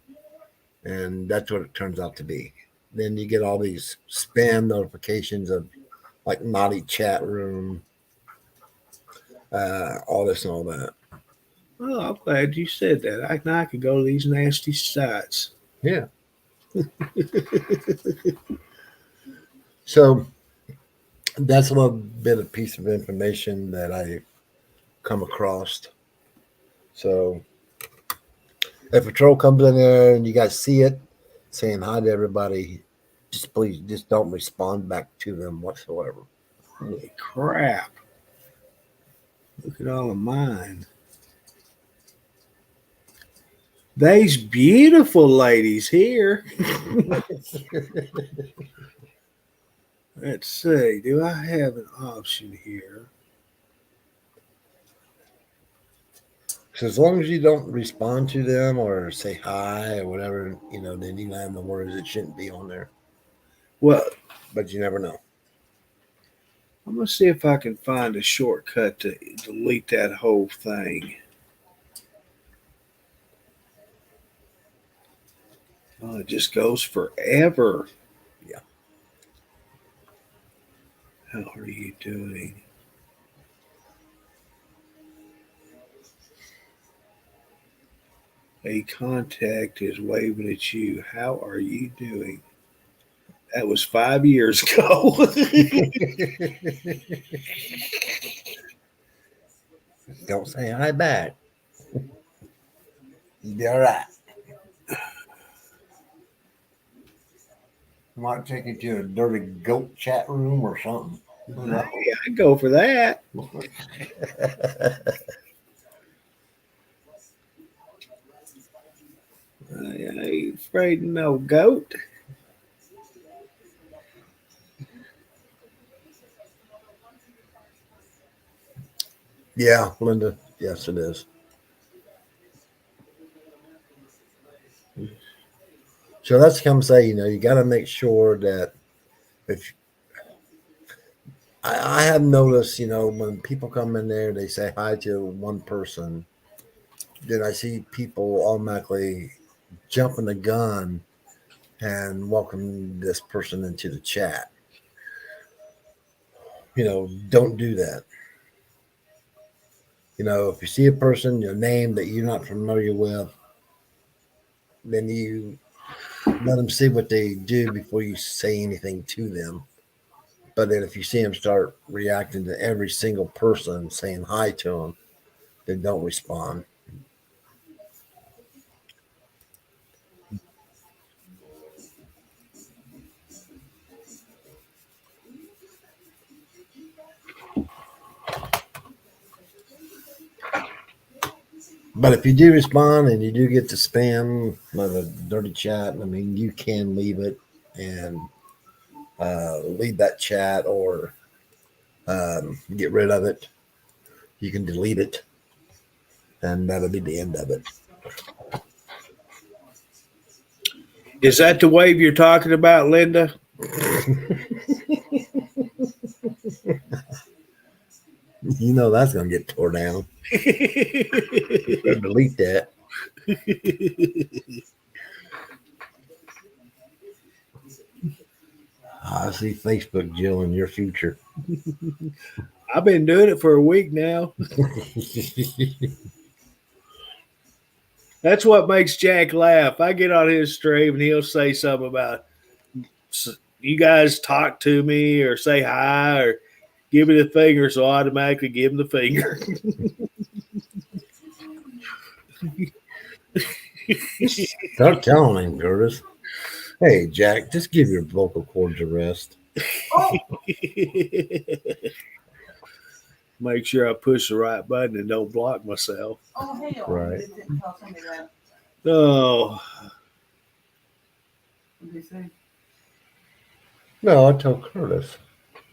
And that's what it turns out to be. Then you get all these spam notifications of like naughty chat room, all this and all that. Oh, I'm glad you said that. I could go to these nasty sites. Yeah. So that's a little bit of piece of information that I come across. So if a troll comes in there and you guys see it, saying hi to everybody, just please just don't respond back to them whatsoever. Holy crap. Look at all of mine. These beautiful ladies here. Let's see. Do I have an option here? So as long as you don't respond to them or say hi or whatever, then you have the words that shouldn't be on there. Well, But you never know. I'm going to see if I can find a shortcut to delete that whole thing. Oh, it just goes forever. Yeah. How are you doing? A contact is waving at you. How are you doing? That was 5 years ago. Don't say hi back. You'll be all right. Might take you to a dirty goat chat room or something. Yeah, I'd go for that. I ain't afraid of no goat. Yeah, Linda. Yes, it is. So that's come say, you got to make sure that if I have noticed, when people come in there, they say hi to one person, then I see people automatically jumping the gun and welcome this person into the chat. Don't do that. If you see a person, your name that you're not familiar with, then you let them see what they do before you say anything to them. But then if you see them start reacting to every single person saying hi to them, then don't respond. But if you do respond and you do get the spam or the dirty chat, I mean, you can leave it and leave that chat or get rid of it. You can delete it, and that'll be the end of it. Is that the wave you're talking about, Linda? That's going to get tore down. Delete that. I see Facebook, Jill, in your future. I've been doing it for a week now. That's what makes Jack laugh. I get on his stream and he'll say something about you guys talk to me or say hi or give me the finger, so I automatically give him the finger. Start telling him, Curtis. Hey, Jack, just give your vocal cords a rest. Oh, Make sure I push the right button and don't block myself. oh hell. Right. They didn't tell somebody that. Oh, What did they say? No, I tell Curtis.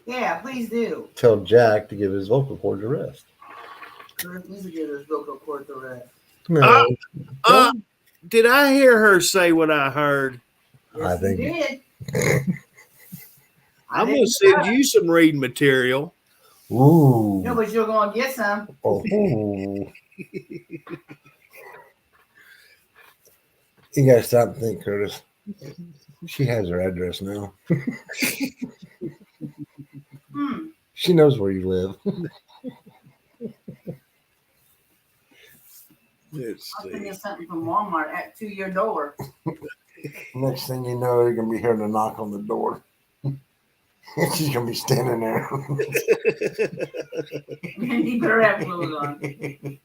Yeah, please do. Tell Jack to give his vocal cords a rest. Curtis needs to get his vocal cords a rest. No, did I hear her say what I heard? Yes, I think- you did. I'm going to send you some reading material. Ooh. No, but you're going to get some. Oh. You gotta stop and think, Curtis. She has her address now. Hmm. She knows where you live. Let's I'll send you see. something from Walmart to your door. Next thing you know, you're gonna be hearing a knock on the door. And she's gonna be standing there. You better have clothes on.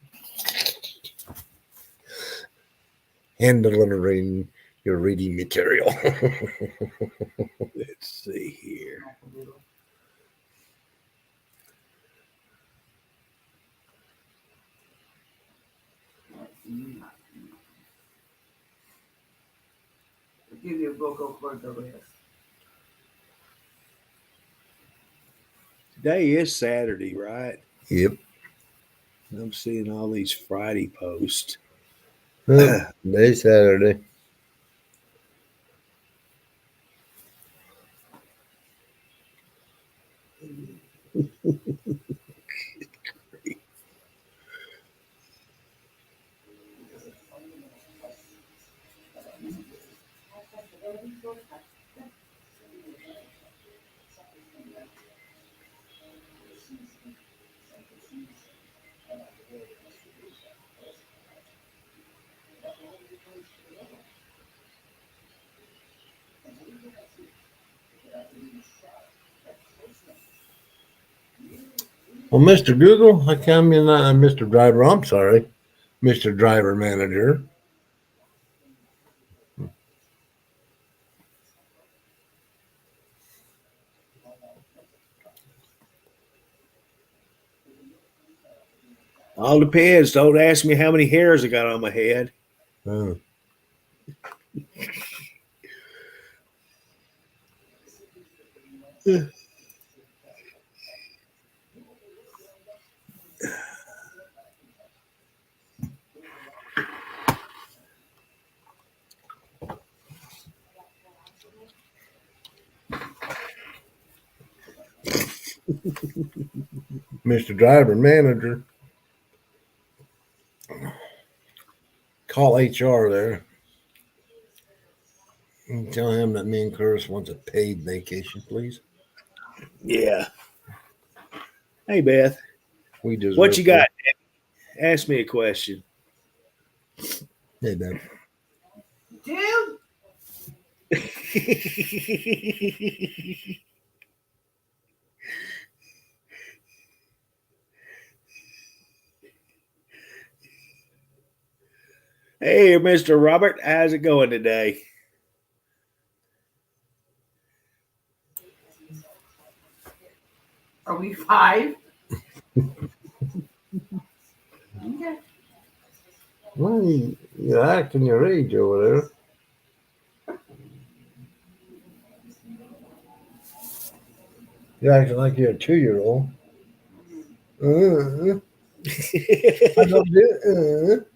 Hand delivering your reading material. Let's see here. Give you a vocal cord over this. Today is Saturday, right? Yep. I'm seeing all these Friday posts. Today's Saturday. Well, Mr. Google, how come you're not Mr. Driver? I'm sorry, Mr. Driver Manager. All depends. Don't ask me how many hairs I got on my head. Oh. Mr. Driver Manager. Call HR there and tell him that me and Curtis wants a paid vacation, please. Yeah. Hey, Beth, We deserve what you got? it. Ask me a question. Hey, Beth. Dude, Hey, Mr. Robert, how's it going today? are we 5? Okay. Well, you're acting your age over there. You're acting like you're a 2-year-old. I don't do.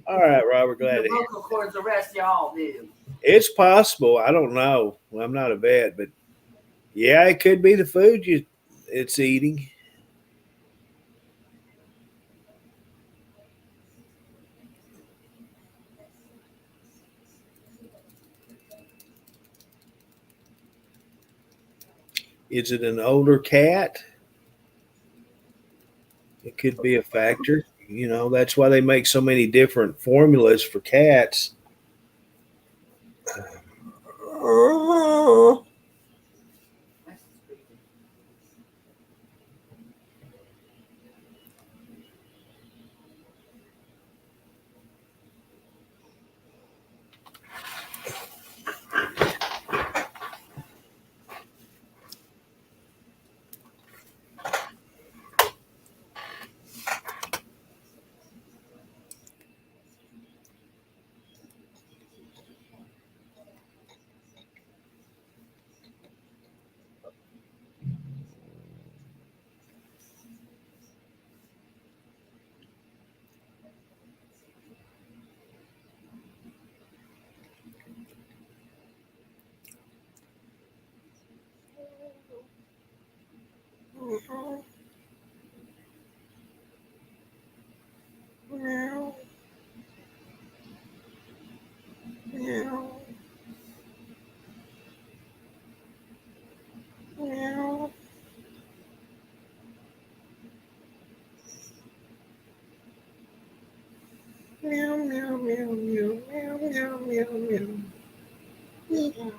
All right, Robert, glad The to hear. vocal cords, the rest y'all do. It's possible. I don't know. Well, I'm not a vet, but yeah, it could be the food it's eating. Is it an older cat? It could be a factor. You know, that's why they make so many different formulas for cats. That's creepy. meow, meow, meow, meow, meow, meow, meow. Meow.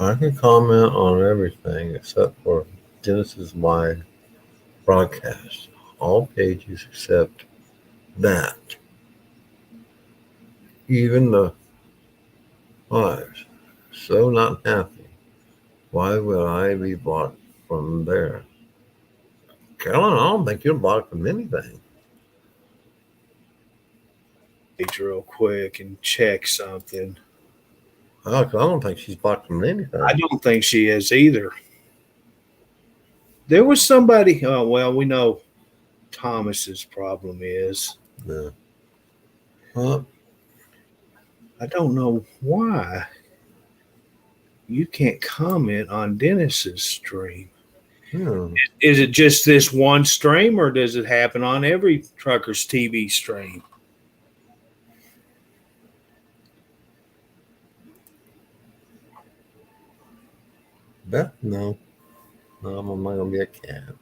I can comment on everything except for Genesis Live broadcast. All pages except that. Even the lives. So not happy. Why would I be blocked from there? Carolyn, I don't think you're blocked from anything. Real quick and check something. I don't think she's blocked from anything. I don't think she is either. There was somebody. Oh well, we know Thomas's problem is. Yeah. I don't know why you can't comment on Dennis's stream. Is it just this one stream, or does it happen on every Truckers TV stream? Beth, no. No, I'm not gonna be a cat.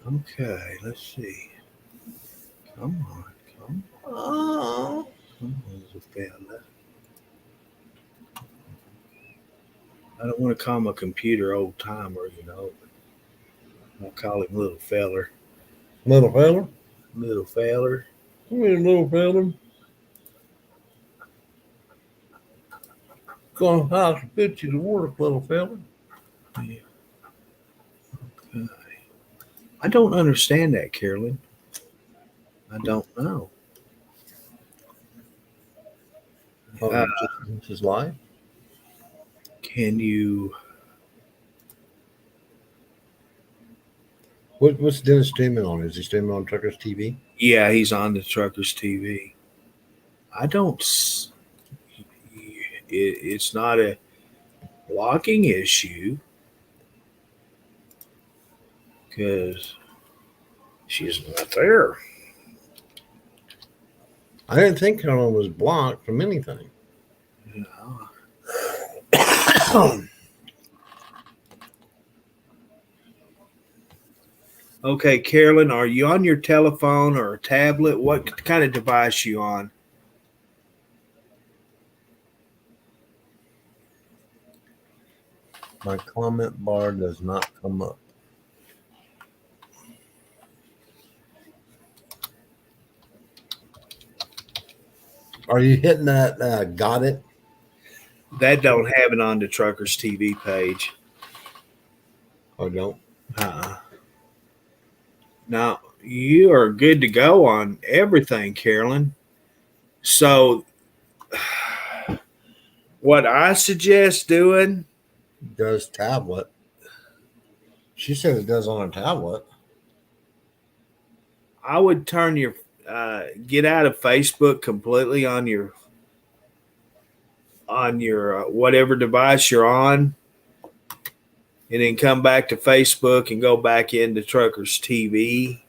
Okay, let's see. Come on, come Oh. on, little fella. I don't want to call my computer old timer, you know. I'll call him little feller. Little fella? Little feller. Come here, little fella. Gonna house and put you to work, little fella. Yeah. Okay. I don't understand that, Carolyn. I don't know. This is live? Can you? What's Dennis streaming on? Is he streaming on Truckers TV? Yeah, he's on the Truckers TV. I don't. It's not a blocking issue because she's not there. I didn't think Carolyn was blocked from anything. Yeah. Okay, Carolyn, are you on your telephone or a tablet? What kind of device you on? My comment bar does not come up. Are you hitting that got it? That don't have it on the Truckers TV page. Or don't? Now, you are good to go on everything, Carolyn. So, what I suggest doing, Does tablet. She said it does on a tablet. I would turn your get out of Facebook completely on your whatever device you're on, and then come back to Facebook and go back into Truckers TV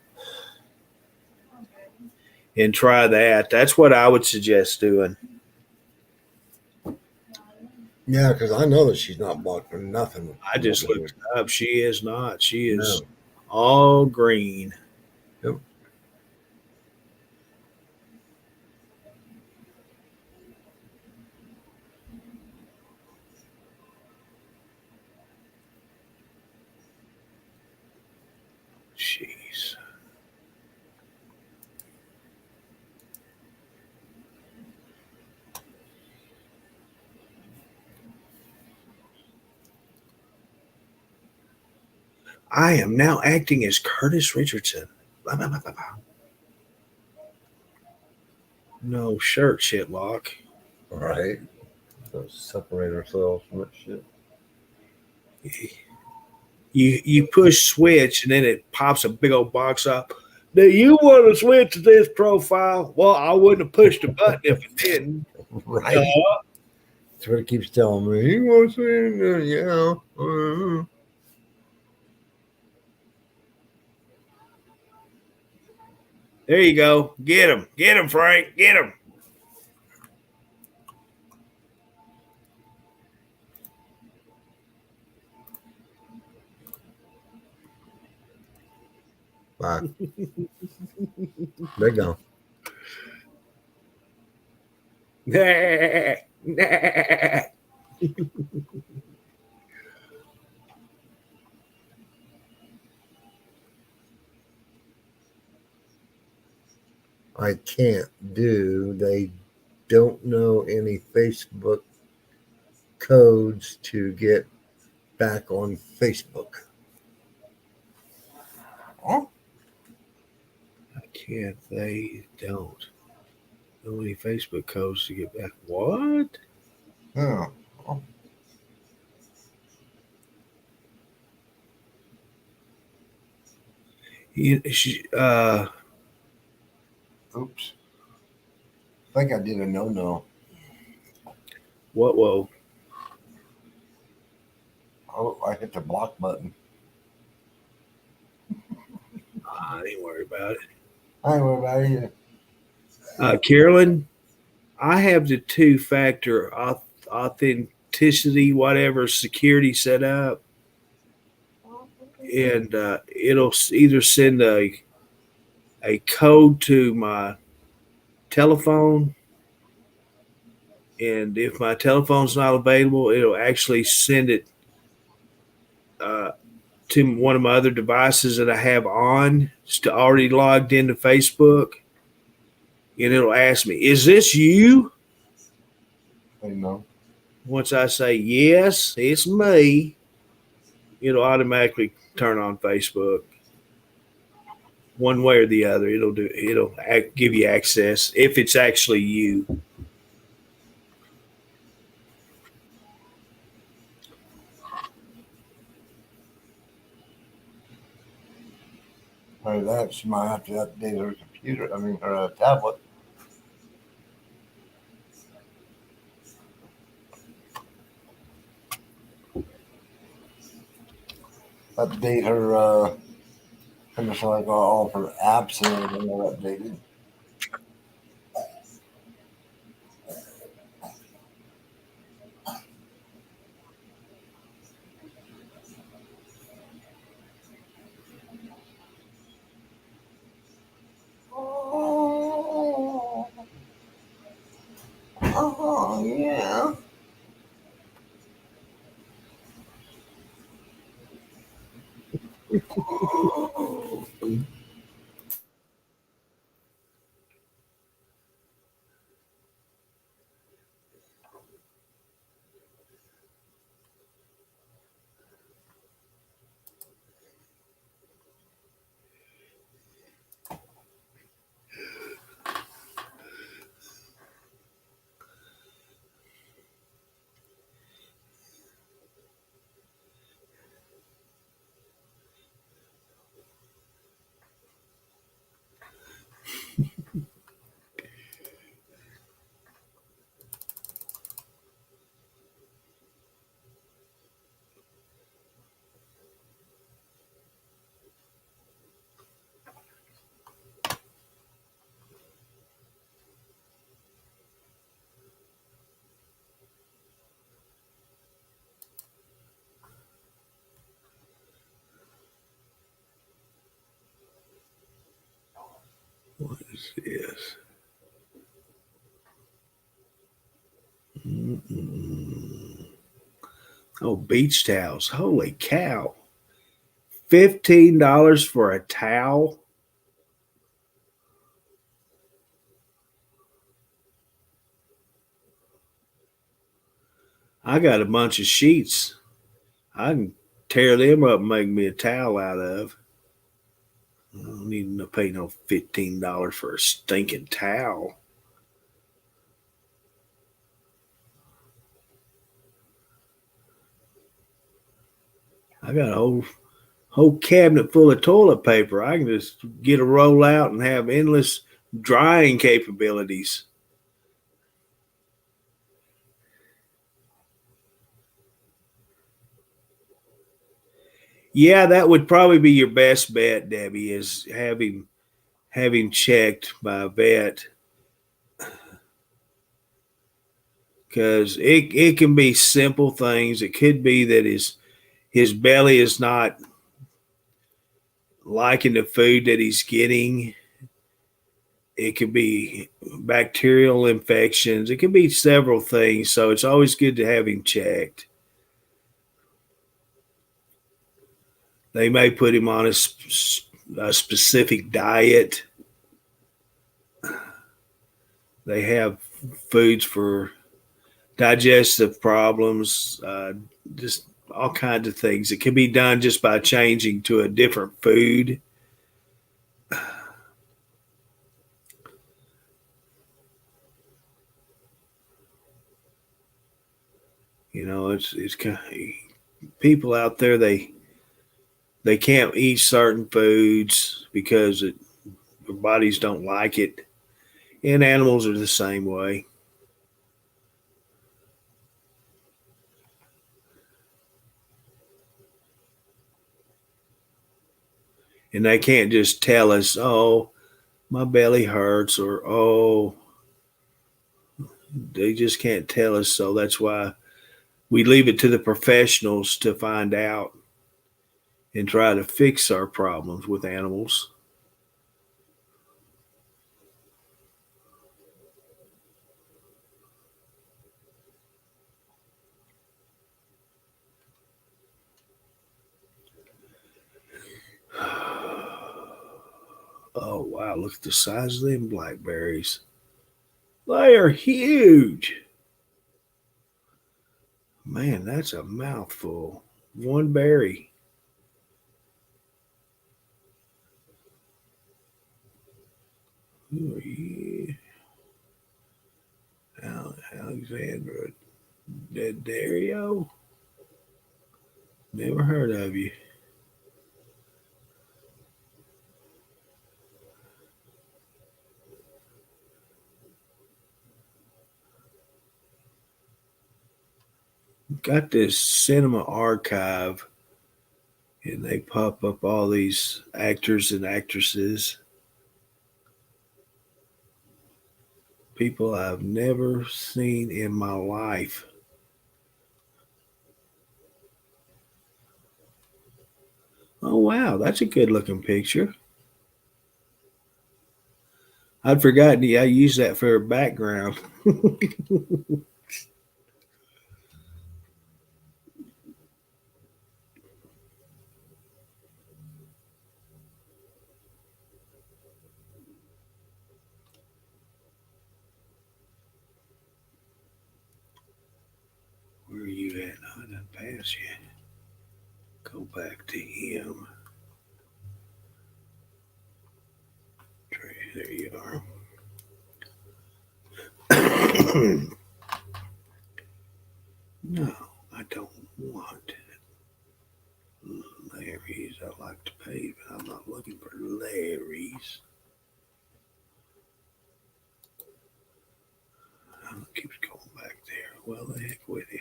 and try that. That's what I would suggest doing. Yeah, because I know that she's not blocked for nothing. I just looked it up. She is not. She is No. all green. Yep. Jeez. I am now acting as Curtis Richardson. Blah, blah, blah, blah, blah. No shirt, shitlock. Right. So separate ourselves from that shit. You push switch and then it pops a big old box up. Do you want to switch to this profile? Well, I wouldn't have pushed the button if it didn't. Right. That's what it keeps telling me. He wants to, yeah. There you go. Get him, Frank. Get him. Bye. There you go. Nah, nah. I can't do. They don't know any Facebook codes to get back on Facebook. Oh, Can't they don't know any Facebook codes to get back? What? yeah. Oops. I think I did a no. What? Whoa. Oh, I hit the block button. I ain't worried about it. I ain't worried about it. Carolyn, I have the two-factor authenticity, whatever security set up, and it'll either send a code to my telephone, and if my telephone's not available, it'll actually send it uh, to one of my other devices that I have on, it's already logged into Facebook, and it'll ask me, "Is this you?" I know. Once I say yes, it's me, it'll automatically turn on Facebook. One way or the other, it'll give you access if it's actually you. Or that she might have to update her computer. I mean, her tablet. Update her. And it's like all of her apps and everything are updated. Oh, yeah. What is this? Mm-mm. Oh, beach towels. Holy cow. $15 for a towel? I got a bunch of sheets. I can tear them up and make me a towel out of. I don't need to pay no $15 for a stinking towel. I got a whole cabinet full of toilet paper. I can just get a roll out and have endless drying capabilities. Yeah, that would probably be your best bet, Debbie, is having checked by a vet, because it can be simple things. It could be that his belly is not liking the food that he's getting. It could be bacterial infections. It could be several things. So it's always good to have him checked. They may put him on a specific diet. They have foods for digestive problems, just all kinds of things. It can be done just by changing to a different food. You know, it's kind of, people out there, they can't eat certain foods because their bodies don't like it, and animals are the same way. And they can't just tell us, oh, my belly hurts, or oh, they just can't tell us. So that's why we leave it to the professionals to find out and try to fix our problems with animals. Oh, wow, look at the size of them blackberries. They are huge. Man, that's a mouthful. One berry. Oh, yeah. Alexandra Daddario? Never heard of you. Got this cinema archive, and they pop up all these actors and actresses, people I've never seen in my life. Oh, wow, that's a good looking picture. I'd forgotten I used that for a background. Where are you at? I didn't pass you. Go back to him. There you are. No, I don't want Larry's. I like to pay, but I'm not looking for Larry's. It keeps going back there. Well, the heck with you.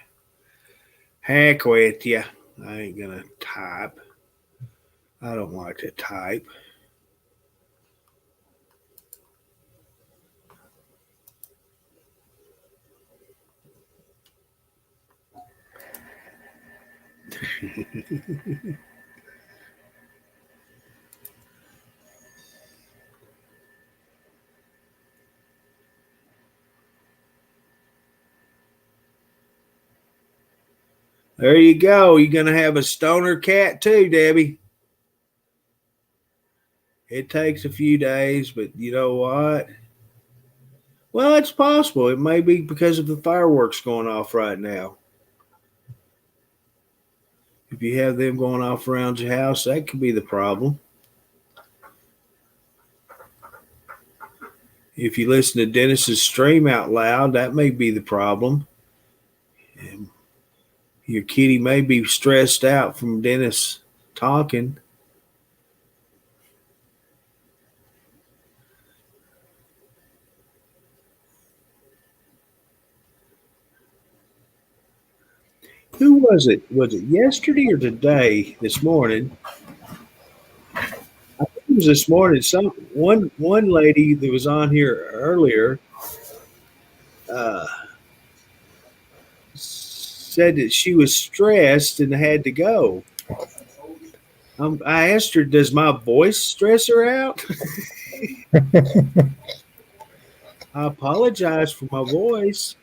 Heck with you. I ain't gonna type. I don't like to type. There you go. You're going to have a stoner cat too, Debbie. It takes a few days, but you know what? Well, it's possible. It may be because of the fireworks going off right now. If you have them going off around your house, that could be the problem. If you listen to Dennis's stream out loud, that may be the problem. And Your kitty may be stressed out from Dennis talking. Who was it? Was it yesterday or today? This morning? I think it was this morning. One lady that was on here earlier uh, said that she was stressed and had to go. I asked her, "Does my voice stress her out?" I apologize for my voice.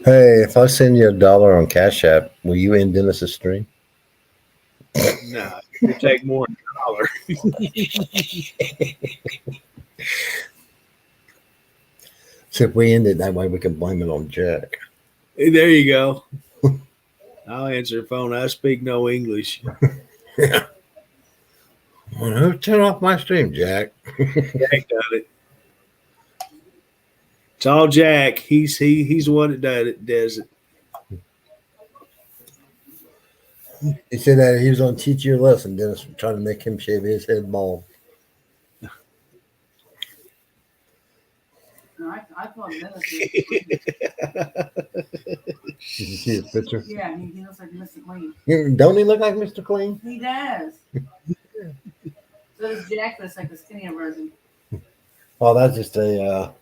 Hey, if I send you $1 on Cash App, will you end Dennis's stream? No, it take more than $1. So if we end it that way, we can blame it on Jack. Hey, there you go. I'll answer the phone. I speak no English. Yeah. Well, who turned off my stream, Jack? Jack done it. It's all Jack. He's the one that does it. He said that he was going to teach you a lesson, Dennis, trying to make him shave his head bald. No, I told him that. Did you see his picture? Yeah, he looks like Mr. Clean. Don't he look like Mr. Clean? He does. So does Jack, but it's like the skinnier version. Oh, that's just a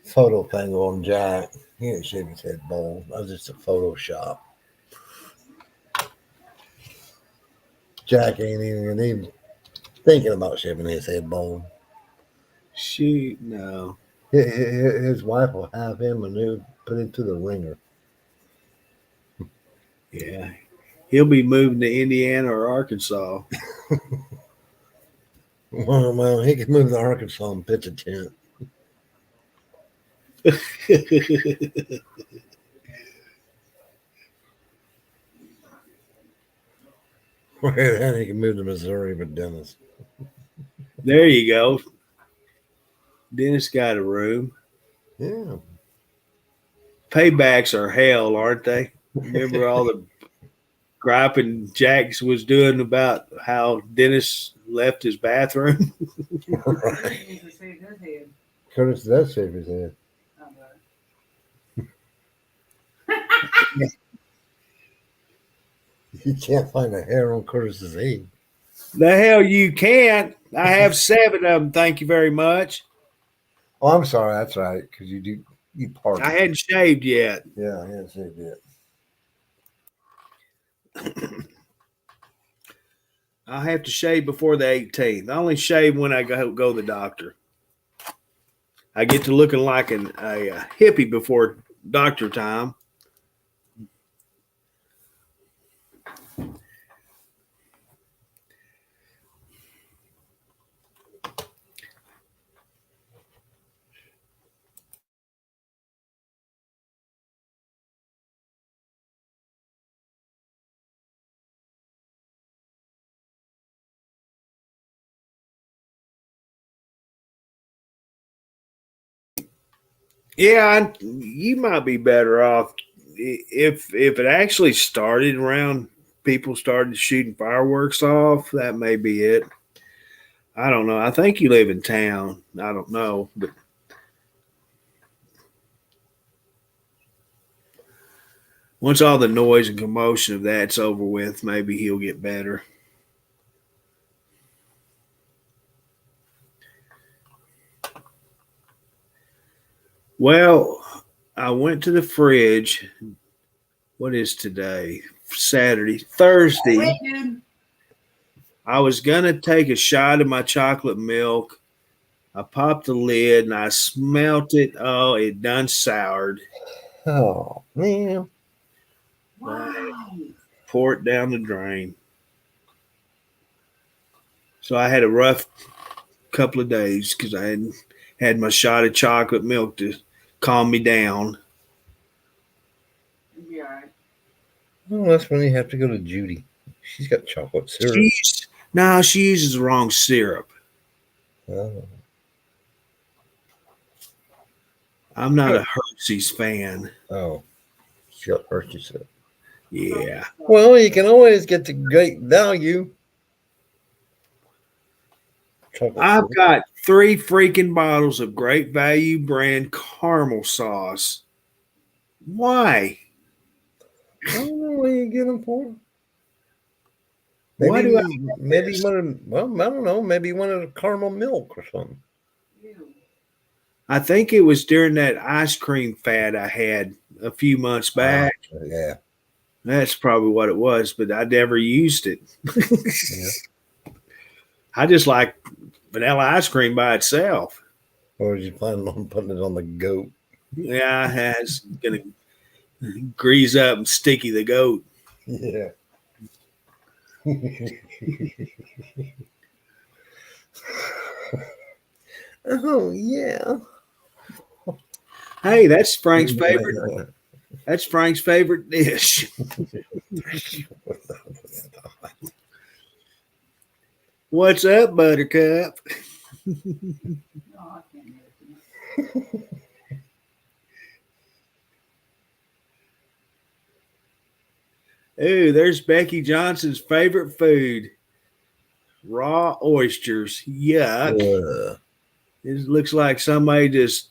photo thing on Jack. He didn't shave his head bald. That was just a Photoshop. Jack ain't even thinking about shaving his head bald. No. His wife will have him put him through the ringer. Yeah. He'll be moving to Indiana or Arkansas. Well, he can move to Arkansas and pitch a tent. Then he can move to Missouri with Dennis. There you go. Dennis got a room. Yeah. Paybacks are hell, aren't they? Remember all the griping Jax was doing about how Dennis left his bathroom? Right. He needs to shave his head. Curtis does shave his head. You can't find a hair on Curtis's head. The hell you can't. I have 7 of them. Thank you very much. Oh, I'm sorry. That's right. Because you part. I hadn't shaved yet. Yeah, I hadn't shaved yet. I'll have to shave before the 18th. I only shave when I go to the doctor. I get to looking like a hippie before doctor time. Yeah, you might be better off if it actually started around people started shooting fireworks off. That may be it. I don't know. I think you live in town. I don't know, but once all the noise and commotion of that's over with, maybe he'll get better. Well, I went to the fridge. What is today? Saturday, Thursday. Wait, dude. I was gonna take a shot of my chocolate milk. I popped the lid and I smelt it. Oh, it done soured. Oh, man. Why? Pour it down the drain. So I had a rough couple of days because I hadn't had my shot of chocolate milk to calm me down. It'll be all right. Well, that's when you have to go to Judy. She's got chocolate syrup. She uses the wrong syrup. Oh. I'm not a Hershey's fan. Oh. She got Hershey syrup. Yeah. Well, you can always get the great value. Chocolate I've chip. got 3 freaking bottles of Great Value brand caramel sauce. Why? I don't know where you get them for. Why do I? Maybe one of well, I don't know. Maybe one of the caramel milk or something. Ew. I think it was during that ice cream fad I had a few months back. Yeah. That's probably what it was, but I never used it. Yeah. I just like vanilla ice cream by itself. Or was you planning on putting it on the goat? Yeah, it's gonna grease up and sticky the goat. Yeah. Oh yeah. Hey, that's Frank's favorite. That's Frank's favorite dish. What's up, Buttercup? No, I can't do it. Ooh, there's Becky Johnson's favorite food. Raw oysters. Yuck. It looks like somebody just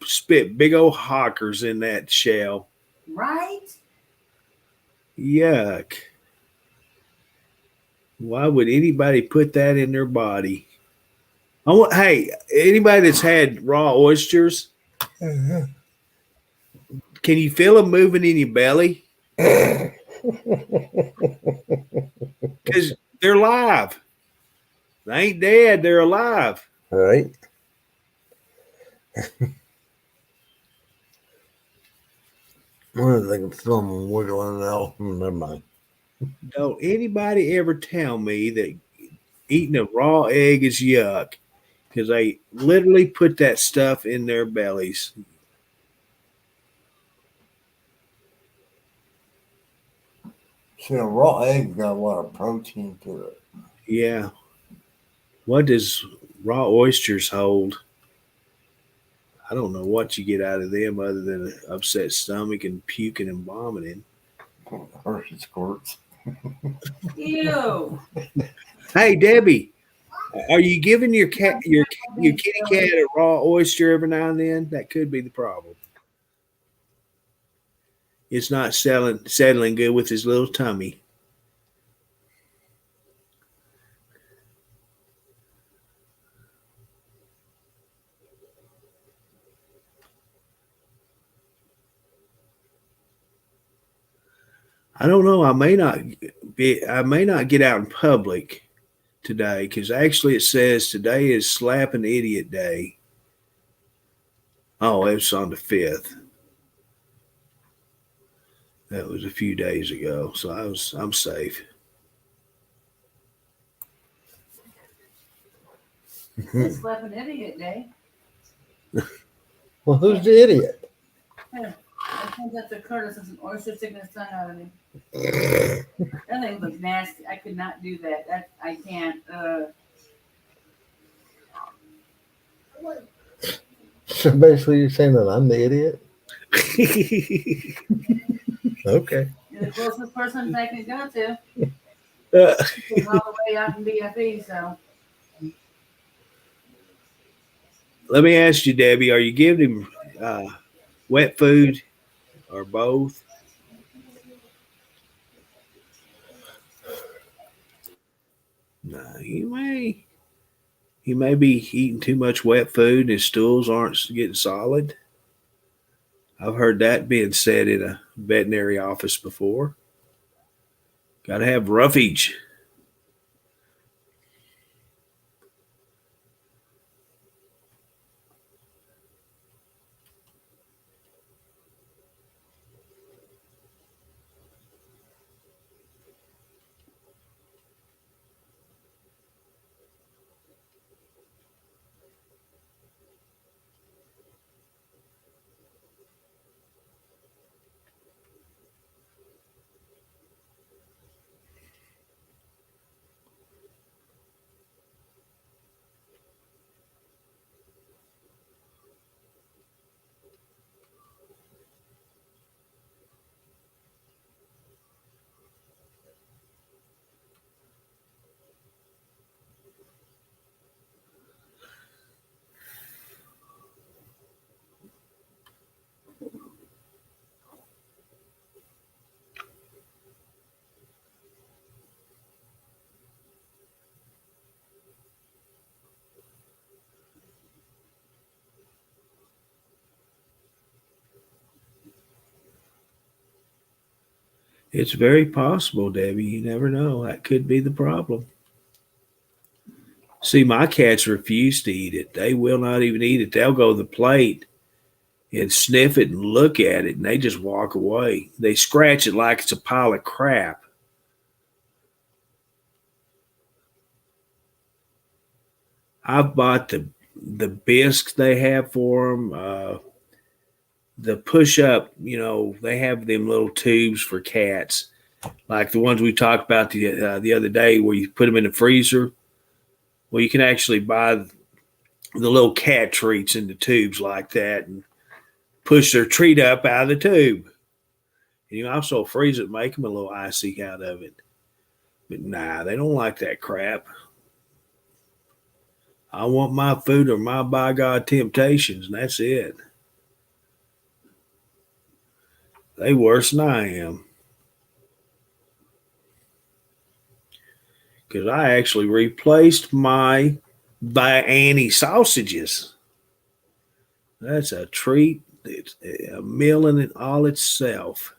spit big old hockers in that shell. Right? Yuck. Why would anybody put that in their body? Hey, anybody that's had raw oysters, can you feel them moving in your belly? Because they're live. They ain't dead, they're alive. All right. I don't think it's some wiggling out. Never mind. Don't anybody ever tell me that eating a raw egg is yuck because they literally put that stuff in their bellies. See, a raw egg got a lot of protein to it. Yeah. What does raw oysters hold? I don't know what you get out of them other than an upset stomach and puking and vomiting. Hershey squirts. Ew. Hey, Debbie, are you giving your kitty cat a raw oyster every now and then? That could be the problem. It's not settling good with his little tummy. I don't know. I may not get out in public today because actually it says today is Slap an Idiot Day. Oh, it's on the 5th. That was a few days ago, so I'm safe. It's Slap an Idiot Day. Well, who's the idiot? Yeah. I think that's a Curtis. It's an oyster sticking his tongue out of me. That thing looks nasty. I could not do that. I can't. So basically, you're saying that I'm the idiot? Okay. You're the closest person I can go to. Uh, He's all the way out in BFE, so. Let me ask you, Debbie, are you giving him wet food or both? No, he may be eating too much wet food and his stools aren't getting solid. I've heard that being said in a veterinary office before. Got to have roughage. It's very possible, Debbie. You never know. That could be the problem. See, my cats refuse to eat it. They will not even eat it. They'll go to the plate and sniff it and look at it, and they just walk away. They scratch it like it's a pile of crap. I've bought the bisques they have for them. The push up, they have them little tubes for cats, like the ones we talked about the other day, where you put them in the freezer. Well, you can actually buy the little cat treats in the tubes like that and push their treat up out of the tube. And you can also freeze it, make them a little icy out of it. But nah, they don't like that crap. I want my food or my by God temptations, and that's it. They worse than I am. Because I actually replaced my by Annie sausages. That's a treat. It's a meal in it all itself.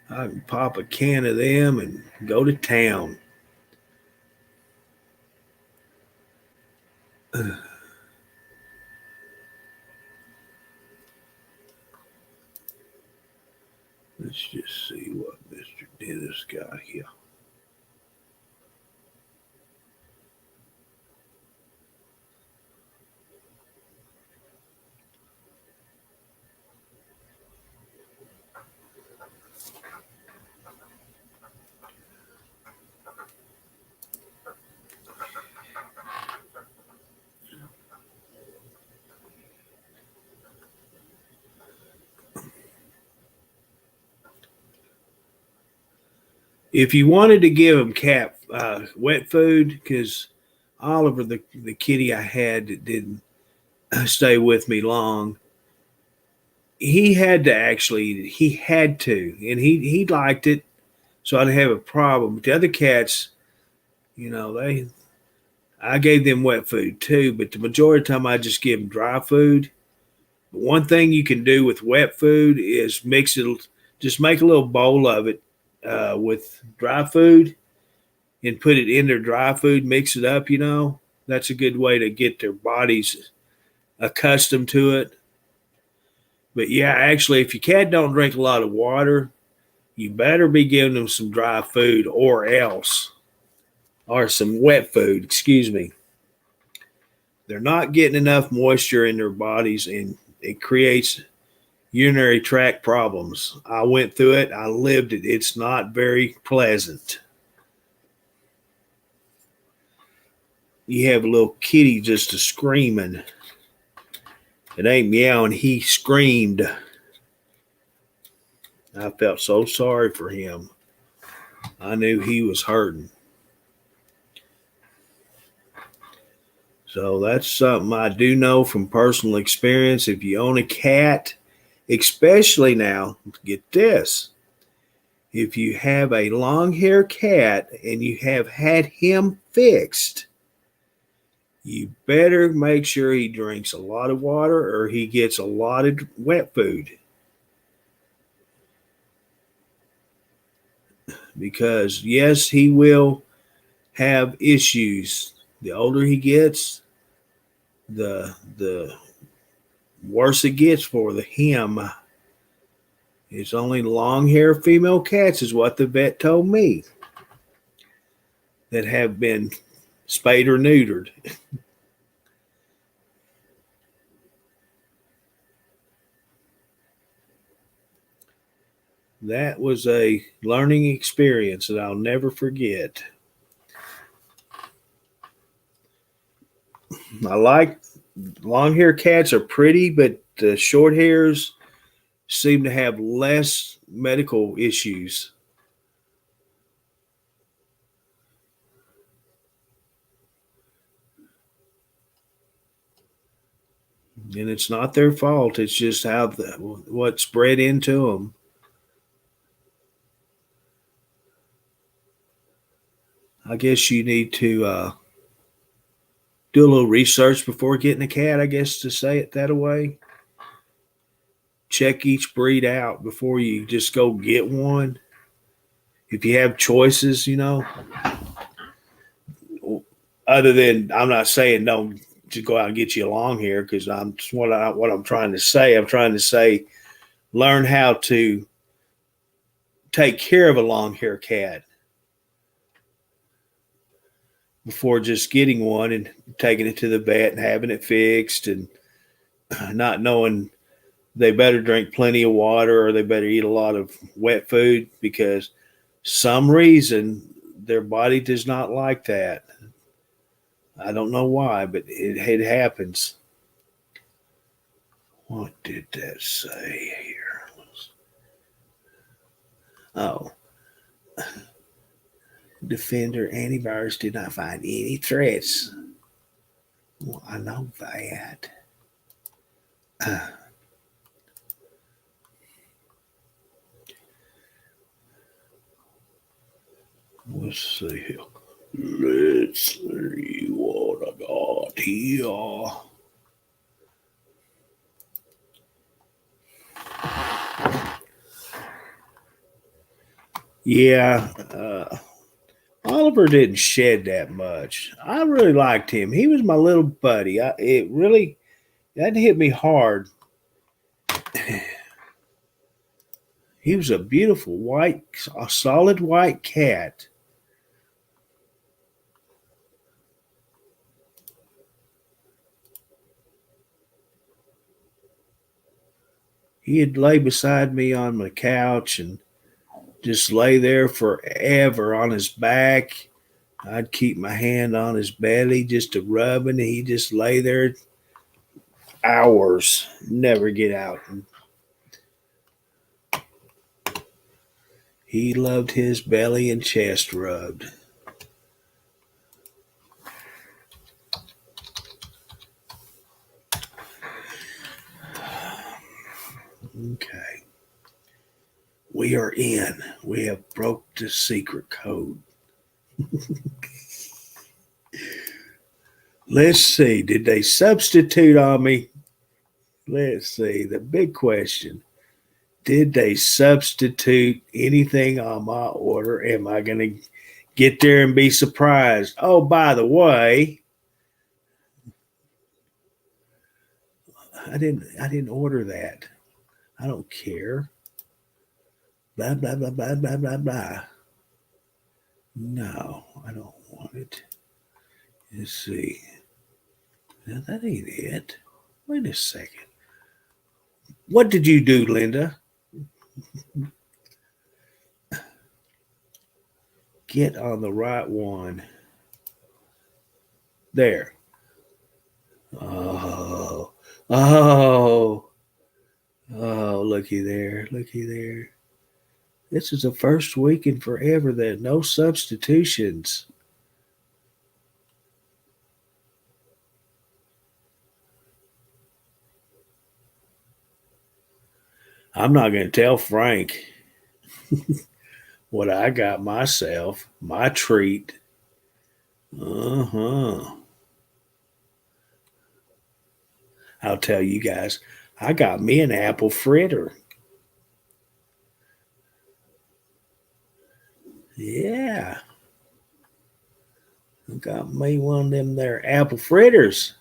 I can pop a can of them and go to town. Let's just see what Mr. Dennis got here. If you wanted to give him cat wet food, because Oliver, the kitty I had that didn't stay with me long, he had to, and he liked it, so I didn't have a problem. But the other cats, I gave them wet food too, but the majority of the time I just give them dry food. But one thing you can do with wet food is mix it, just make a little bowl of it with dry food and put it in their dry food, mix it up, That's a good way to get their bodies accustomed to it. But yeah, actually, if your cat don't drink a lot of water, you better be giving them some dry food or some wet food, excuse me. They're not getting enough moisture in their bodies, and it creates urinary tract problems. I went through it. I lived it. It's not very pleasant. You have a little kitty just a screaming. It ain't meowing. He screamed. I felt so sorry for him. I knew he was hurting. So that's something I do know from personal experience. If you own a cat, especially now, get this. If you have a long-haired cat and you have had him fixed, you better make sure he drinks a lot of water or he gets a lot of wet food. Because, yes, he will have issues. The older he gets, the worse it gets for him. It's only long-haired female cats is what the vet told me that have been spayed or neutered. That was a learning experience that I'll never forget. I like long-haired cats are pretty, but the short hairs seem to have less medical issues. And it's not their fault. It's just how what's bred into them. I guess you need to do a little research before getting a cat, I guess, to say it that way. check each breed out before you just go get one. If you have choices, other than, I'm not saying don't just go out and get you a long hair, because what I'm trying to say. I'm trying to say learn how to take care of a long hair cat before just getting one and taking it to the vet and having it fixed, and not knowing they better drink plenty of water or they better eat a lot of wet food, because some reason their body does not like that. I don't know why, but it happens. What did that say here? Oh. Defender antivirus did not find any threats. Well, I know that. Let's see. Let's see what I got here. Yeah, Oliver didn't shed that much. I really liked him. He was my little buddy. That hit me hard. He was a beautiful a solid white cat. He'd lay beside me on my couch and just lay there forever on his back. I'd keep my hand on his belly just to rub, and he'd just lay there hours, never get out. He loved his belly and chest rubbed. Okay. We are in. We have broke the secret code. Let's see. Did they substitute on me? Let's see. The big question. Did they substitute anything on my order? Am I going to get there and be surprised? Oh, by the way, I didn't order that. I don't care. Blah, blah, blah, blah, blah, blah, blah. No, I don't want it. Let's see. Now, that ain't it. Wait a second. What did you do, Linda? Get on the right one. There. Oh, looky there. This is the first week in forever that no substitutions. I'm not going to tell Frank what I got myself, my treat. I'll tell you guys, I got me an apple fritter. Yeah. I got me one of them there apple fritters.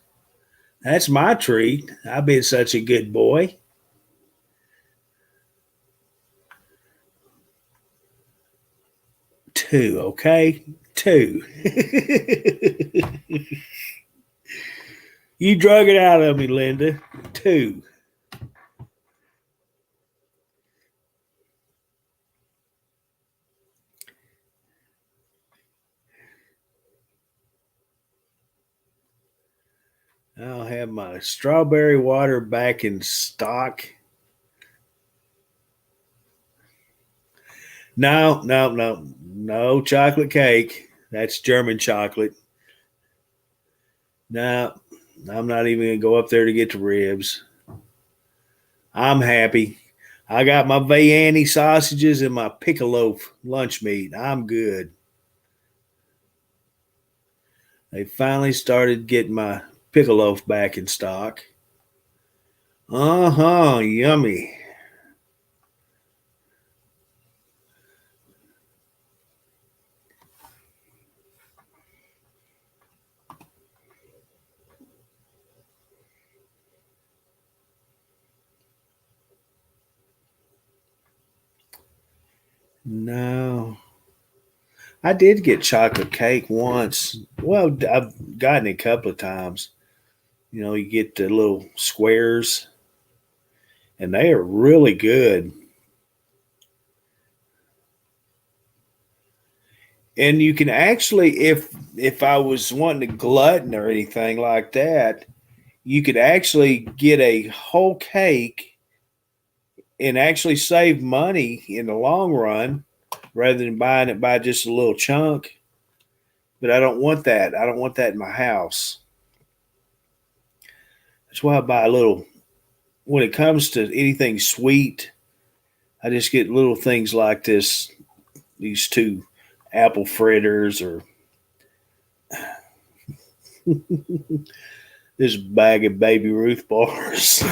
That's my treat. I've been such a good boy. Two, okay? Two. You drug it out of me, Linda. Two. I'll have my strawberry water back in stock. No chocolate cake. That's German chocolate. No, I'm not even going to go up there to get the ribs. I'm happy. I got my Vianney sausages and my piccolo lunch meat. I'm good. They finally started getting my piccolo back in stock. Yummy. No. I did get chocolate cake once. Well, I've gotten it a couple of times. You know, you get the little squares, and they are really good. And you can actually, if I was wanting to glutton or anything like that, you could actually get a whole cake and actually save money in the long run rather than buying it by just a little chunk. But I don't want that. I don't want that in my house. That's why I buy a little. When it comes to anything sweet, I just get little things like this. These two apple fritters or this bag of Baby Ruth bars.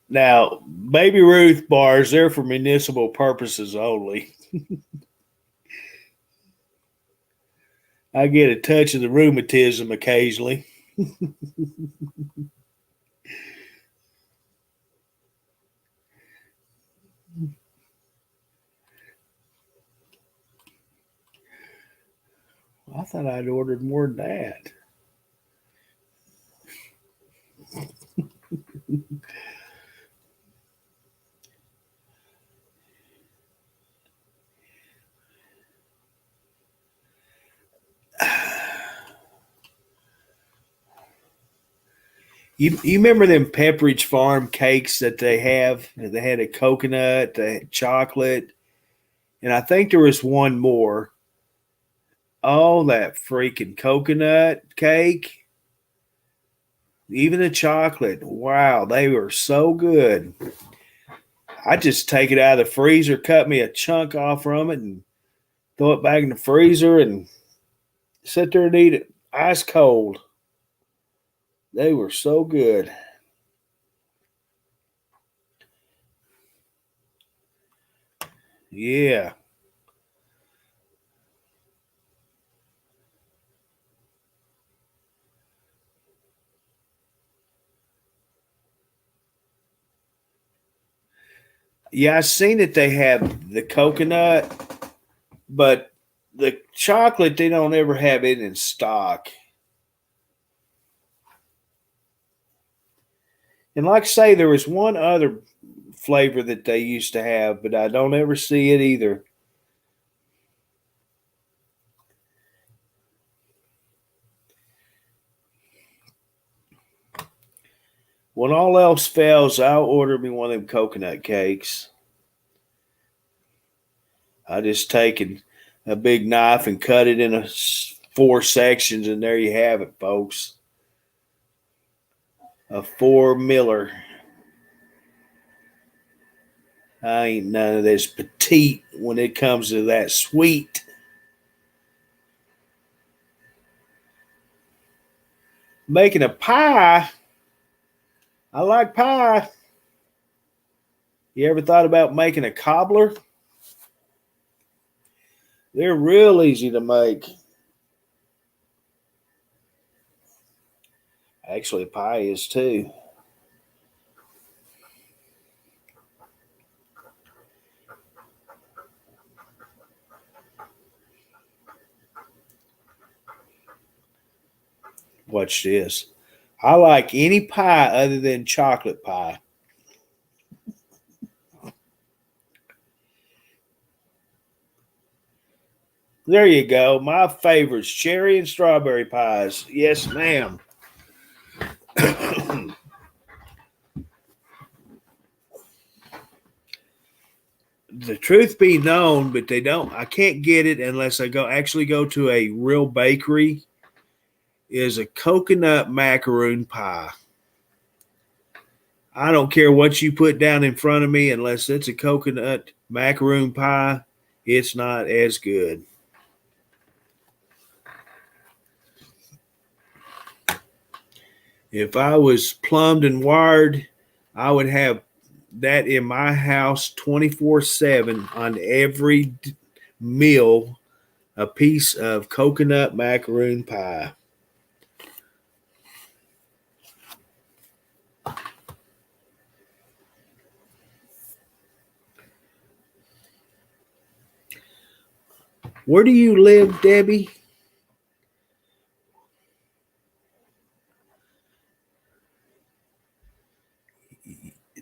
Now, Baby Ruth bars, they're for municipal purposes only. I get a touch of the rheumatism occasionally. I thought I'd ordered more than that. You remember them Pepperidge Farm cakes that they have? They had a coconut, they had chocolate, and I think there was one more. Oh, that freaking coconut cake, even the chocolate. Wow, they were so good. I just take it out of the freezer, cut me a chunk off from it, and throw it back in the freezer and sit there and eat it ice cold. They were so good. Yeah. Yeah, I seen that they have the coconut, but the chocolate they don't ever have it in stock. And like I say, there was one other flavor that they used to have, but I don't ever see it either. When all else fails, I'll order me one of them coconut cakes. I just take a big knife and cut it in four sections, and there you have it, folks. A 4 miller. I ain't none of this petite when it comes to that sweet. Making a pie. I like pie. You ever thought about making a cobbler? They're real easy to make. Actually, pie is too. Watch this. I like any pie other than chocolate pie. There you go. My favorites, cherry and strawberry pies. Yes, ma'am. The truth be known, but I can't get it unless I actually go to a real bakery, is a coconut macaroon pie. I don't care what you put down in front of me, unless it's a coconut macaroon pie, it's not as good. If I was plumbed and wired, I would have that in my house 24/7 on every meal, a piece of coconut macaroon pie. Where do you live, Debbie?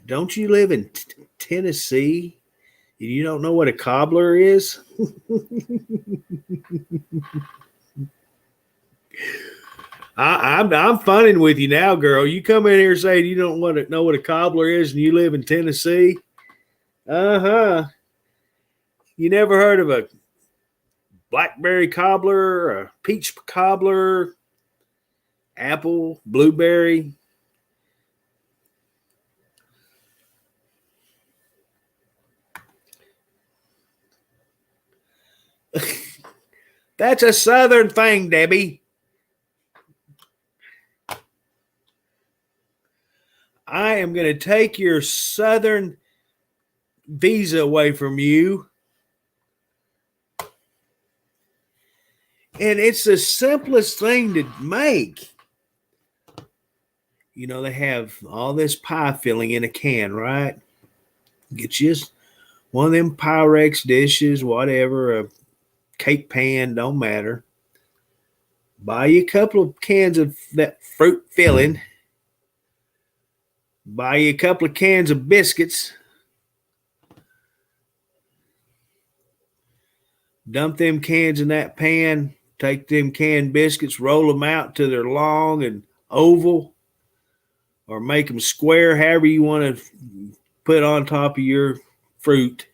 Don't you live in Tennessee? You don't know what a cobbler is? I'm funning with you now, girl. You come in here saying you don't want to know what a cobbler is, and you live in Tennessee. You never heard of a blackberry cobbler, a peach cobbler, apple, blueberry? That's a Southern thing, Debbie. I am going to take your Southern visa away from you. And it's the simplest thing to make. You know, they have all this pie filling in a can, right? Get you one of them Pyrex dishes, whatever, a cake pan, don't matter. Buy you a couple of cans of that fruit filling. Buy you a couple of cans of biscuits. Dump them cans in that pan. Take them canned biscuits, roll them out till they're long and oval, or make them square, however you want to put on top of your fruit.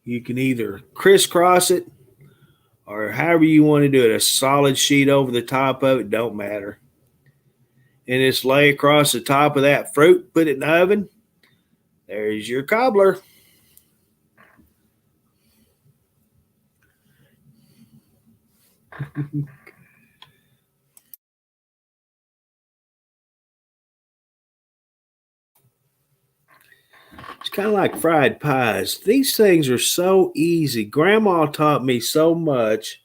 You can either crisscross it or however you want to do it. A solid sheet over the top of it, don't matter. And just lay across the top of that fruit, put it in the oven. There's your cobbler. It's kind of like fried pies. These things are so easy. Grandma taught me so much.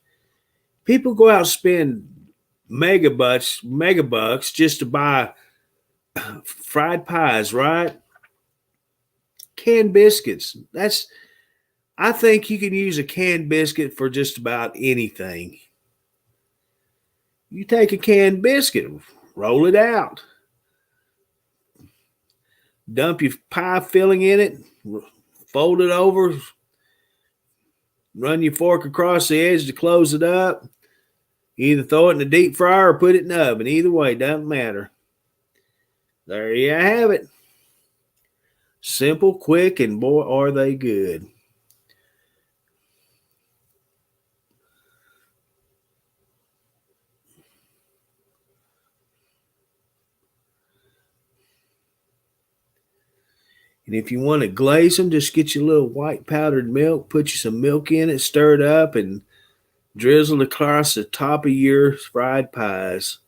People go out and spend megabucks just to buy fried pies, right? Canned biscuits. I think you can use a canned biscuit for just about anything. You take a canned biscuit, roll it out, dump your pie filling in it, fold it over, run your fork across the edge to close it up. Either throw it in the deep fryer or put it in the oven. Either way, doesn't matter. There you have it. Simple, quick, and boy, are they good. And if you want to glaze them, just get you a little white powdered milk, put you some milk in it, stir it up, and drizzle across the top of your fried pies.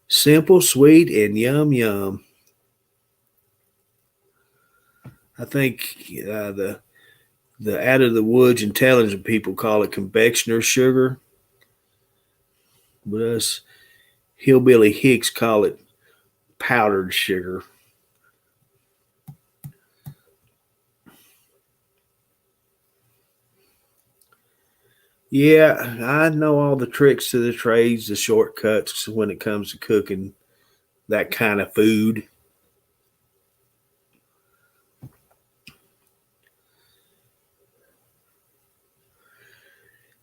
Simple, sweet, and yum, yum. I think the out of the woods intelligent people call it confectioner sugar, but us hillbilly hicks call it powdered sugar. Yeah, I know all the tricks to the trades, the shortcuts when it comes to cooking that kind of food.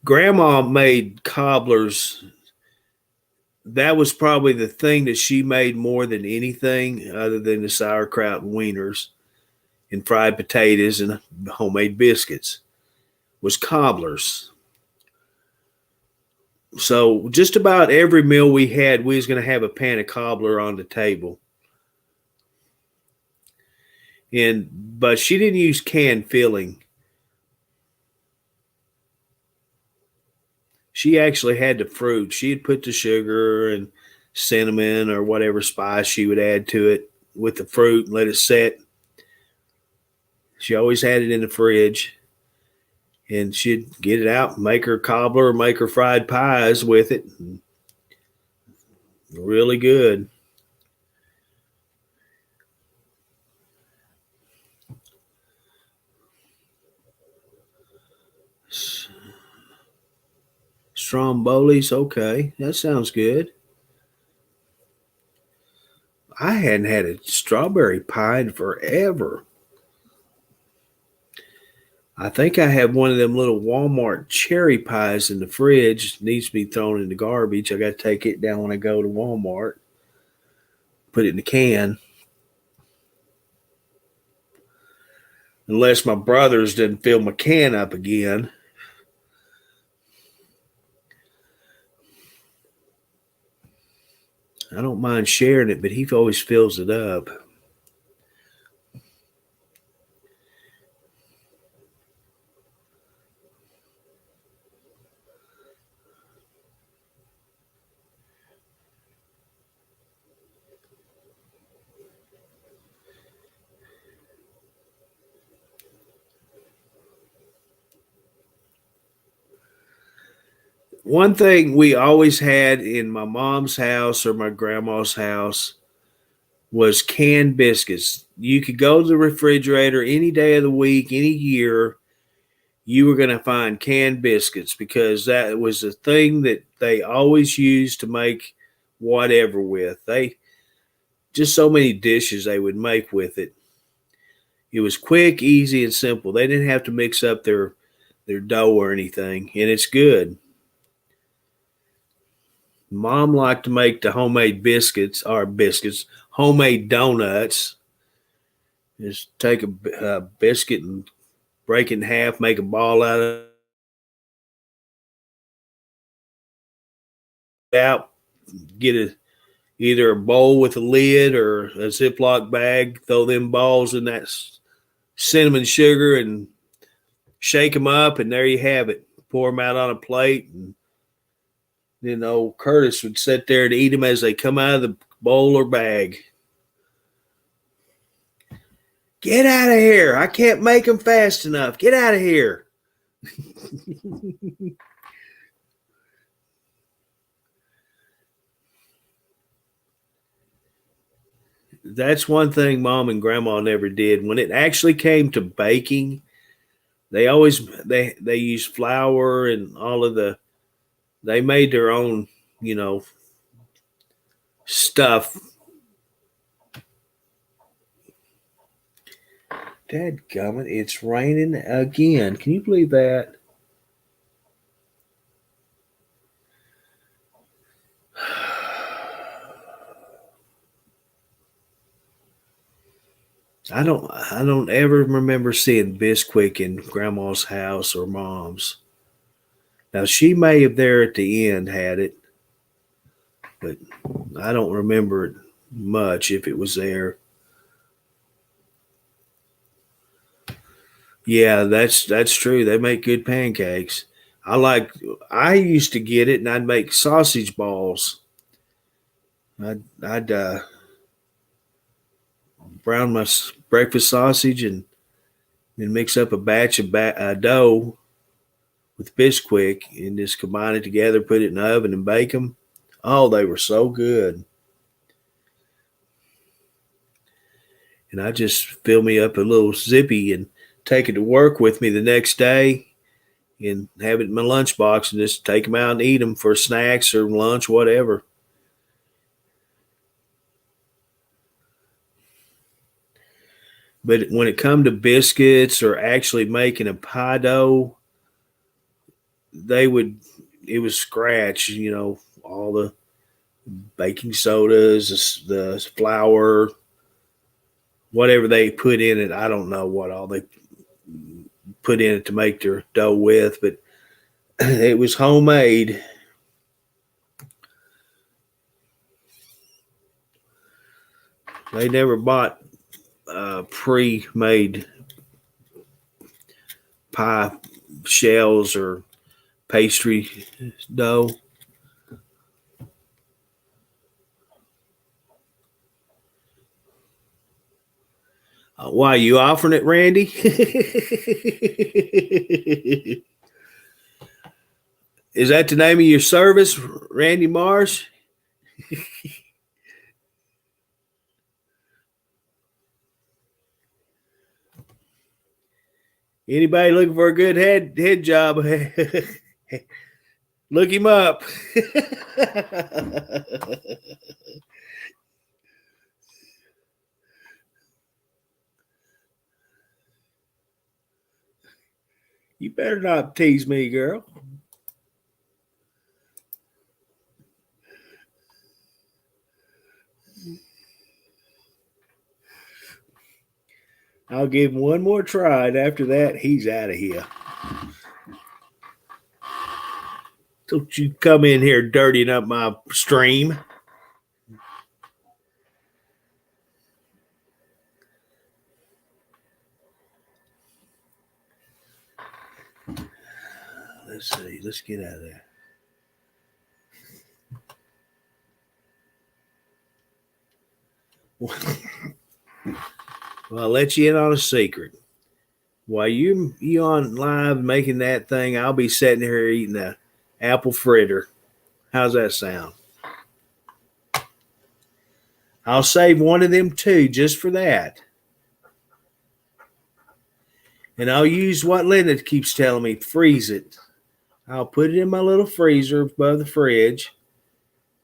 Grandma made cobblers. That was probably the thing that she made more than anything other than the sauerkraut and wieners and fried potatoes and homemade biscuits was cobblers. So just about every meal we had, we was going to have a pan of cobbler on the table. But she didn't use canned filling. She actually had the fruit. She'd put the sugar and cinnamon or whatever spice she would add to it with the fruit and let it set. She always had it in the fridge. And she'd get it out, make her cobbler, make her fried pies with it. Really good. Strombolis. Okay, that sounds good. I hadn't had a strawberry pie in forever. I think I have one of them little Walmart cherry pies in the fridge. It needs to be thrown in the garbage. I got to take it down when I go to Walmart. Put it in the can. Unless my brothers didn't fill my can up again. I don't mind sharing it, but he always fills it up. One thing we always had in my mom's house or my grandma's house was canned biscuits. You could go to the refrigerator any day of the week, any year, you were going to find canned biscuits because that was the thing that they always used to make whatever with. They just so many dishes they would make with it. It was quick, easy, and simple. They didn't have to mix up their dough or anything, and it's good. Mom liked to make the homemade homemade donuts. Just take a biscuit and break it in half, make a ball out of it, out, either a bowl with a lid or a Ziploc bag, throw them balls in that cinnamon sugar and shake them up, and there you have it. Pour them out on a plate, and then old Curtis would sit there and eat them as they come out of the bowl or bag. Get out of here. I can't make them fast enough. Get out of here. That's one thing Mom and Grandma never did. When it actually came to baking, they used flour and they made their own, stuff. Dadgummit, it's raining again. Can you believe that? I don't ever remember seeing Bisquick in Grandma's house or Mom's. Now she may have there at the end had it, but I don't remember it much if it was there. Yeah, that's true. They make good pancakes. I used to get it and I'd make sausage balls. I'd brown my breakfast sausage and then mix up a batch of dough with Bisquick and just combine it together, put it in the oven and bake them. Oh, they were so good. And I just fill me up a little zippy and take it to work with me the next day and have it in my lunchbox and just take them out and eat them for snacks or lunch, whatever. But when it come to biscuits or actually making a pie dough, it was scratch, all the baking sodas, the flour, whatever they put in it. I don't know what all they put in it to make their dough with, but it was homemade. They never bought pre-made pie shells or pastry dough. Why, you offering it, Randy? Is that the name of your service, Randy Marsh? Anybody looking for a good head job? Look him up. You better not tease me, girl. I'll give him one more try, and after that, he's out of here. Don't you come in here dirtying up my stream. Let's see. Let's get out of there. Well, I'll let you in on a secret. While you on live making that thing, I'll be sitting here eating a apple fritter. How's that sound? I'll save one of them too, just for that. And I'll use what Linda keeps telling me, freeze it. I'll put it in my little freezer above the fridge,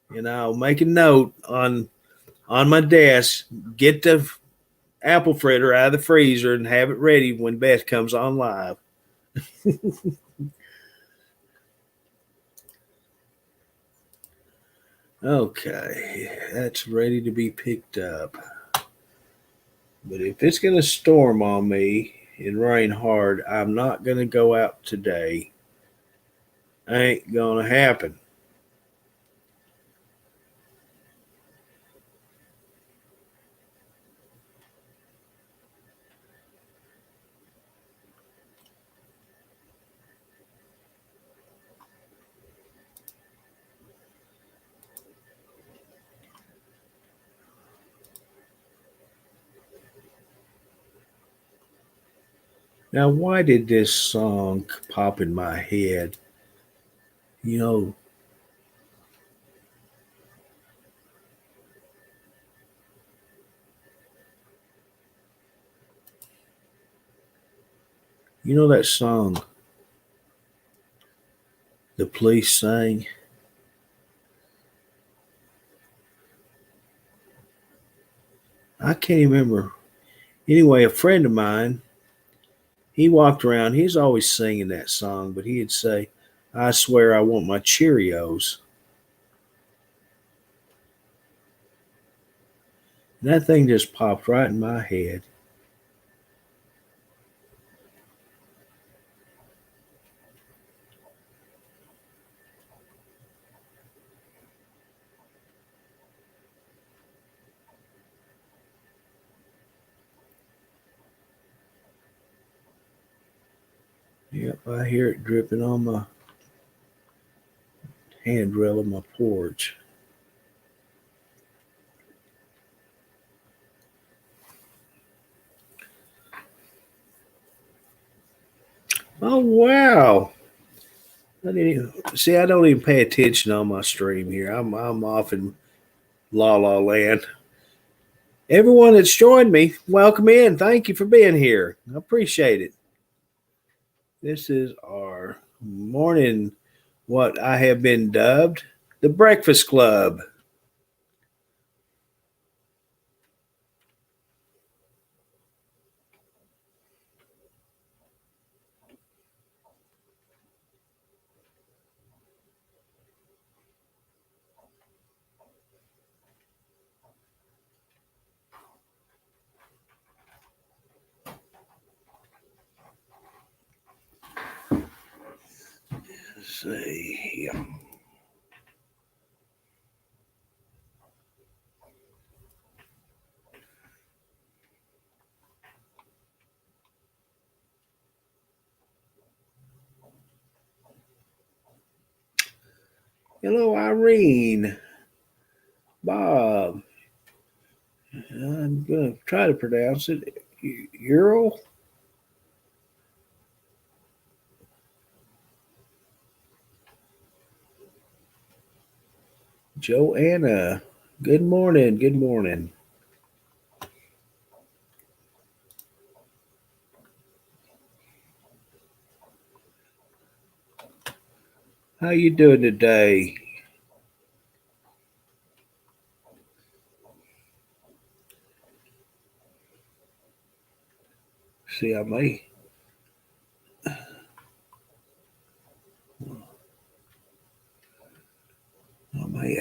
and I'll make a note on my desk, get the apple fritter out of the freezer and have it ready when Beth comes on live. Okay, that's ready to be picked up. But if it's going to storm on me and rain hard, I'm not going to go out today. Ain't going to happen. Now, why did this song pop in my head? You know, that song the Police sang? I can't remember. Anyway, a friend of mine, he walked around, he's always singing that song, but he'd say, I swear I want my Cheerios. And that thing just popped right in my head. Yep, I hear it dripping on my handrail of my porch. Oh wow! I didn't even, see. I don't even pay attention on my stream here. I'm off in La La Land. Everyone that's joined me, welcome in. Thank you for being here. I appreciate it. This is our morning, what I have been dubbed the Breakfast Club. Let's see. Hello, Irene. Bob. I'm going to try to pronounce it. Ural? Joanna. Good morning. Good morning. How you doing today? See, I may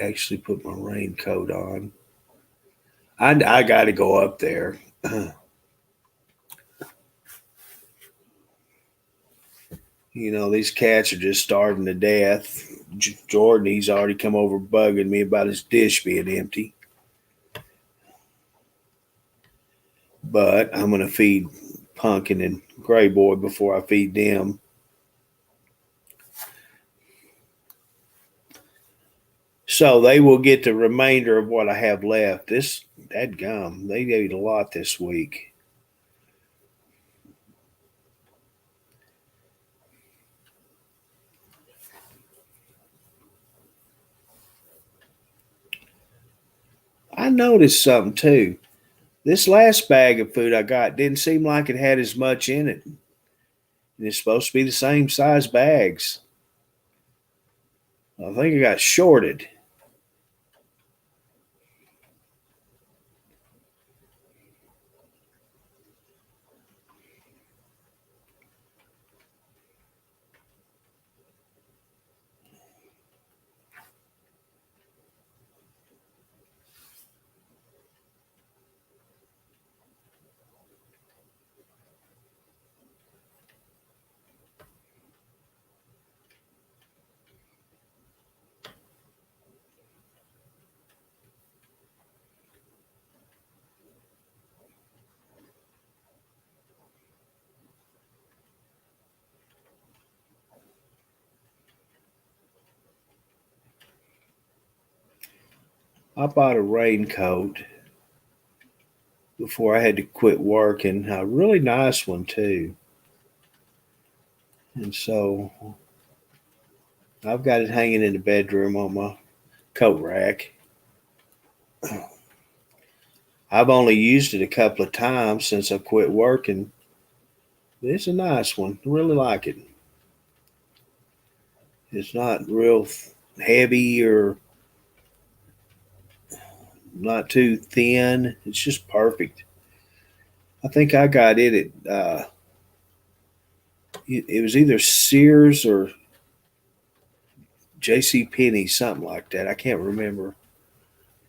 actually put my raincoat on. I got to go up there. These cats are just starving to death. Jordan, he's already come over bugging me about his dish being empty. But I'm going to feed Pumpkin and Gray Boy before I feed them. So they will get the remainder of what I have left. That gum, they ate a lot this week. I noticed something too. This last bag of food I got didn't seem like it had as much in it. And it's supposed to be the same size bags. I think I got shorted. I bought a raincoat before I had to quit working. A really nice one too. And so I've got it hanging in the bedroom on my coat rack. I've only used it a couple of times since I quit working. It's a nice one. I really like it. It's not real heavy or not too thin. It's just perfect. I think I got it at it was either Sears or J.C. Penney, something like that. I can't remember.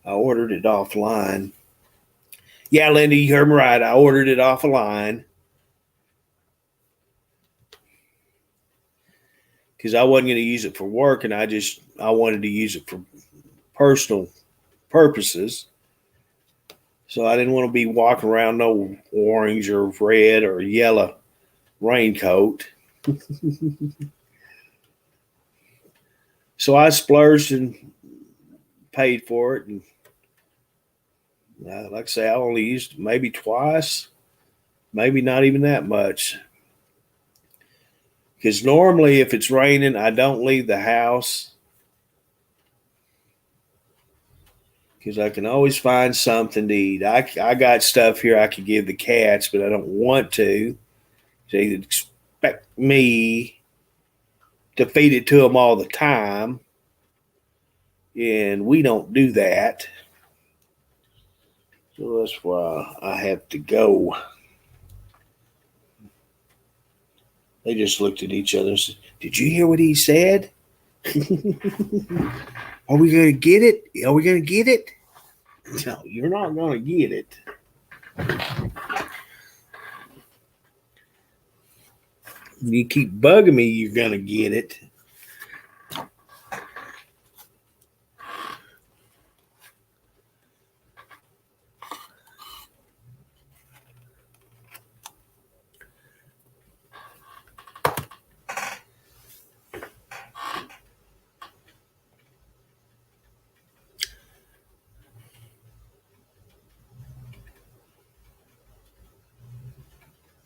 I ordered it offline. Yeah, Linda, you heard me right. I ordered it off a line because I wasn't going to use it for work, and I wanted to use it for personal purposes. So I didn't want to be walking around no orange or red or yellow raincoat. So I splurged and paid for it. And like I say, I only used it maybe twice, maybe not even that much. Because normally, if it's raining, I don't leave the house because I can always find something to eat. I got stuff here I could give the cats, but I don't want to. They expect me to feed it to them all the time, and we don't do that. So that's why I have to go. They just looked at each other and said, "Did you hear what he said? Are we going to get it? Are we going to get it?" No, you're not going to get it. You keep bugging me, you're going to get it.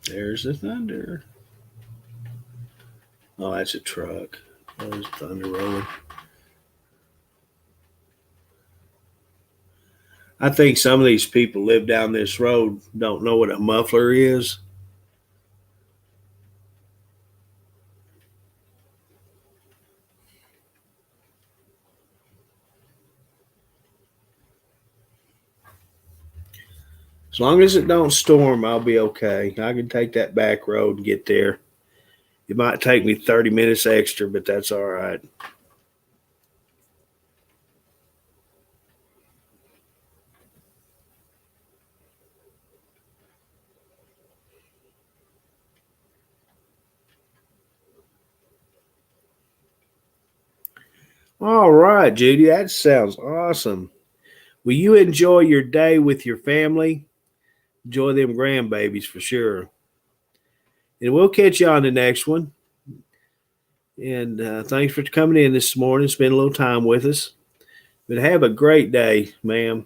There's the thunder. Oh, that's a truck. There's thunder rolling. I think some of these people live down this road don't know what a muffler is. As long as it don't storm, I'll be okay. I can take that back road and get there. It might take me 30 minutes extra, but that's all right. All right, Judy, that sounds awesome. Will you enjoy your day with your family? Enjoy them grandbabies for sure. And we'll catch you on the next one. And thanks for coming in this morning, spend a little time with us. But have a great day, ma'am.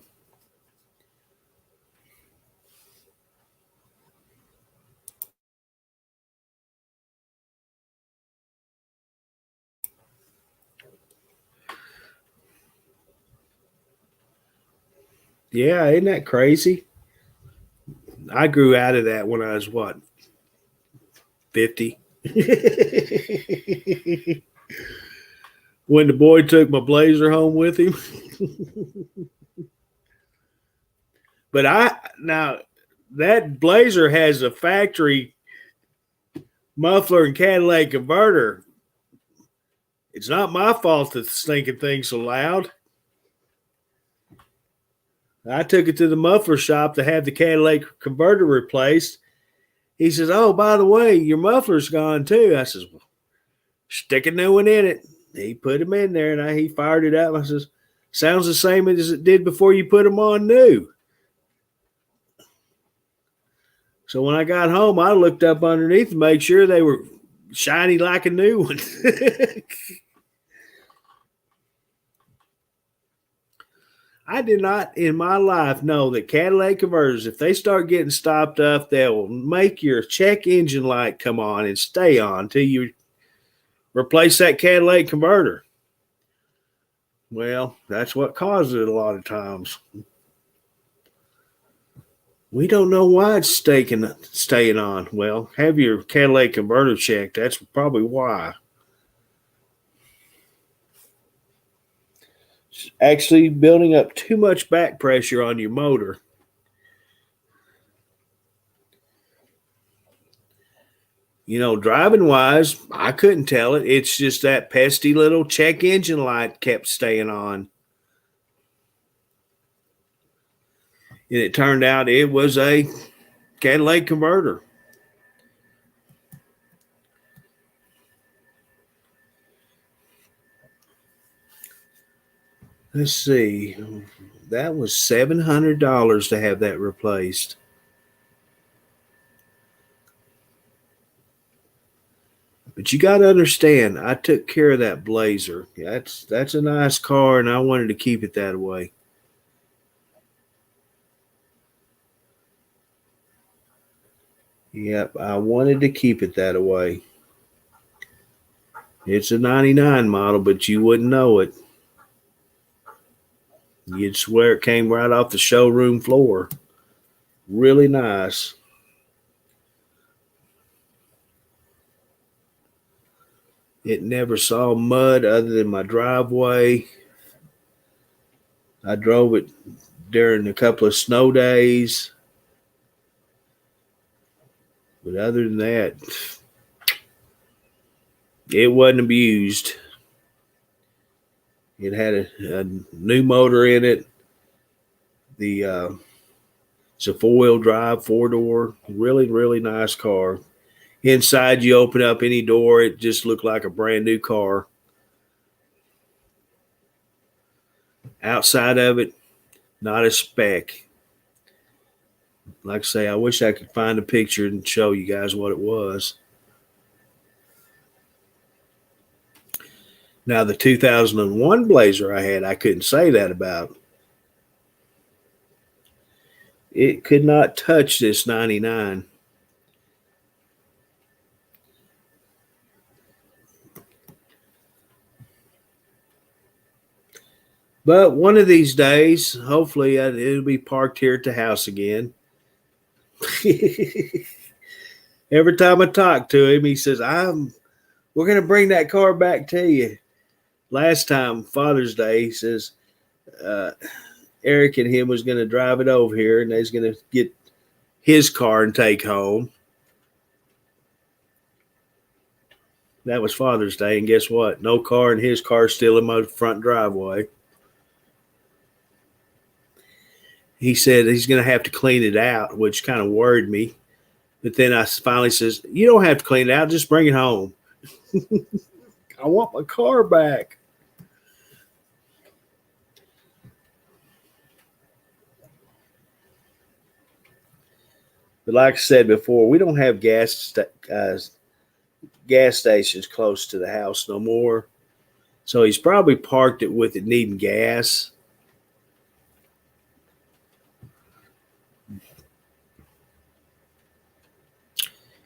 Yeah, isn't that crazy? I grew out of that when I was what, 50? When the boy took my blazer home with him. But now that blazer has a factory muffler and Cadillac converter. It's not my fault that the stinking thing's so loud. I took it to the muffler shop to have the Cadillac converter replaced. He says, "Oh, by the way, your muffler's gone too." I says, "Well, stick a new one in it." He put them in there, and he fired it up. I says, "Sounds the same as it did before you put them on new." So when I got home, I looked up underneath to make sure they were shiny like a new one. I did not in my life know that Cadillac converters, if they start getting stopped up, they will make your check engine light come on and stay on till you replace that Cadillac converter. Well, that's what causes it a lot of times. We don't know why it's staying on. Well, have your Cadillac converter checked. That's probably why. It's actually building up too much back pressure on your motor. You know, driving wise, I couldn't tell it. It's just that pesky little check engine light kept staying on. And it turned out it was a Cadillac converter. Let's see. That was $700 to have that replaced. But you got to understand, I took care of that Blazer. That's a nice car, and I wanted to keep it that way. Yep, I wanted to keep it that way. It's a 99 model, but you wouldn't know it. You'd swear it came right off the showroom floor. Really nice. It never saw mud other than my driveway. I drove it during a couple of snow days. But other than that, it wasn't abused. It had a new motor in it. It's a 4-wheel drive, 4-door. Really, really nice car. Inside, you open up any door, it just looked like a brand new car. Outside of it, not a speck. Like I say, I wish I could find a picture and show you guys what it was. Now, the 2001 Blazer I had, I couldn't say that about. It could not touch this 99. But one of these days, hopefully, it'll be parked here at the house again. Every time I talk to him, he says, we're going to bring that car back to you. Last time, Father's Day, he says, Eric and him was going to drive it over here, and they was going to get his car and take home. That was Father's Day, and guess what? No car, and his car's still in my front driveway. He said he's going to have to clean it out, which kind of worried me. But then I finally says, "You don't have to clean it out. Just bring it home." I want my car back. But like I said before, we don't have gas stations close to the house no more. So he's probably parked it with it needing gas.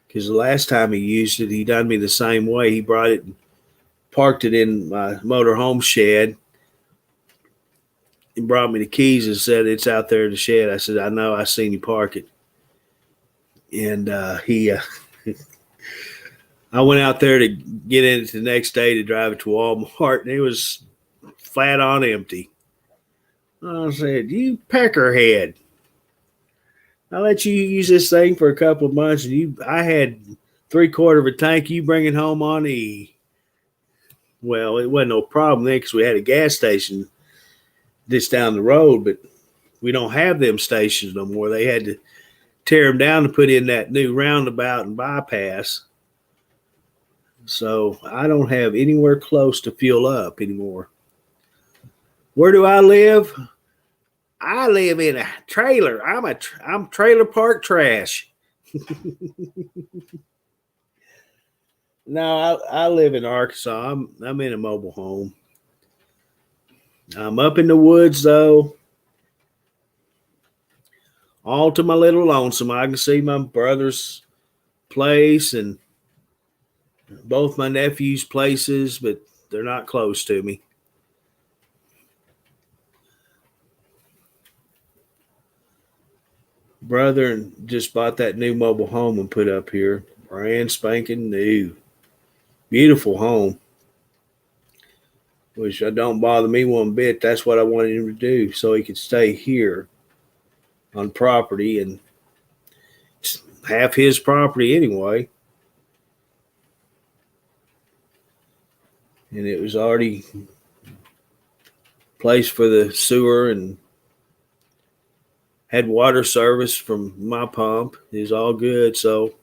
Because the last time he used it, he done me the same way. He brought it and parked it in my motorhome shed. He brought me the keys and said, "It's out there in the shed." I said, "I know. I seen you park it." And I went out there to get in it the next day to drive it to Walmart, and it was flat on empty. I said, "You peckerhead. I let you use this thing for a couple of months, and I had 3/4 of a tank. You bring it home on E." Well, it wasn't no problem then because we had a gas station just down the road, but we don't have them stations no more. They had to tear them down to put in that new roundabout and bypass. So I don't have anywhere close to fuel up anymore. Where do I live? I live in a trailer. I'm trailer park trash. No, I live in Arkansas. I'm in a mobile home. I'm up in the woods though, all to my little lonesome. I can see my brother's place and both my nephews' places, but they're not close to me. Brother just bought that new mobile home and put up here. Brand spanking new. Beautiful home. Which don't bother me one bit. That's what I wanted him to do so he could stay here on property and half his property anyway. And it was already placed for the sewer and had water service from my pump. It was all good. So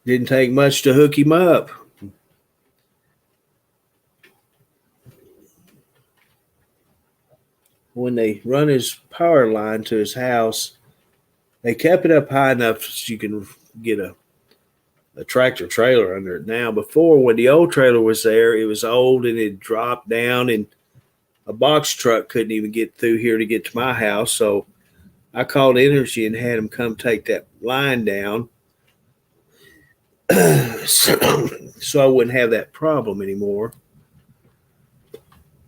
didn't take much to hook him up. When they run his power line to his house, they kept it up high enough so you can get a tractor trailer under it now. Before, when the old trailer was there, it was old and it dropped down, and a box truck couldn't even get through here to get to my house. So I called Energy and had them come take that line down so I wouldn't have that problem anymore.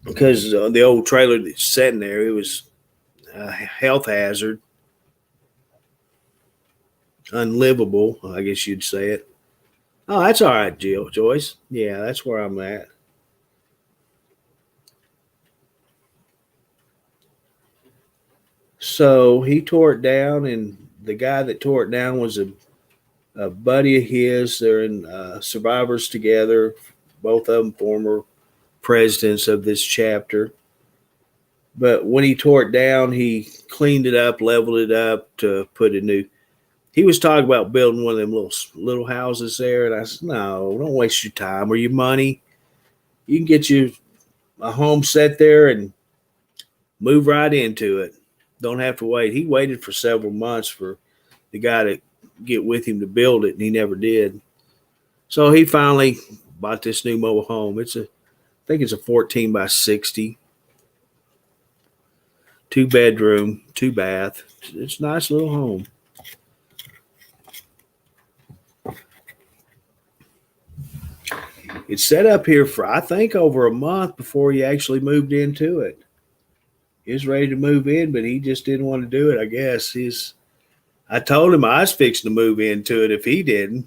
Because the old trailer that's sitting there, it was a health hazard. Unlivable, I guess you'd say it. Oh, that's all right, Joyce. Yeah, that's where I'm at. So he tore it down, and the guy that tore it down was a buddy of his. They're in Survivors together, both of them former presidents of this chapter. But when he tore it down, he cleaned it up, leveled it up to put a new. He was talking about building one of them little houses there, and I said, "No, don't waste your time or your money. You can get you a home set there and move right into it. Don't have to wait." He waited for several months for the guy to get with him to build it, and he never did. So he finally bought this new mobile home. I think it's a 14 by 60, 2-bedroom, 2-bath. It's a nice little home. It's set up here for, I think, over a month before he actually moved into it. He was ready to move in, but he just didn't want to do it, I guess. I told him I was fixing to move into it if he didn't.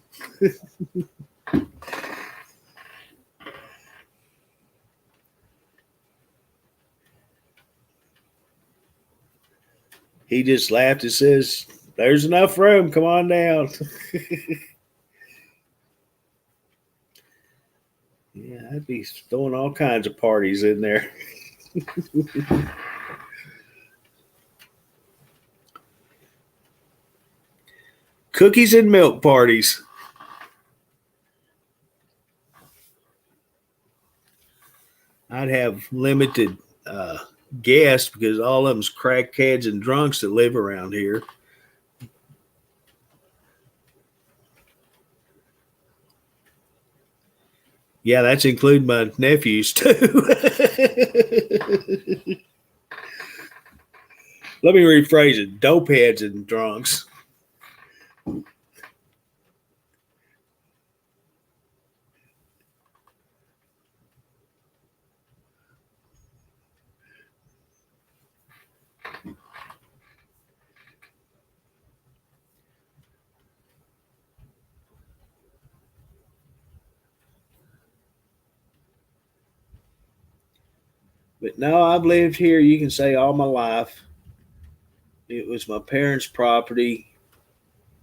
He just laughed and says, "There's enough room. Come on down." Yeah, I'd be throwing all kinds of parties in there. Cookies and milk parties. I'd have limited guests because all of them's crackheads and drunks that live around here. Yeah, that's including my nephews too. Let me rephrase it: dope heads and drunks. But no, I've lived here, you can say, all my life. It was my parents' property.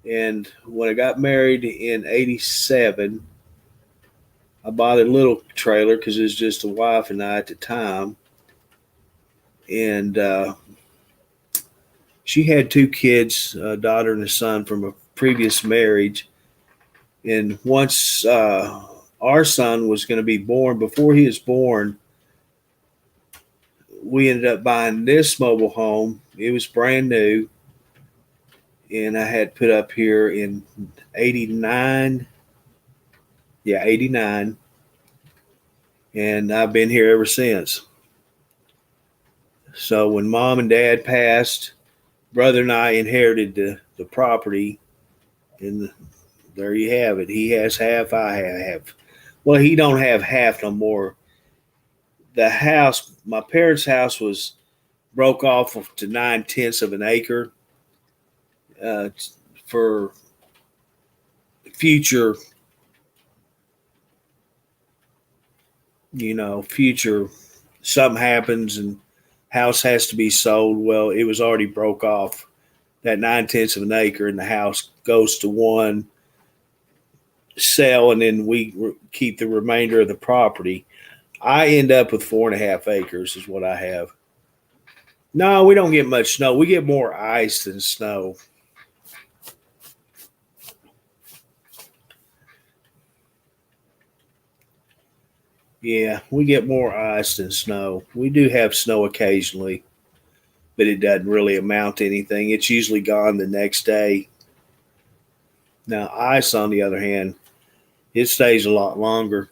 And when I got married in 87, I bought a little trailer because it was just the wife and I at the time. And she had two kids, a daughter and a son from a previous marriage. And once our son was going to be born, before he was born, we ended up buying this mobile home. It was brand new. And I had put up here in 89. Yeah, 89. And I've been here ever since. So when mom and dad passed, brother and I inherited the property. And there you have it. He has half, I have. Well, he don't have half no more. The house, my parents' house, was broke off to 9/10 of an acre for future, future something happens and house has to be sold. Well, it was already broke off that 9/10 of an acre, and the house goes to one sell, and then we keep the remainder of the property. I end up with 4.5 acres is what I have. No, we don't get much snow. We get more ice than snow. Yeah, we get more ice than snow. We do have snow occasionally, but it doesn't really amount to anything. It's usually gone the next day. Now, ice, on the other hand, it stays a lot longer.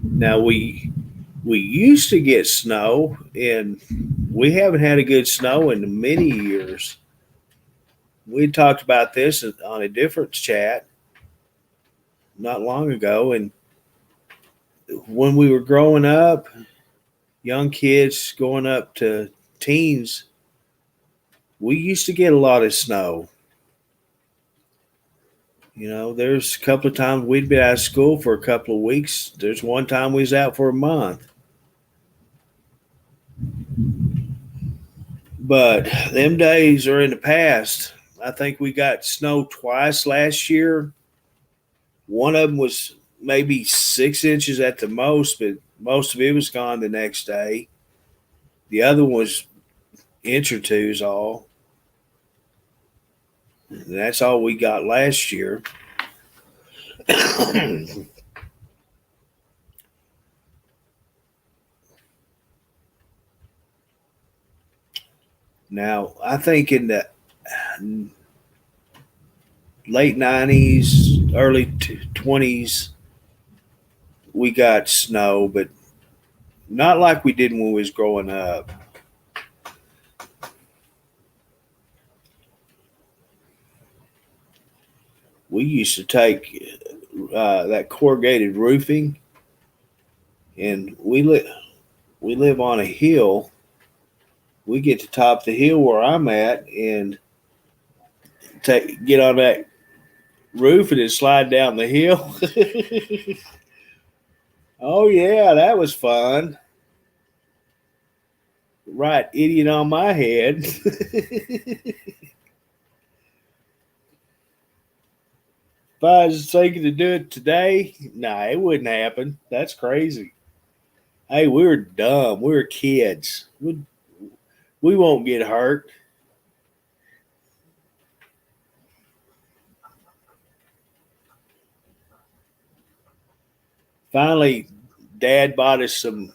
Now we used to get snow, and we haven't had a good snow in many years. We talked about this on a different chat not long ago, and when we were growing up, young kids going up to teens, we used to get a lot of snow. There's a couple of times we'd been out of school for a couple of weeks. There's one time we was out for a month. But them days are in the past. I think we got snow twice last year. One of them was maybe 6 inches at the most, but most of it was gone the next day. The other one was inch or two is all. And that's all we got last year. Now, I think in the late 90s, early 20s, we got snow, but not like we did when we was growing up. we used to take that corrugated roofing, and we live on a hill. We get to top the hill where I'm at and get on that roof and then slide down the hill. Oh yeah, that was fun. Right, idiot on my head. If I was thinking to do it today, nah, it wouldn't happen. That's crazy. Hey, we were dumb. We were kids. We won't get hurt. Finally, Dad bought us some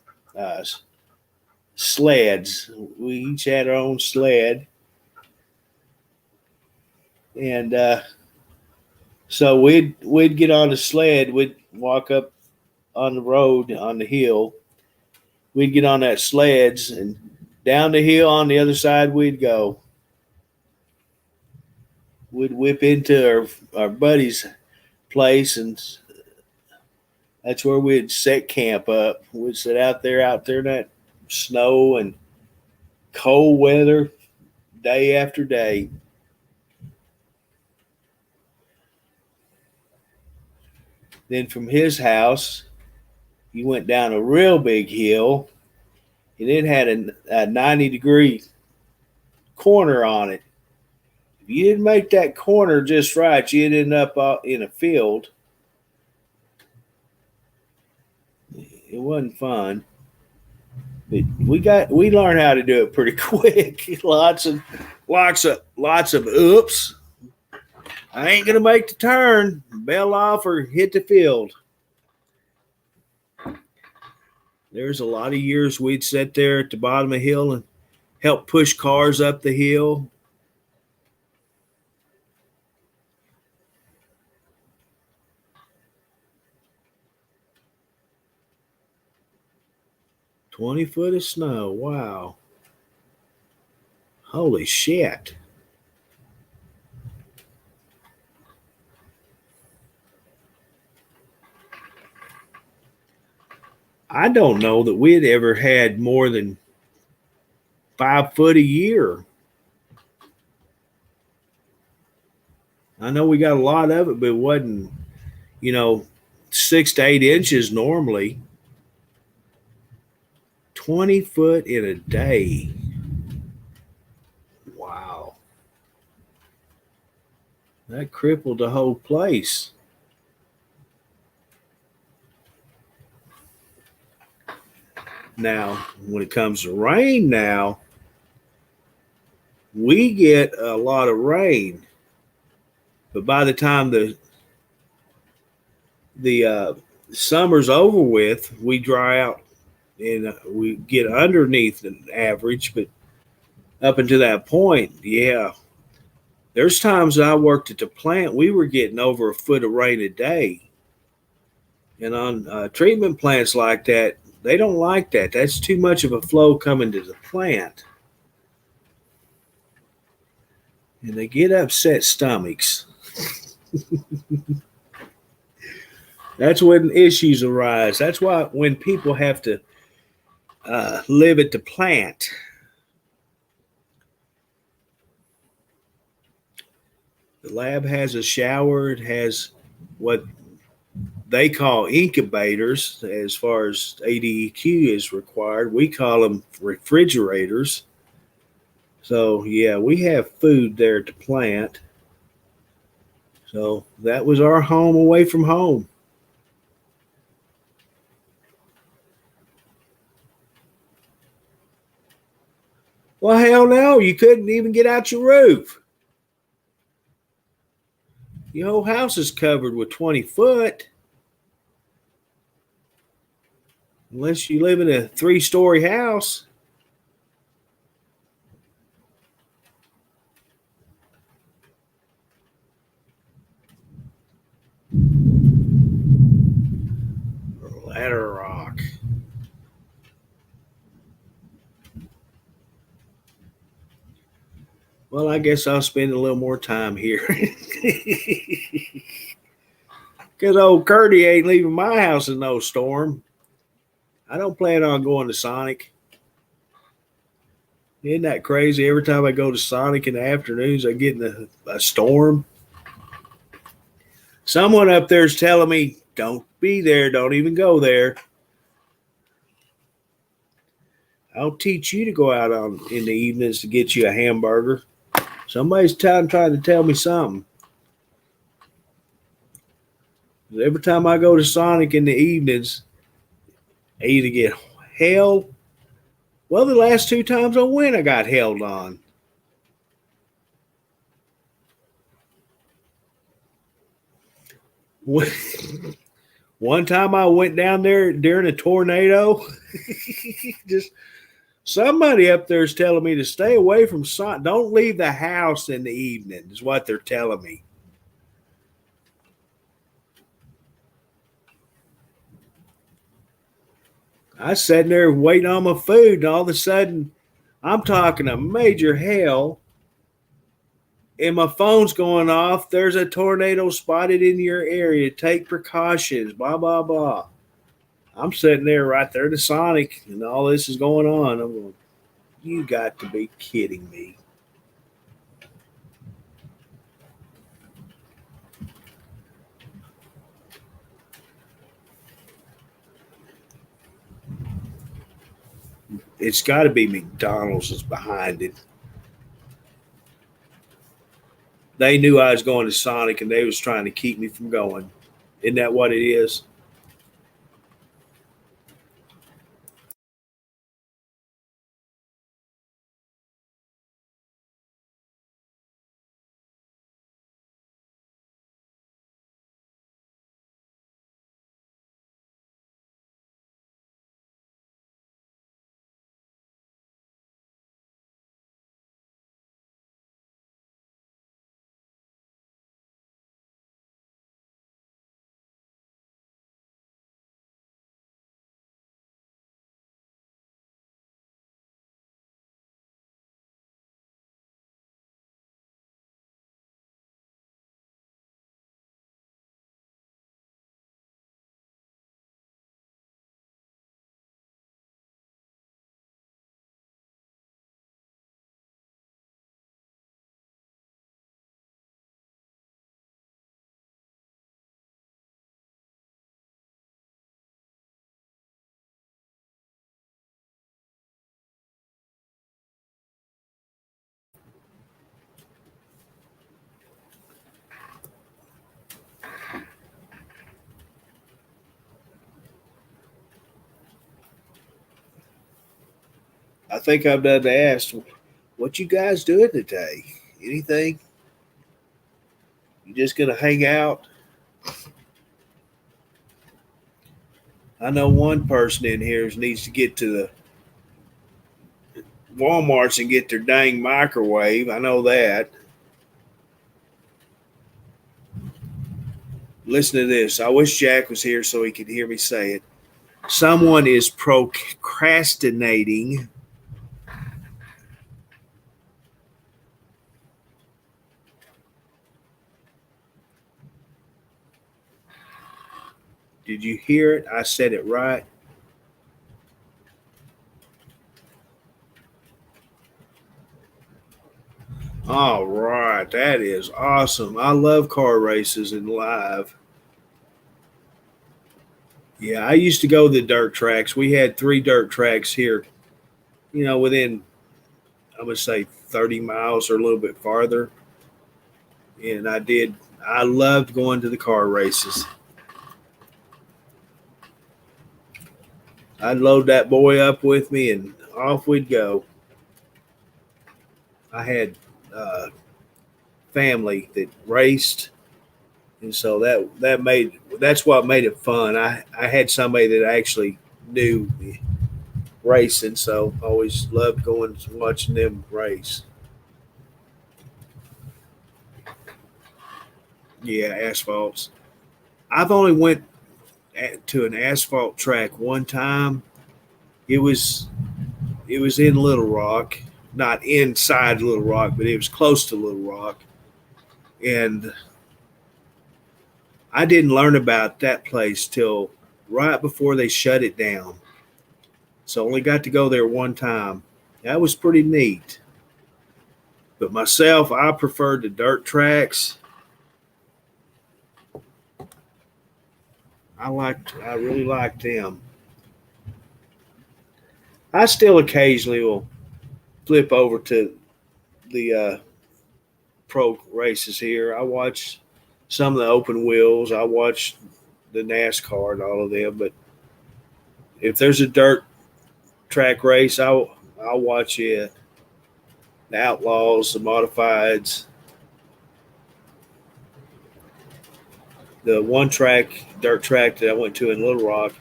sleds. We each had our own sled. And so we'd get on the sled. We'd walk up on the road on the hill. We'd get on that sleds and down the hill on the other side we'd go. We'd whip into our buddy's place, and that's where we'd set camp up. We'd sit out there in that snow and cold weather day after day. Then from his house, you went down a real big hill, and it had a 90-degree corner on it. If you didn't make that corner just right, you'd end up in a field. It wasn't fun, but we learned how to do it pretty quick. Lots of oops. I ain't gonna make the turn, bail off, or hit the field. There's a lot of years we'd sit there at the bottom of the hill and help push cars up the hill. "20 foot of snow. Wow. Holy shit." I don't know that we had ever had more than 5 foot a year. I know we got a lot of it, but it wasn't, 6 to 8 inches normally. 20 foot in a day. Wow. That crippled the whole place. Now, when it comes to rain now, we get a lot of rain. But by the time the summer's over with, we dry out and we get underneath the average. But up until that point, yeah, there's times I worked at the plant, we were getting over a foot of rain a day. And on treatment plants like that, they don't like that. That's too much of a flow coming to the plant. And they get upset stomachs. That's when issues arise. That's why when people have to live at the plant, the lab has a shower. It has what they call incubators as far as ADEQ is required. We call them refrigerators. So, yeah, we have food there at the plant. So that was our home away from home. Well, hell no, you couldn't even get out your roof. Your whole house is covered with 20 foot. Unless you live in a 3-story house. Ladder Rock. Well, I guess I'll spend a little more time here. Because old Curdy ain't leaving my house in no storm. I don't plan on going to Sonic. Isn't that crazy? Every time I go to Sonic in the afternoons, I get in a storm. Someone up there is telling me, don't be there. Don't even go there. I'll teach you to go out in the evenings to get you a hamburger. Somebody's trying to tell me something. Every time I go to Sonic in the evenings, I either get held. Well, the last 2 times I went, I got held on. One time I went down there during a tornado. Just somebody up there is telling me to stay away from Sonic. Don't leave the house in the evening, is what they're telling me. I was sitting there waiting on my food, and all of a sudden, I'm talking a major hail, and my phone's going off. There's a tornado spotted in your area. Take precautions, blah, blah, blah. I'm sitting there right there to Sonic, and all this is going on. I'm going, you got to be kidding me. It's got to be McDonald's is behind it. They knew I was going to Sonic, and they was trying to keep me from going. Isn't that what it is? I think I've done asked, what you guys doing today? Anything? You just gonna hang out? I know one person in here needs to get to the Walmarts and get their dang microwave. I know that. Listen to this. I wish Jack was here so he could hear me say it. Someone is procrastinating. Did you hear it? I said it right. All right. That is awesome. I love car races and live. Yeah, I used to go to the dirt tracks. We had 3 dirt tracks here, within, I'm going to say 30 miles or a little bit farther. And I loved going to the car races. I'd load that boy up with me and off we'd go. I had family that raced, and so that's what made it fun. I had somebody that actually knew racing, so I always loved going and watching them race. Yeah, asphalts. I've only went to an asphalt track one time. It was in Little Rock, not inside Little Rock, but it was close to Little Rock. And I didn't learn about that place till right before they shut it down. So only got to go there one time. That was pretty neat. But myself, I preferred the dirt tracks. I really liked them. I still occasionally will flip over to the pro races here. I watch some of the open wheels. I watch the NASCAR and all of them. But if there's a dirt track race, I'll watch it. The Outlaws, the Modifieds, the one track dirt track that I went to in Little Rock.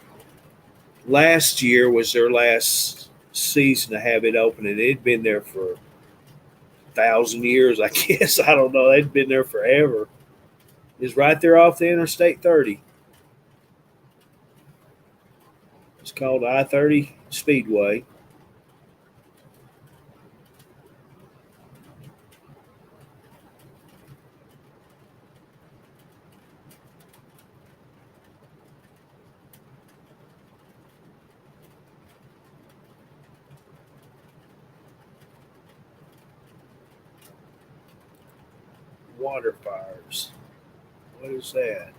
Last year was their last season to have it open, and it'd been there for 1,000 years, I guess. I don't know. They'd been there forever. It's right there off the Interstate 30. It's called I-30 Speedway. Water fires. What is that?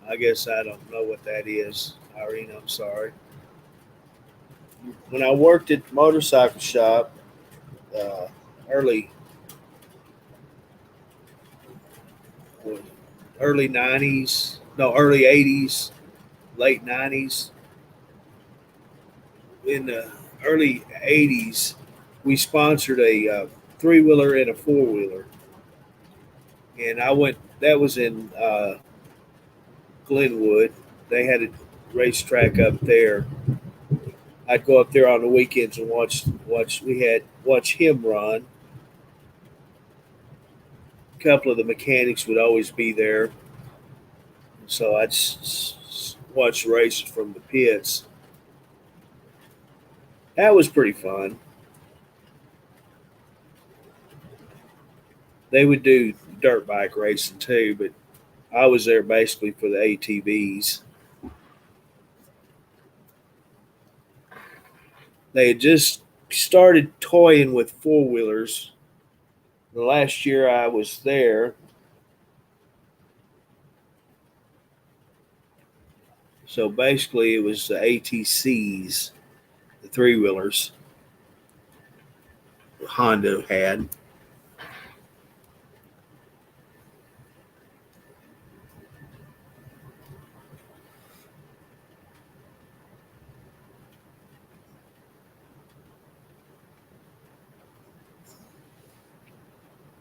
I guess I don't know what that is, Irene. I'm sorry. When I worked at the motorcycle shop, uh, early early '90s, no, early '80s, late '90s. In the early '80s, we sponsored a three wheeler and a four wheeler, and I went. That was in Glenwood. They had a racetrack up there. I'd go up there on the weekends and watch. We had watch him run. A couple of the mechanics would always be there, so I'd watch races from the pits. That was pretty fun. They would do dirt bike racing too, but I was there basically for the ATVs. They had just started toying with four wheelers. The last year I was there, so basically it was the ATCs, the three wheelers Honda had.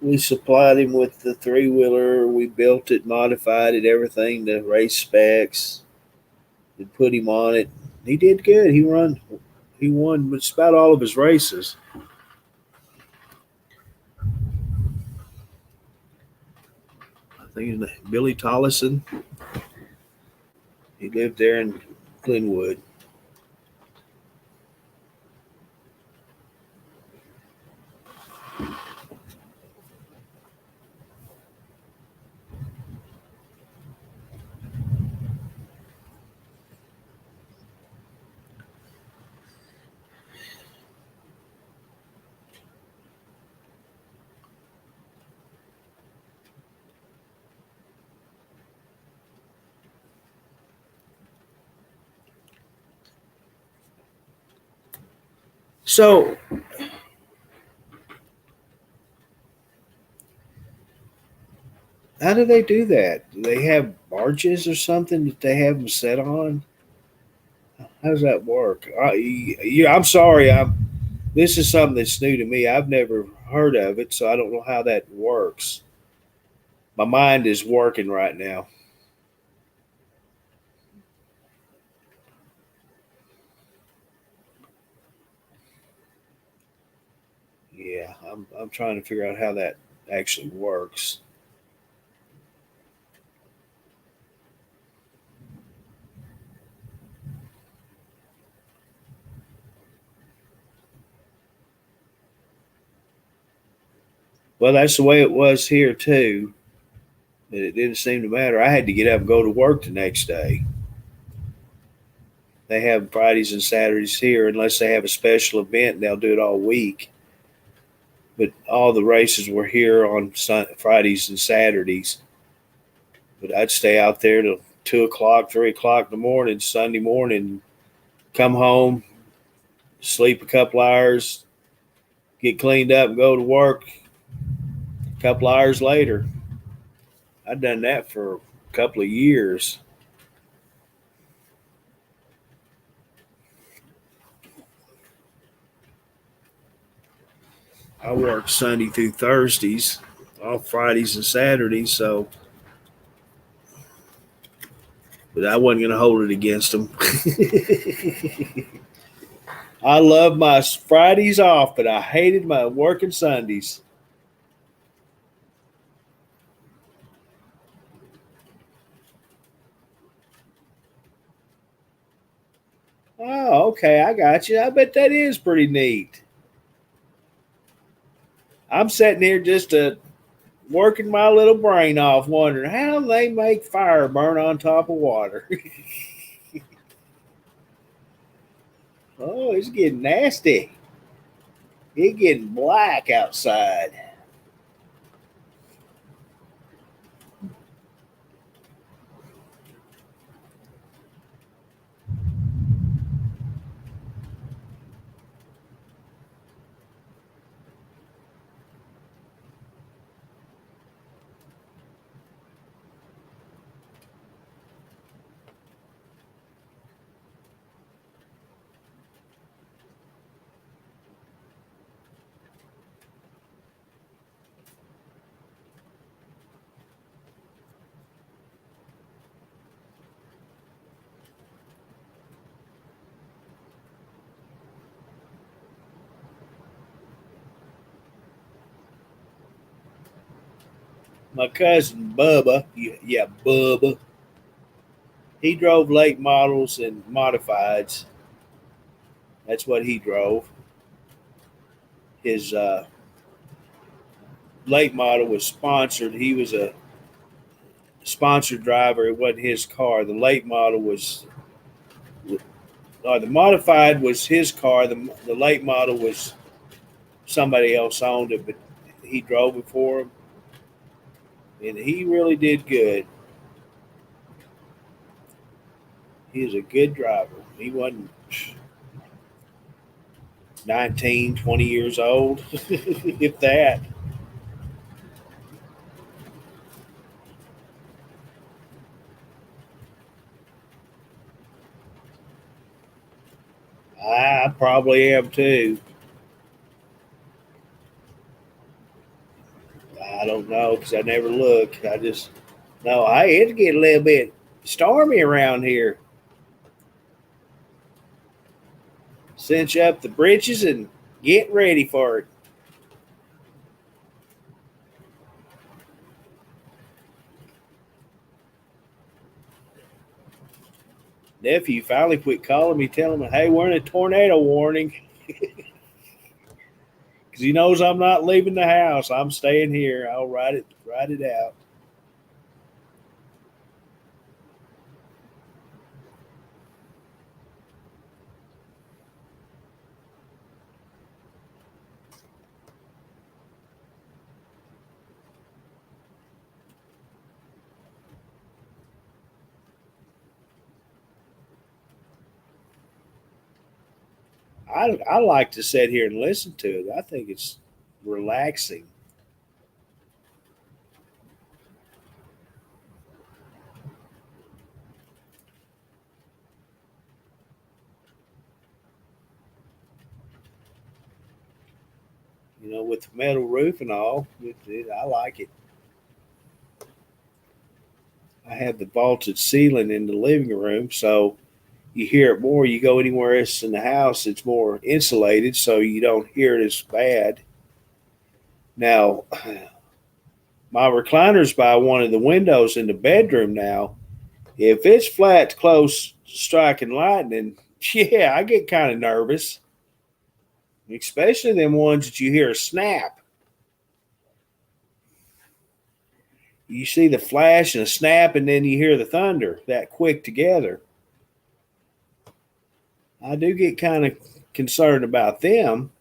We supplied him with the three wheeler. We built it, modified it, everything to race specs, and put him on it. He did good. He won just about all of his races. I think his name Billy Tollison. He lived there in Glenwood. So, how do they do that? Do they have barges or something that they have them set on? How does that work? I'm sorry. This is something that's new to me. I've never heard of it, so I don't know how that works. My mind is working right now. Yeah, I'm trying to figure out how that actually works. Well, that's the way it was here too. It didn't seem to matter. I had to get up and go to work the next day. They have Fridays and Saturdays here, unless they have a special event, they'll do it all week. But all the races were here on Fridays and Saturdays. But I'd stay out there till 2 o'clock, 3 o'clock in the morning, Sunday morning, come home, sleep a couple hours, get cleaned up, and go to work a couple hours later. I'd done that for a couple of years. I worked Sunday through Thursdays, off Fridays and Saturdays, so but I wasn't going to hold it against them. I love my Fridays off, but I hated my working Sundays. Oh, okay, I got you. I bet that is pretty neat. I'm sitting here just working my little brain off, wondering how they make fire burn on top of water. Oh, it's getting nasty. It's getting black outside. My cousin Bubba, yeah, Bubba, he drove late models and modifieds. That's what he drove. His late model was sponsored. He was a sponsored driver. It wasn't his car. The late model was, the modified was his car. The late model was somebody else owned it, but he drove it for him, and he really did good. He was a good driver. He wasn't 19, 20 years old, if that. I probably am too. I don't know because I never look. I just know it's getting a little bit stormy around here. Cinch up the britches and get ready for it. Nephew finally quit calling me, telling me, "Hey, we're in a tornado warning," because he knows I'm not leaving the house. I'm staying here. I'll ride it out. I like to sit here and listen to it. I think it's relaxing. With the metal roof and all. I like it. I have the vaulted ceiling in the living room, so you hear it more. You go anywhere else in the house, it's more insulated, so you don't hear it as bad. Now, my recliner's by one of the windows in the bedroom now. If it's flat close striking lightning, yeah, I get kind of nervous, especially them ones that you hear a snap. you see the flash and a snap, and then you hear the thunder that quick together. I do get kind of concerned about them,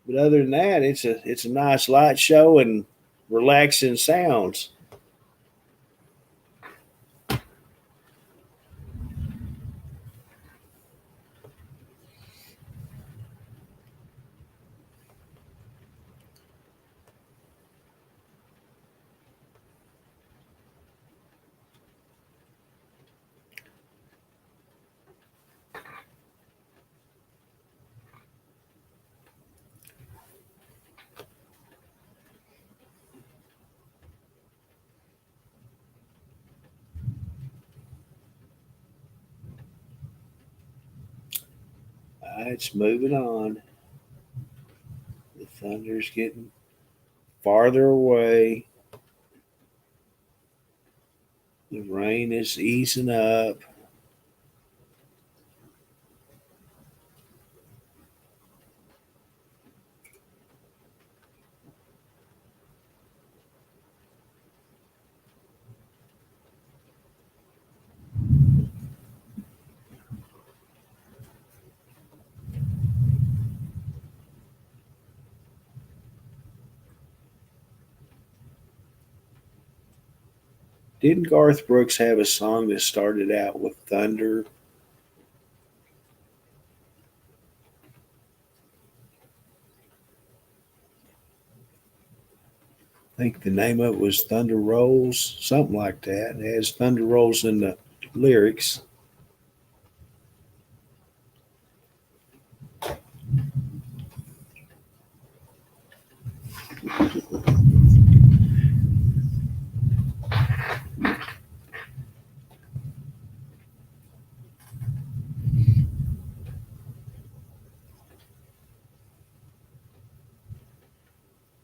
but other than that, it's a nice light show and relaxing sounds. It's moving on. The thunder's getting farther away. The rain is easing up. Didn't Garth Brooks have a song that started out with thunder? I think the name of it was Thunder Rolls, something like that. It has Thunder Rolls in the lyrics.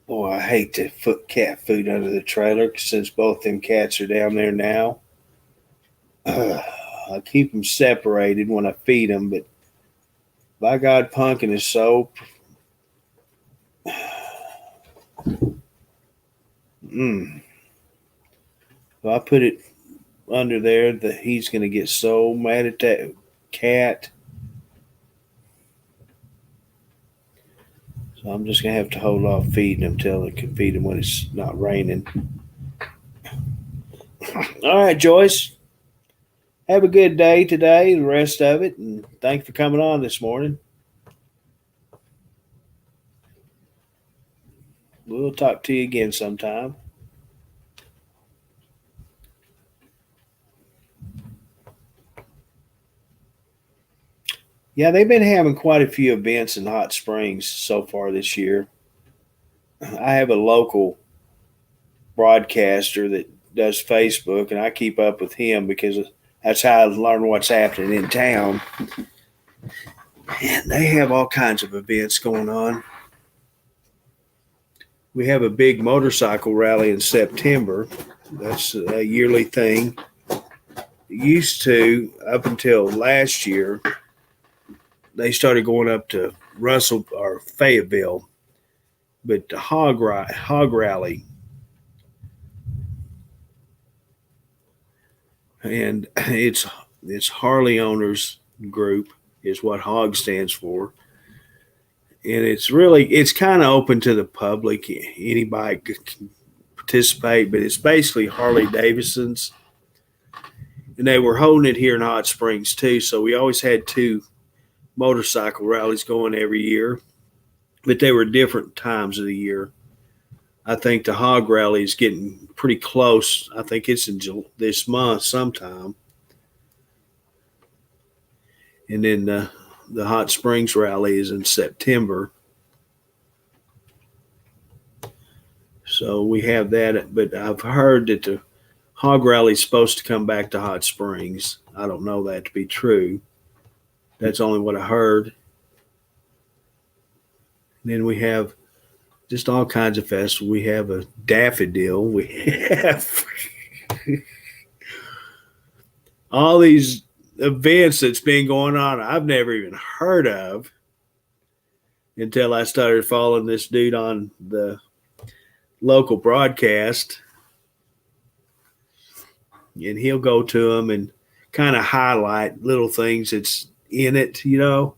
Oh, I hate to put cat food under the trailer since both them cats are down there now. I keep them separated when I feed them, but by God, Pumpkin is so. If I put it under there, that he's going to get so mad at that cat. So I'm just going to have to hold off feeding him till I can feed him when it's not raining. All right, Joyce. Have a good day today, the rest of it, and thanks for coming on this morning. We'll talk to you again sometime. Yeah, they've been having quite a few events in Hot Springs so far this year. I have a local broadcaster that does Facebook, and I keep up with him because that's how I learn what's happening in town. And they have all kinds of events going on. We have a big motorcycle rally in September. That's a yearly thing. It used to, up until last year, they started going up to Russell or Fayetteville, but the hog rally, and it's Harley Owners Group is what HOG stands for, and it's kind of open to the public. Anybody can participate, but it's basically Harley Davidsons, and they were holding it here in Hot Springs too. So we always had two motorcycle rallies going every year, but they were different times of the year. I think the hog rally is getting pretty close. I think it's in this month sometime. And then the Hot Springs rally is in September. So we have that, but I've heard that the hog rally is supposed to come back to Hot Springs. I don't know that to be true. That's only what I heard. And then we have just all kinds of festivals. We have a daffodil. We have all these events that's been going on I've never even heard of until I started following this dude on the local broadcast. and he'll go to them and kind of highlight little things that's in it, you know.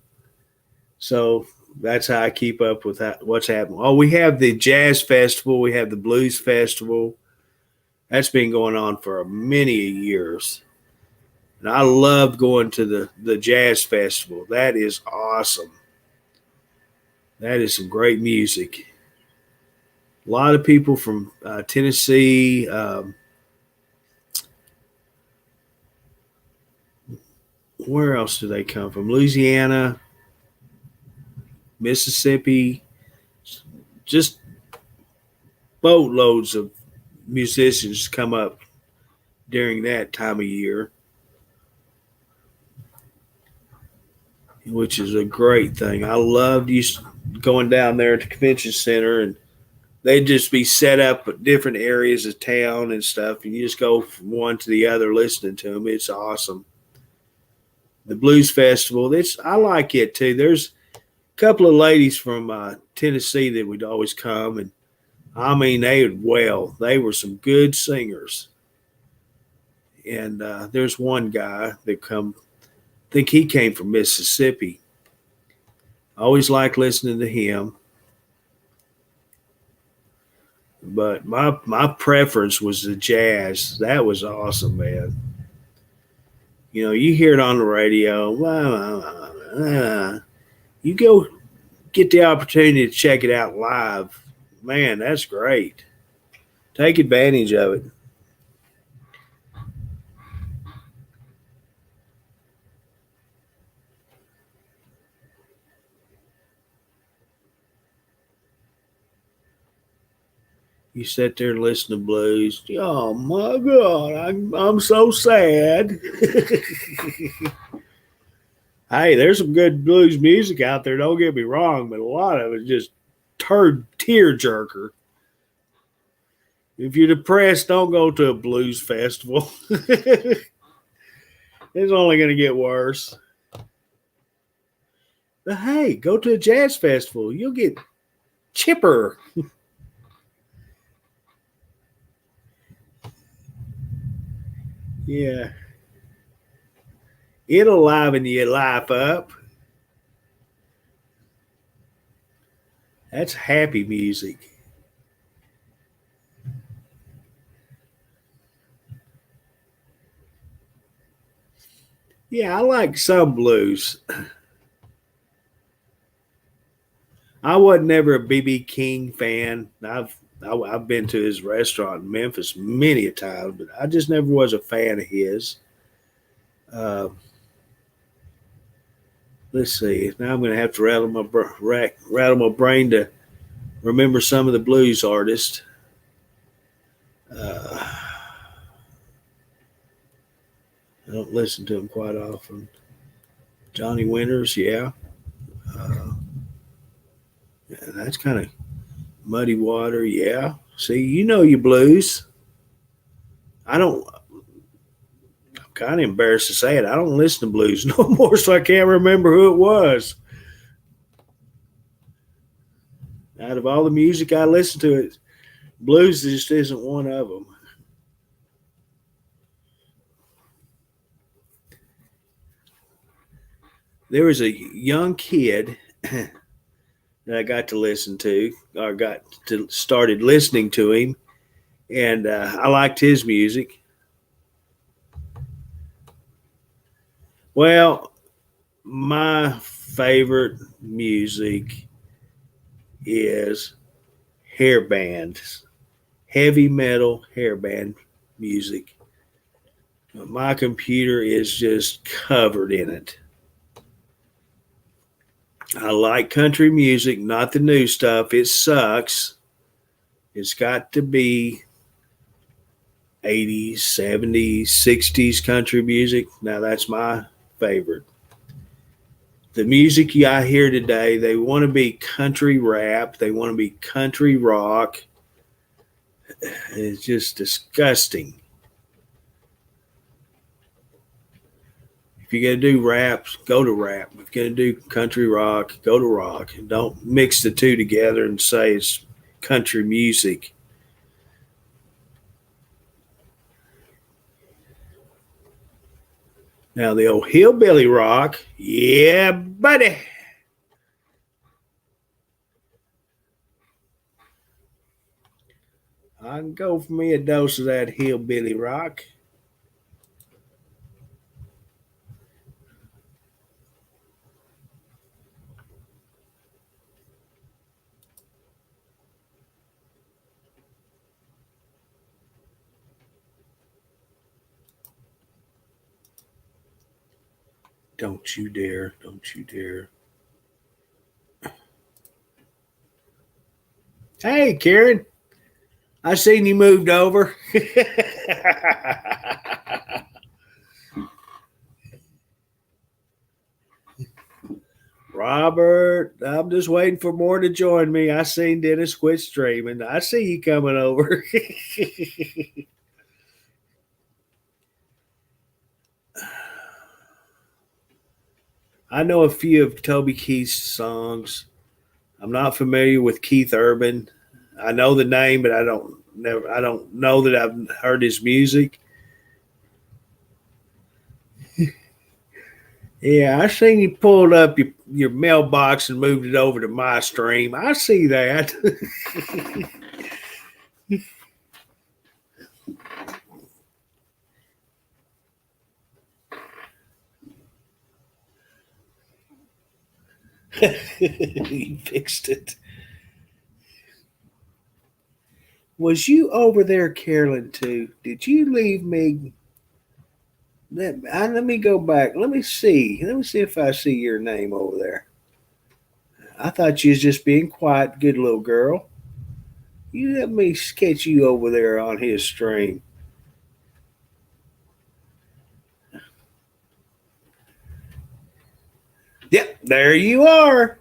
So that's how I keep up with what's happening. Oh, we have the jazz festival, we have the blues festival. That's been going on for many years. And I loved going to the jazz festival. That is awesome. That is some great music. A lot of people from Tennessee, where else do they come from? Louisiana, Mississippi, just boatloads of musicians come up during that time of year, which is a great thing. I loved going down there at the convention center, and they'd just be set up at different areas of town and stuff, and you just go from one to the other listening to them. It's awesome. The Blues Festival, I like it too. There's a couple of ladies from Tennessee that would always come, and I mean, they were some good singers. And there's one guy that I think he came from Mississippi. I always liked listening to him. But my preference was the jazz. That was awesome, man. You know, you hear it on the radio. You go get the opportunity to check it out live. Man, that's great. Take advantage of it. You sit there and listen to blues. Oh my God, I'm so sad. Hey, there's some good blues music out there. Don't get me wrong, but a lot of it is just tear jerker. If you're depressed, don't go to a blues festival. It's only going to get worse. But hey, go to a jazz festival. You'll get chipper. Yeah. It'll liven your life up. That's happy music. Yeah, I like some blues. I wasn't never a B.B. King fan. I've been to his restaurant in Memphis many a time, but I just never was a fan of his. Let's see. Now I'm going to have to rattle my brain to remember some of the blues artists. I don't listen to them quite often. Johnny Winters, yeah. Yeah, that's kind of Muddy Water, yeah. See, you know your blues. I'm kind of embarrassed to say it. I don't listen to blues no more, so I can't remember who it was. Out of all the music I listen to, blues just isn't one of them. There was a young kid that I got to listen to, or started listening to him, and I liked his music. Well, my favorite music is hair bands, heavy metal hair band music. My computer is just covered in it. I like country music, not the new stuff. It sucks. It's got to be 80s, 70s, 60s country music. Now that's my favorite. The music I hear today, they want to be country rap. They want to be country rock. It's just disgusting. If you're going to do rap, go to rap. If you're going to do country rock, go to rock. And don't mix the two together and say it's country music. Now the old hillbilly rock. Yeah, buddy. I can go for me a dose of that hillbilly rock. Don't you dare. Don't you dare. Hey, Karen. I seen you moved over. Robert, I'm just waiting for more to join me. I seen Dennis quit streaming. I see you coming over. I know a few of Toby Keith's songs. I'm not familiar with Keith Urban. I know the name, but I don't know that I've heard his music. Yeah, I seen you pulled up your mailbox and moved it over to my stream. I see that. You fixed it. Was you over there, Carolyn, too? Did you leave me? Let me go back. Let me see. Let me see if I see your name over there. I thought you was just being quiet, good little girl. You let me catch you over there on his stream. Yep, there you are.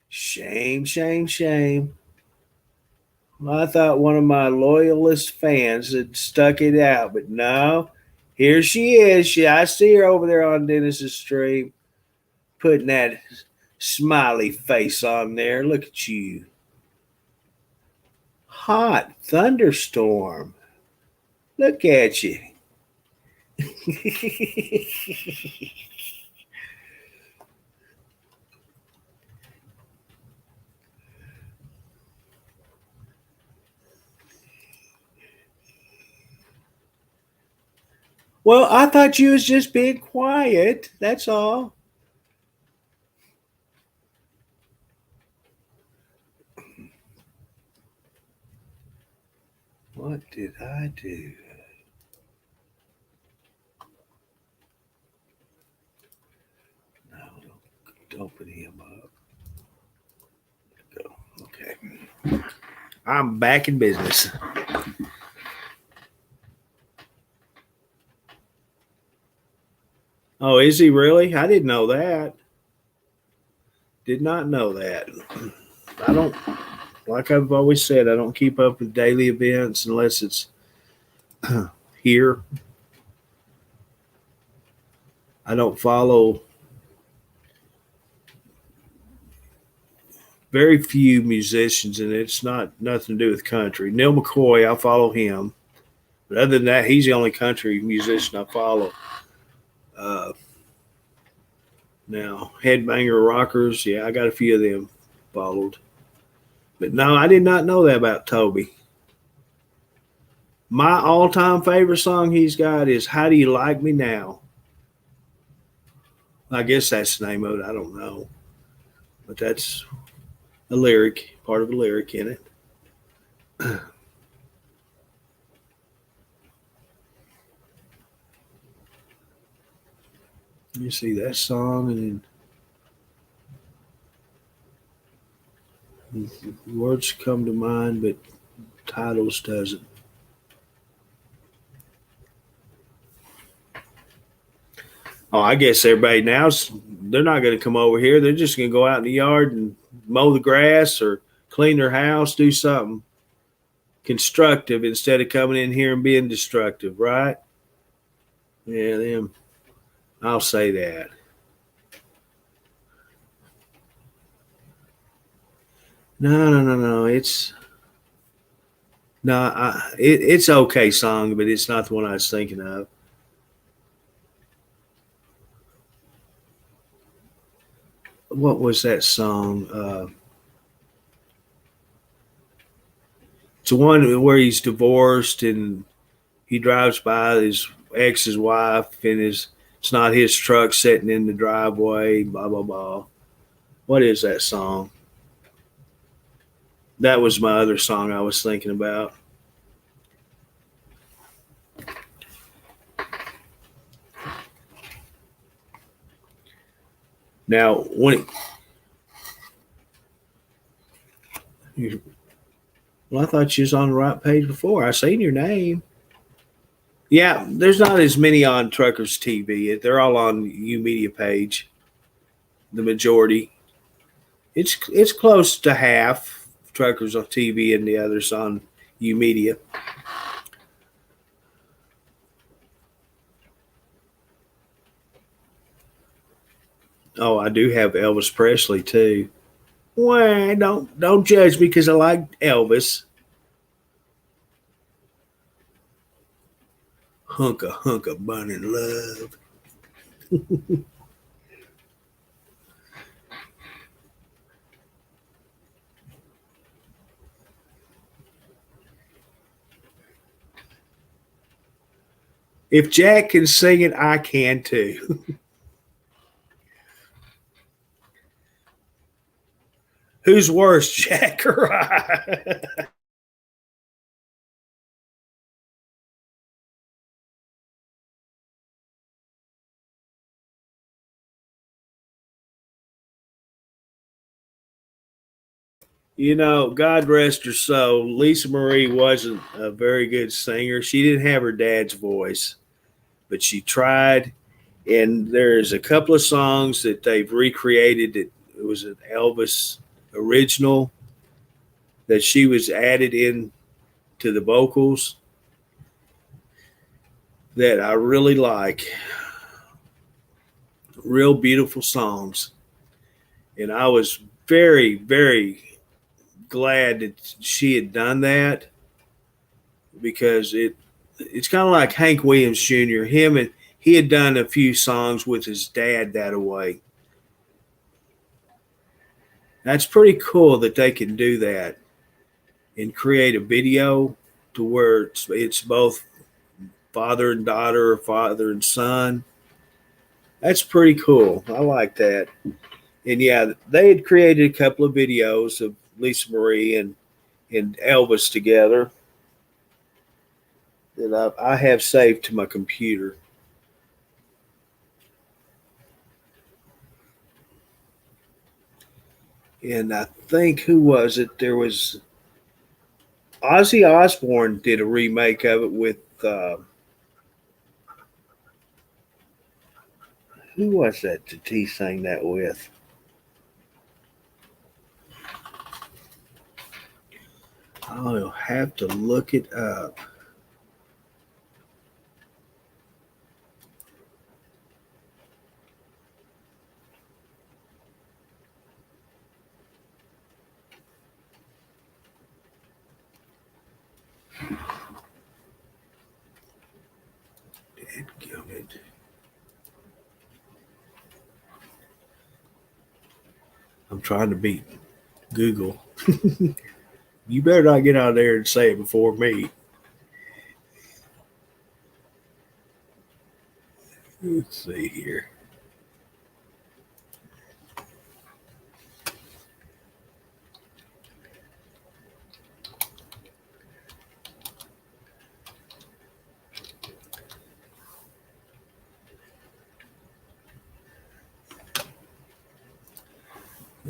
Shame, shame, shame. Well, I thought one of my loyalist fans had stuck it out, but no. Here she is. I see her over there on Dennis's stream, putting that smiley face on there. Look at you. Hot thunderstorm. Look at you. Well, I thought you was just being quiet. That's all. What did I do? No, don't open him up. Go. Okay. I'm back in business. Oh, is he really? I didn't know that. Did not know that. I don't, like I've always said, I don't keep up with daily events unless it's here. I don't follow very few musicians, and it's not nothing to do with country. Neil McCoy, I follow him. But other than that, he's the only country musician I follow. Now, Headbanger Rockers, yeah, I got a few of them followed. But no, I did not know that about Toby. My all-time favorite song he's got is How Do You Like Me Now? I guess that's the name of it. I don't know. But that's a lyric, part of a lyric in it. You see that song, and then words come to mind, but titles doesn't. Oh, I guess everybody now's they're not going to come over here. They're just going to go out in the yard and mow the grass or clean their house, do something constructive instead of coming in here and being destructive, right? Yeah, them. I'll say that. No. It's it's okay song, but it's not the one I was thinking of. what was that song? It's the one where he's divorced and he drives by his ex's wife and it's not his truck sitting in the driveway. Blah blah blah. What is that song? That was my other song I was thinking about. Now, well, I thought you was on the right page before. I seen your name. Yeah, there's not as many on Truckers TV. They're all on U Media page. The majority. It's close to half Truckers on TV and the others on U Media. Oh, I do have Elvis Presley too. Well, don't judge me because I like Elvis. Hunka burning love. If Jack can sing it, I can too. Who's worse, Jack or I? You know, God rest her soul. Lisa Marie wasn't a very good singer. She didn't have her dad's voice, but she tried. And there's a couple of songs that they've recreated. It was an Elvis original that she was added in to the vocals that I really like. Real beautiful songs. And I was very, very glad that she had done that because it's kind of like Hank Williams Jr. He had done a few songs with his dad that way. That's pretty cool that they can do that and create a video to where it's both father and daughter or father and son. That's pretty cool. I like that. And yeah, they had created a couple of videos of Lisa Marie and Elvis together that I have saved to my computer. And I think who was it? There was Ozzy Osbourne did a remake of it with who was that that he sang that with? I'll have to look it up. Dadgummit. I'm trying to beat Google. You better not get out there and say it before me. Let's see here.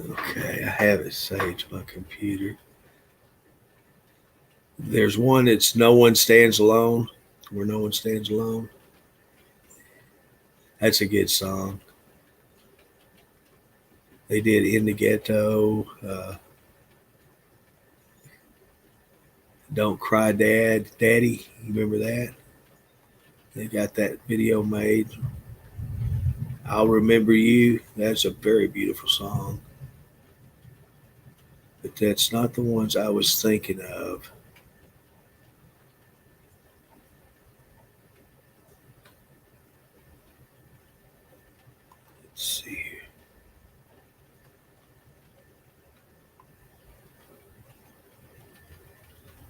Okay, I have it saved to my computer. There's one that's No One Stands Alone, where no one stands alone. That's a good song. They did In the Ghetto, Don't Cry Daddy. You remember that? They got that video made. I'll Remember You. That's a very beautiful song. But that's not the ones I was thinking of. Let's see here.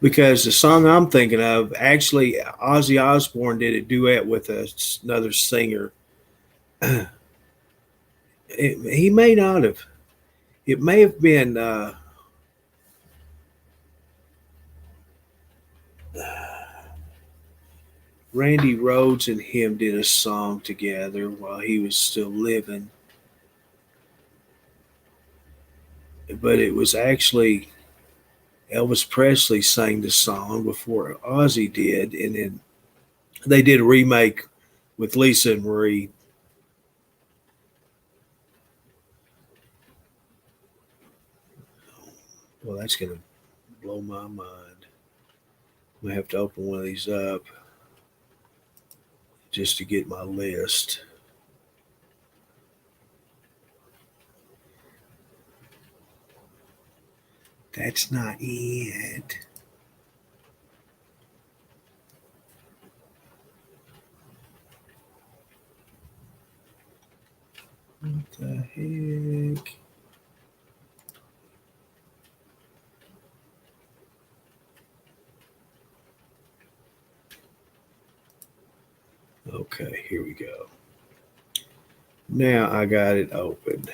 because the song I'm thinking of, actually, Ozzy Osbourne did a duet with another singer. He may not have. It may have been Randy Rhoads and him did a song together while he was still living. But it was actually Elvis Presley sang the song before Ozzy did, and then they did a remake with Lisa and Marie. Well, that's gonna blow my mind. I'm gonna have to open one of these up just to get my list. That's not it. What the heck? Okay, here we go. Now I got it open.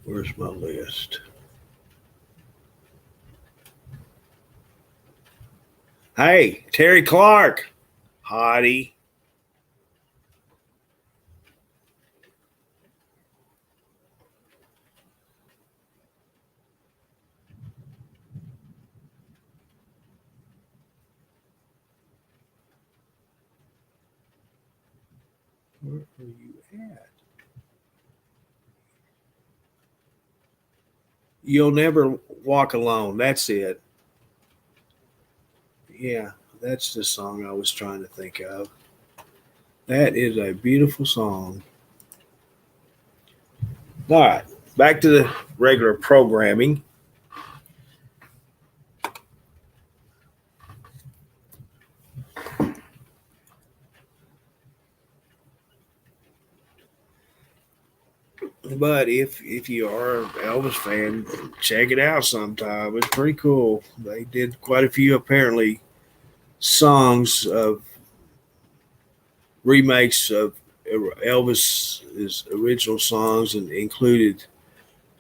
Where's my list? Hey, Terry Clark, hottie. Where are you at? You'll never walk alone. That's it. Yeah, that's the song I was trying to think of. That is a beautiful song. All right, back to the regular programming. But if you are an Elvis fan, check it out sometime. It's pretty cool. They did quite a few apparently songs of remakes of Elvis's original songs, and included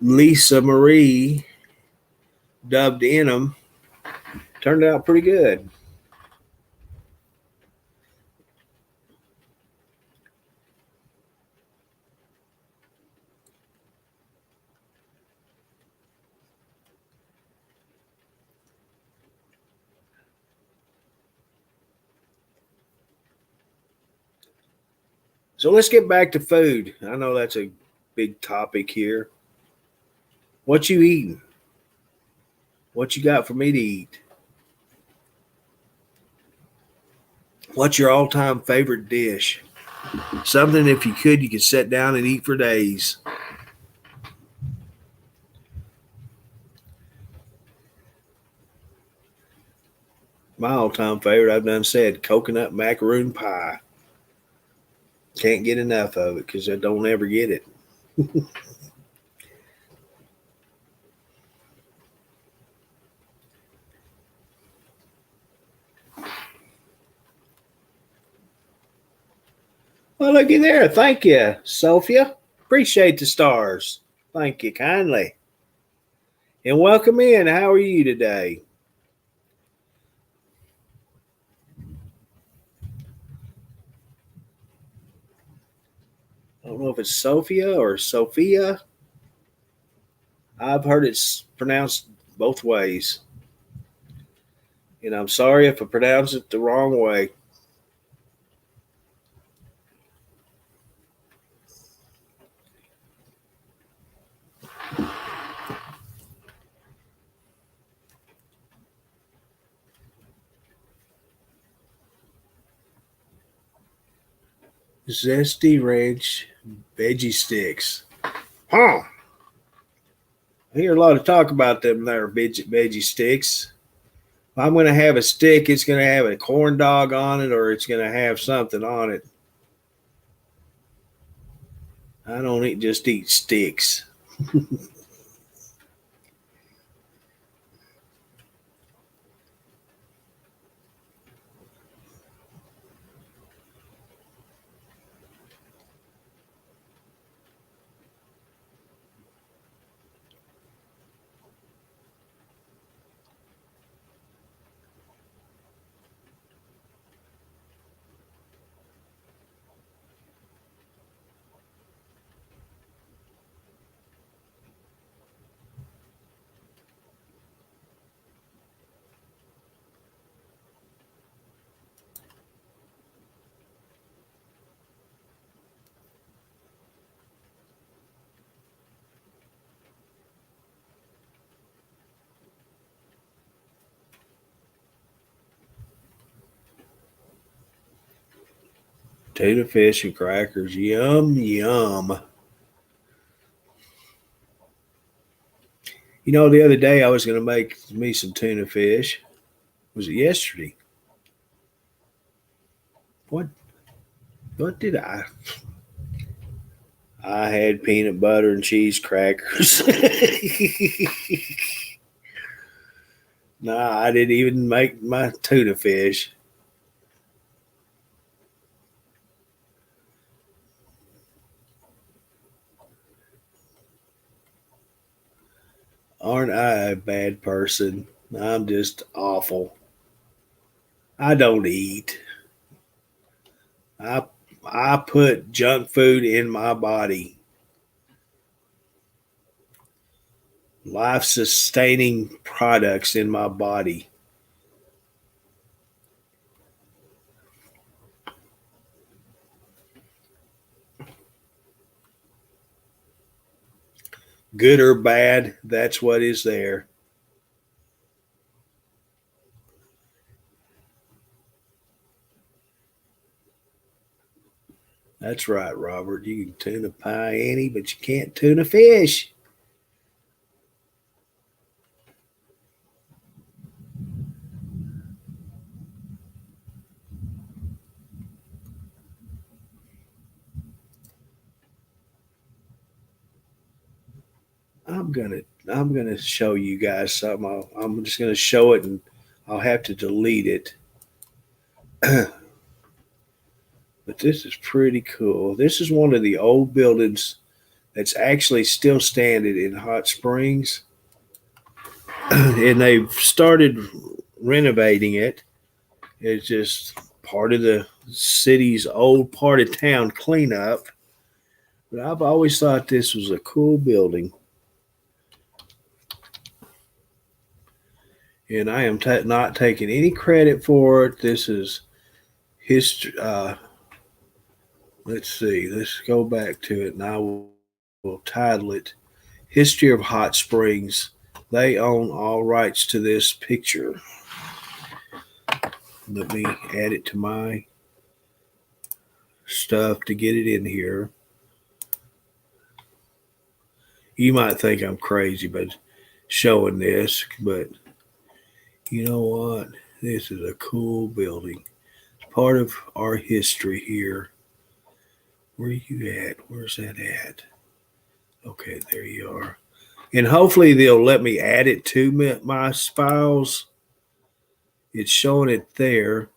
Lisa Marie dubbed in them. Turned out pretty good. So let's get back to food. I know that's a big topic here. What you eating? What you got for me to eat? What's your all-time favorite dish? Something, if you could sit down and eat for days. My all-time favorite, I've done said, coconut macaroon pie. Can't get enough of it because I don't ever get it. Well, looky there. Thank you, Sophia. Appreciate the stars. Thank you kindly. And welcome in. How are you today? I don't know if it's Sophia or Sophia. I've heard it's pronounced both ways. And I'm sorry if I pronounce it the wrong way. Zesty Ranch veggie sticks. Huh. I hear a lot of talk about them there veggie sticks. If I'm going to have a stick, it's going to have a corn dog on it or it's going to have something on it. I don't just eat sticks. Tuna fish and crackers. Yum, yum. You know, the other day I was going to make me some tuna fish. Was it yesterday? What? What did I? I had peanut butter and cheese crackers. Nah, I didn't even make my tuna fish. Aren't I a bad person? I'm just awful. I don't eat. I I put junk food in my body. Life sustaining products in my body. Good or bad, that's what is there. That's right, Robert. You can tuna pie any, but you can't tuna fish. I'm gonna show you guys something. I'm just gonna show it, and I'll have to delete it. But this is pretty cool. This is one of the old buildings that's actually still standing in Hot Springs, and they've started renovating it. It's just part of the city's old part of town cleanup. But I've always thought this was a cool building. And I am not taking any credit for it. This is history. Let's see. Let's go back to it, and I will title it "History of Hot Springs." They own all rights to this picture. Let me add it to my stuff to get it in here. You might think I'm crazy, but showing this, but you know what? This is a cool building. It's part of our history here. Where are you at? Where's that at? Okay, there you are. And hopefully they'll let me add it to my files. It's showing it there.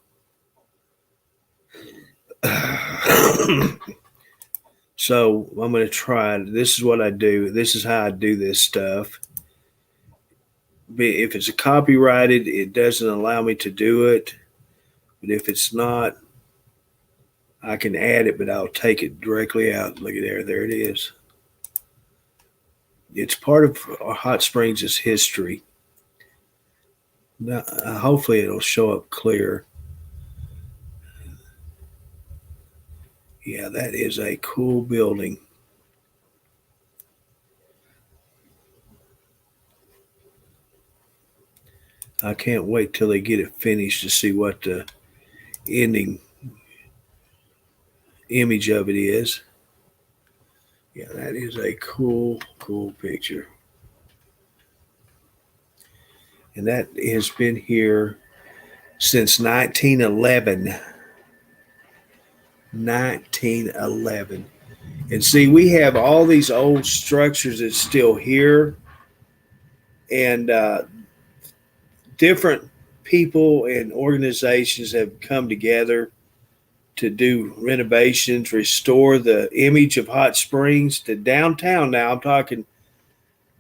So I'm going to try it. This is what I do. This is how I do this stuff. If it's copyrighted, it doesn't allow me to do it. But if it's not, I can add it, but I'll take it directly out. Look at there. There it is. It's part of Hot Springs' history. Now, hopefully it'll show up clear. Yeah, that is a cool building. I can't wait till they get it finished to see what the ending image of it is. Yeah, that is a cool picture. And that has been here since 1911. 1911. And see, we have all these old structures that's still here. And different people and organizations have come together to do renovations, restore the image of Hot Springs to downtown. Now I'm talking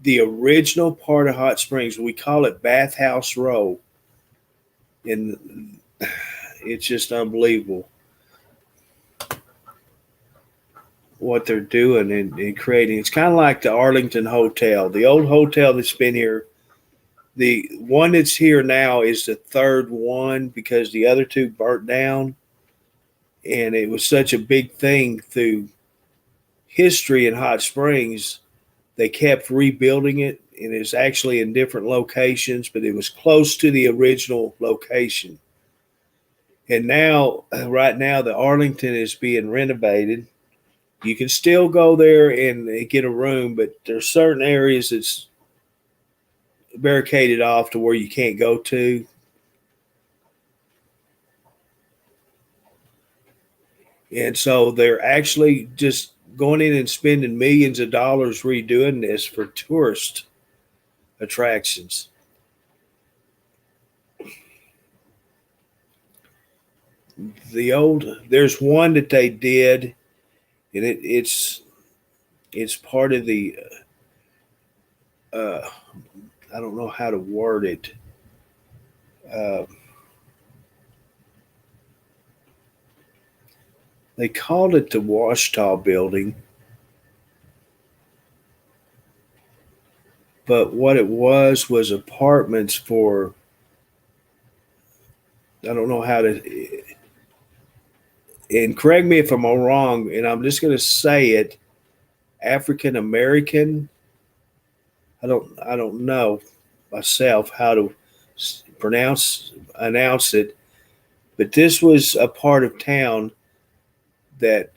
the original part of Hot Springs. We call it Bathhouse Row. And it's just unbelievable what they're doing and creating. It's kind of like the Arlington Hotel, the old hotel that's been here. The one that's here now is the third one because the other two burnt down. And it was such a big thing through history in Hot Springs. They kept rebuilding it, and it's actually in different locations, but it was close to the original location. And now, right now, the Arlington is being renovated. You can still go there and get a room, but there's certain areas that's barricaded off to where you can't go to. And so they're actually just going in and spending millions of dollars redoing this for tourist attractions. There's one that they did, and it's part of the I don't know how to word it. Uh, they called it the Washita Building, but what it was apartments for. I don't know how to. And correct me if I'm wrong, and I'm just going to say it. African American. I don't know myself how to announce it, but this was a part of town that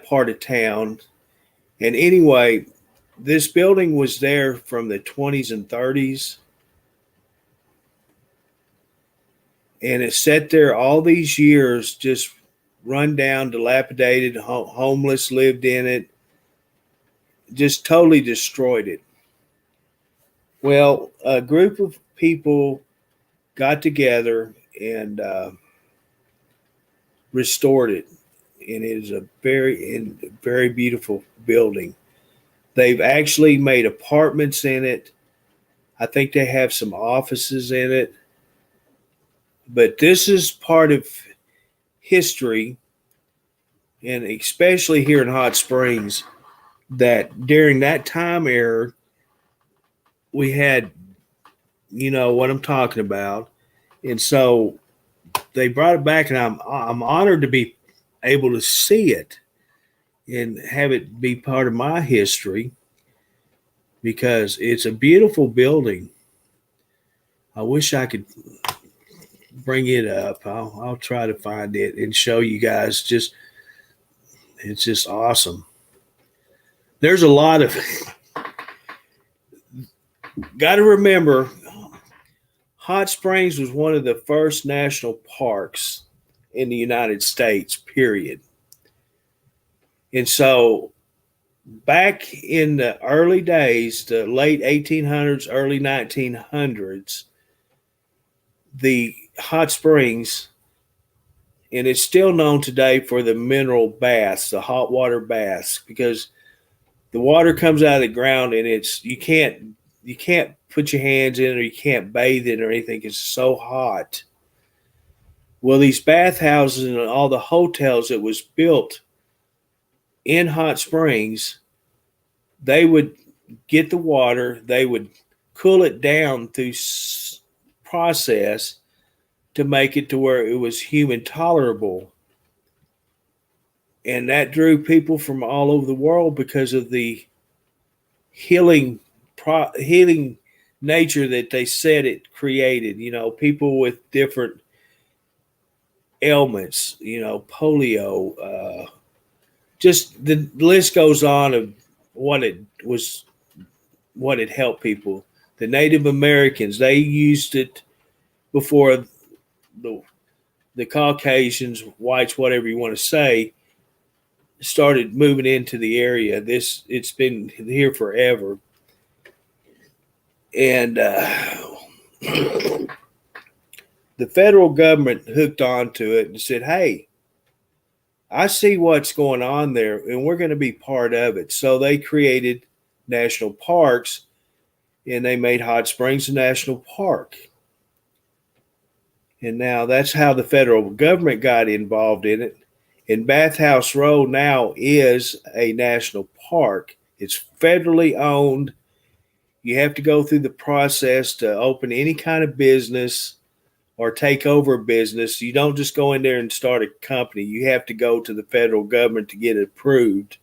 part of town. And anyway, this building was there from the 20s and 30s, and it sat there all these years, just run down, dilapidated, homeless lived in it, just totally destroyed it. Well, a group of people got together and restored it, and it is a very beautiful building. They've actually made apartments in it. I think they have some offices in it. But this is part of history, and especially here in Hot Springs, that during that time era, we had, what I'm talking about. And so they brought it back, and I'm honored to be able to see it and have it be part of my history, because it's a beautiful building. I wish I could bring it up. I'll try to find it and show you guys. It's just awesome. There's a lot of got to remember, Hot Springs was one of the first national parks in the United States, period. And so back in the early days, the late 1800s, early 1900s, the Hot Springs, and it's still known today for the mineral baths, the hot water baths, because the water comes out of the ground, and you can't put your hands in it, or you can't bathe in it or anything. It's so hot. Well, these bathhouses and all the hotels that was built in Hot Springs, they would get the water, they would cool it down through process to make it to where it was human tolerable. And that drew people from all over the world because of the healing nature that they said it created. People with different ailments, polio, just the list goes on of what it helped people. The Native Americans, they used it before the Caucasians, whites, whatever you want to say, started moving into the area. It's been here forever. And the federal government hooked onto it and said, hey, I see what's going on there, and we're going to be part of it. So they created national parks, and they made Hot Springs a national park. And now that's how the federal government got involved in it. And Bathhouse Road now is a national park. It's federally owned. You have to go through the process to open any kind of business or take over a business. You don't just go in there and start a company. You have to go to the federal government to get it approved.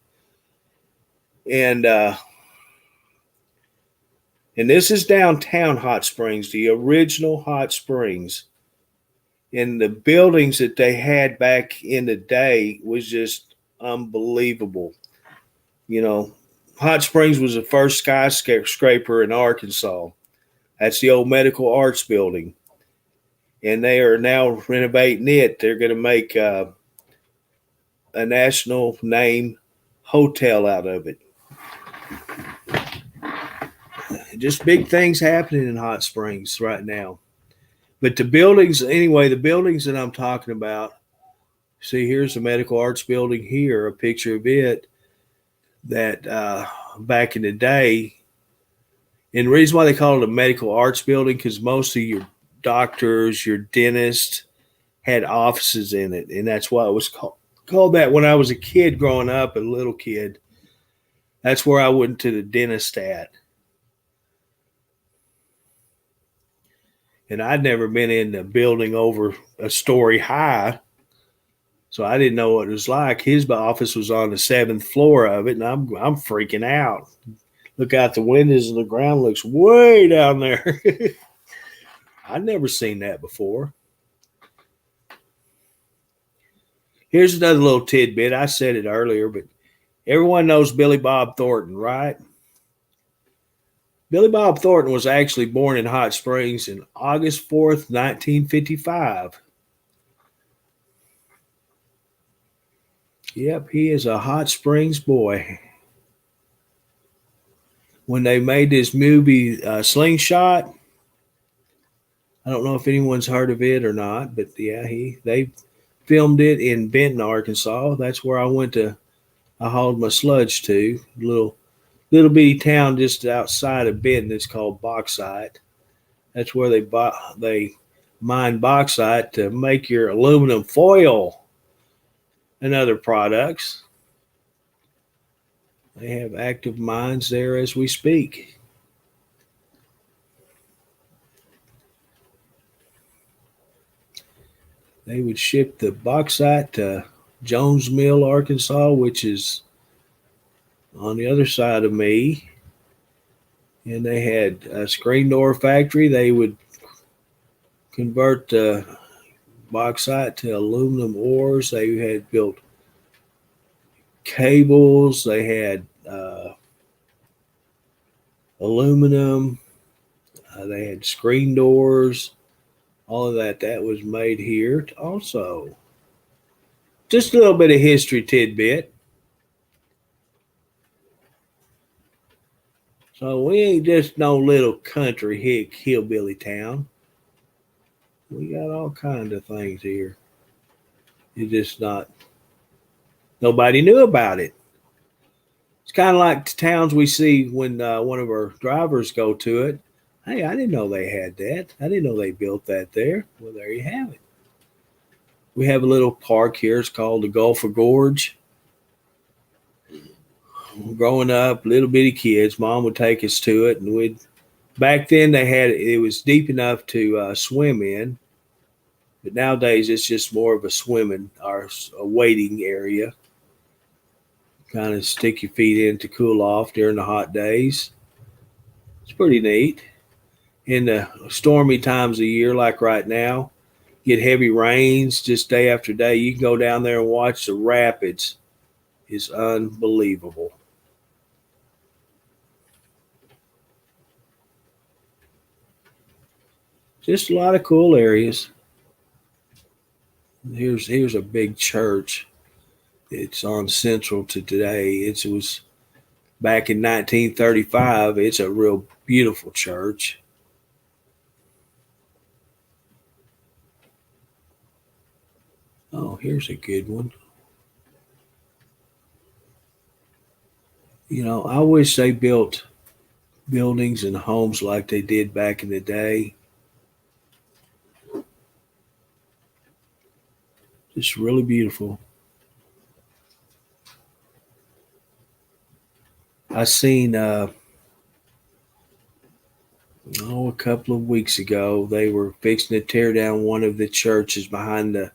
And And this is downtown Hot Springs, the original Hot Springs. And the buildings that they had back in the day was just unbelievable. You know, Hot Springs was the first skyscraper in Arkansas. That's the old Medical Arts Building. And they are now renovating it. They're going to make a national name hotel out of it. Just big things happening in Hot Springs right now. But the buildings, anyway, the buildings that I'm talking about, see, here's the Medical Arts Building here, a picture of it that back in the day, and the reason why they call it a Medical Arts Building, because most of your doctors, your dentists had offices in it. And that's why it was called that when I was a kid growing up, a little kid. That's where I went to the dentist at. And I'd never been in the building over a story high, so I didn't know what it was like. His office was on the 7th floor of it, and I'm freaking out. Look out the windows, and the ground looks way down there. I'd never seen that before. Here's another little tidbit. I said it earlier, but everyone knows Billy Bob Thornton, right? Billy Bob Thornton was actually born in Hot Springs on August 4th, 1955. Yep, he is a Hot Springs boy. When they made this movie Slingshot, I don't know if anyone's heard of it or not, but yeah, they filmed it in Benton, Arkansas. That's where I hauled my sludge to, little bitty town just outside of Benton. It's called Bauxite. That's where they mine bauxite to make your aluminum foil and other products. They have active mines there as we speak. They would ship the bauxite to Jones Mill, Arkansas, which is on the other side of me. And they had a screen door factory. They would convert the bauxite to aluminum ores. They had built cables. They had aluminum. They had screen doors. All of that was made here also. Just a little bit of history tidbit. So we ain't just no little country hick hillbilly town. We got all kinds of things here. It's just not, nobody knew about it. It's kind of like the towns we see when one of our drivers go to it. Hey, I didn't know they had that. I didn't know they built that there. Well, there you have it. We have a little park here. It's called the Gulf Gorge. Growing up, little bitty kids, Mom would take us to it, and back then it was deep enough to swim in, but nowadays it's just more of a swimming or a wading area. Kind of stick your feet in to cool off during the hot days. It's pretty neat. In the stormy times of year, like right now, get heavy rains just day after day. You can go down there and watch the rapids. It's unbelievable. Just a lot of cool areas. Here's a big church. It's on Central to today. It was back in 1935. It's a real beautiful church. Oh, here's a good one. You know, I wish they built buildings and homes like they did back in the day. Just really beautiful. I seen a couple of weeks ago they were fixing to tear down one of the churches behind the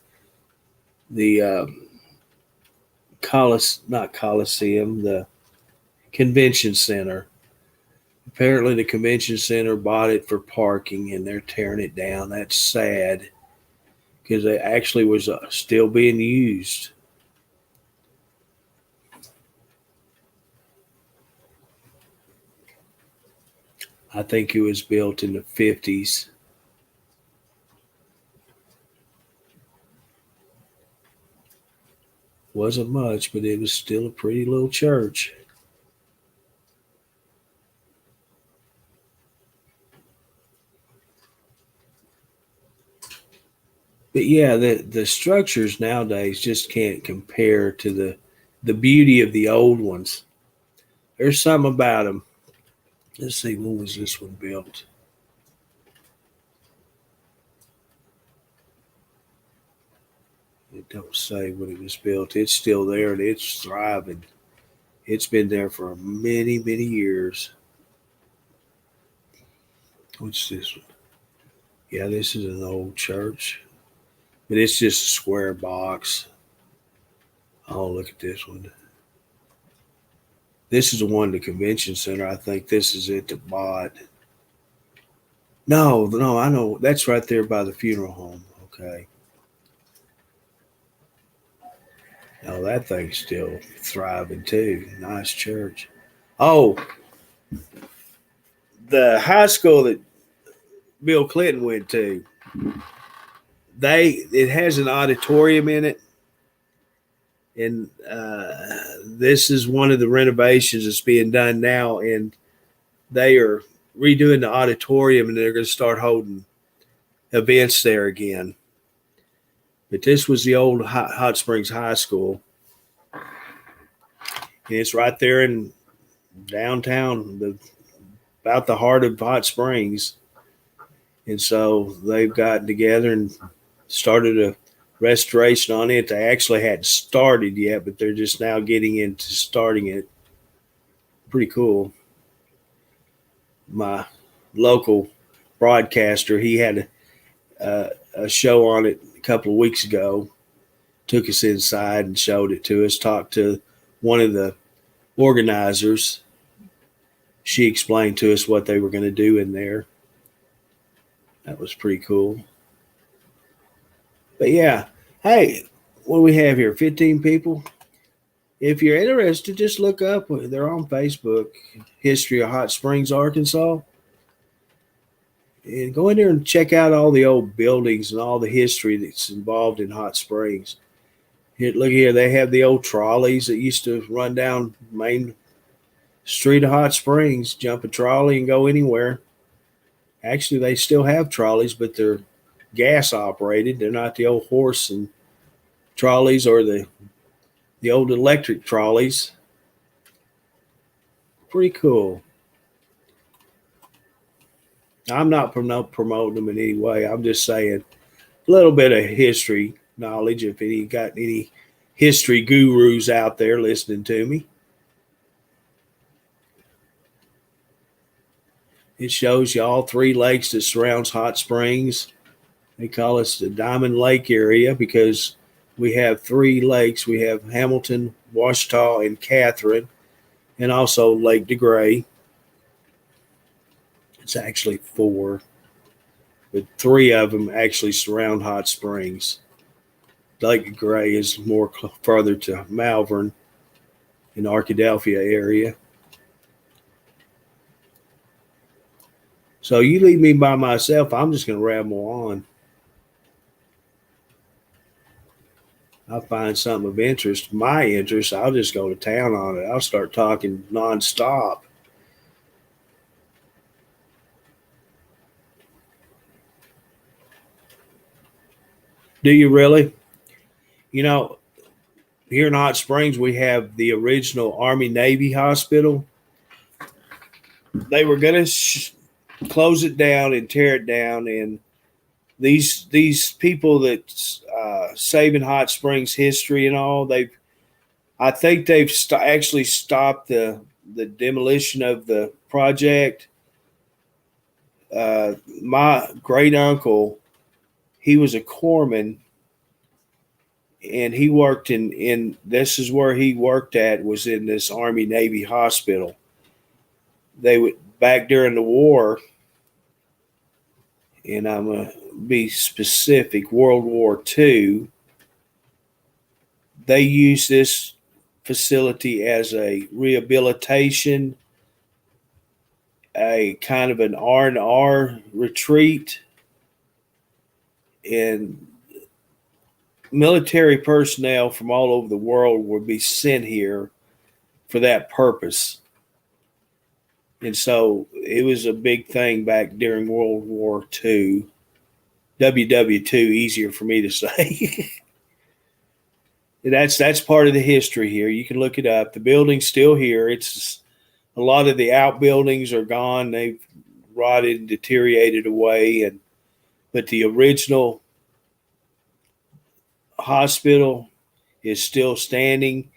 not Coliseum, the convention center. Apparently, the convention center bought it for parking, and they're tearing it down. That's sad because it actually was still being used. I think it was built in the 50s. Wasn't much, but it was still a pretty little church. But yeah, the structures nowadays just can't compare to the beauty of the old ones. There's something about them. Let's see, when was this one built? It don't say when it was built. It's still there and it's thriving. It's been there for many, many years. What's this one? Yeah, this is an old church, but it's just a square box. Oh, look at this one. This is the one, the convention center. I think this is it that bought. No, no, I know. That's right there by the funeral home. Okay. Oh, that thing's still thriving too. Nice church. Oh, the high school that Bill Clinton went to, it has an auditorium in it, and this is one of the renovations that's being done now, and they are redoing the auditorium, and they're going to start holding events there again. But this was the old Hot Springs High School. And it's right there in downtown, about the heart of Hot Springs. And so they've gotten together and started a restoration on it. They actually hadn't started yet, but they're just now getting into starting it. Pretty cool. My local broadcaster, he had a show on it a couple of weeks ago, took us inside and showed it to us, talked to one of the organizers. She explained to us what they were going to do in there. That was pretty cool. But yeah, hey, what do we have here? 15 people. If you're interested, just look up. They're on Facebook, History of Hot Springs, Arkansas. And go in there and check out all the old buildings and all the history that's involved in Hot Springs. Here, look here, they have the old trolleys that used to run down Main Street of Hot Springs, jump a trolley and go anywhere. Actually, they still have trolleys, but they're gas operated. They're not the old horse and trolleys or the old electric trolleys. Pretty cool. I'm not promoting them in any way. I'm just saying a little bit of history knowledge. If any got any history gurus out there listening to me, it shows you all three lakes that surrounds Hot Springs. They call us the Diamond Lake area because we have three lakes. We have Hamilton, Washita, and Catherine, and also Lake DeGray. It's actually four, but three of them actually surround Hot Springs. Lake DeGray is more further to Malvern in the Arkadelphia area. So you leave me by myself, I'm just going to ramble on. I find something of interest, my interest, I'll just go to town on it. I'll start talking nonstop. Do you really? You know, here in Hot Springs, we have the original Army-Navy hospital. They were going to close it down and tear it down, and these people that saving Hot Springs history and all, I think they've actually stopped the demolition of the project. My great uncle, he was a corpsman, and he worked in this is where he worked at, was in this Army Navy hospital. back during the war, and I'm going to be specific, World War II, they used this facility as a rehabilitation, a kind of an R&R retreat, and military personnel from all over the world would be sent here for that purpose. And so it was a big thing back during World War II. WW2, easier for me to say. That's part of the history here. You can look it up. The building's still here. It's a lot of the outbuildings are gone. They've rotted and deteriorated away, but the original hospital is still standing.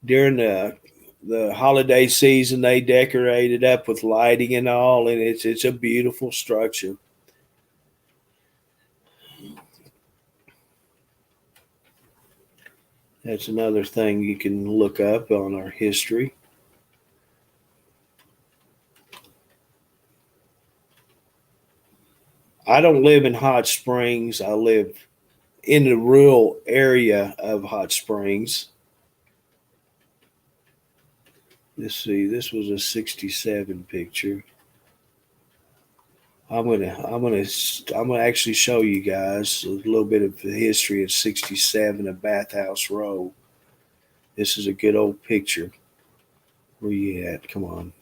During the holiday season, they decorate it up with lighting and all, and it's a beautiful structure. That's another thing you can look up on our history. I don't live in Hot Springs. I live in the rural area of Hot Springs. Let's see, this was a 67 picture. I'm gonna actually show you guys a little bit of the history of 67 of Bathhouse Row. This is a good old picture. Where you at? Come on.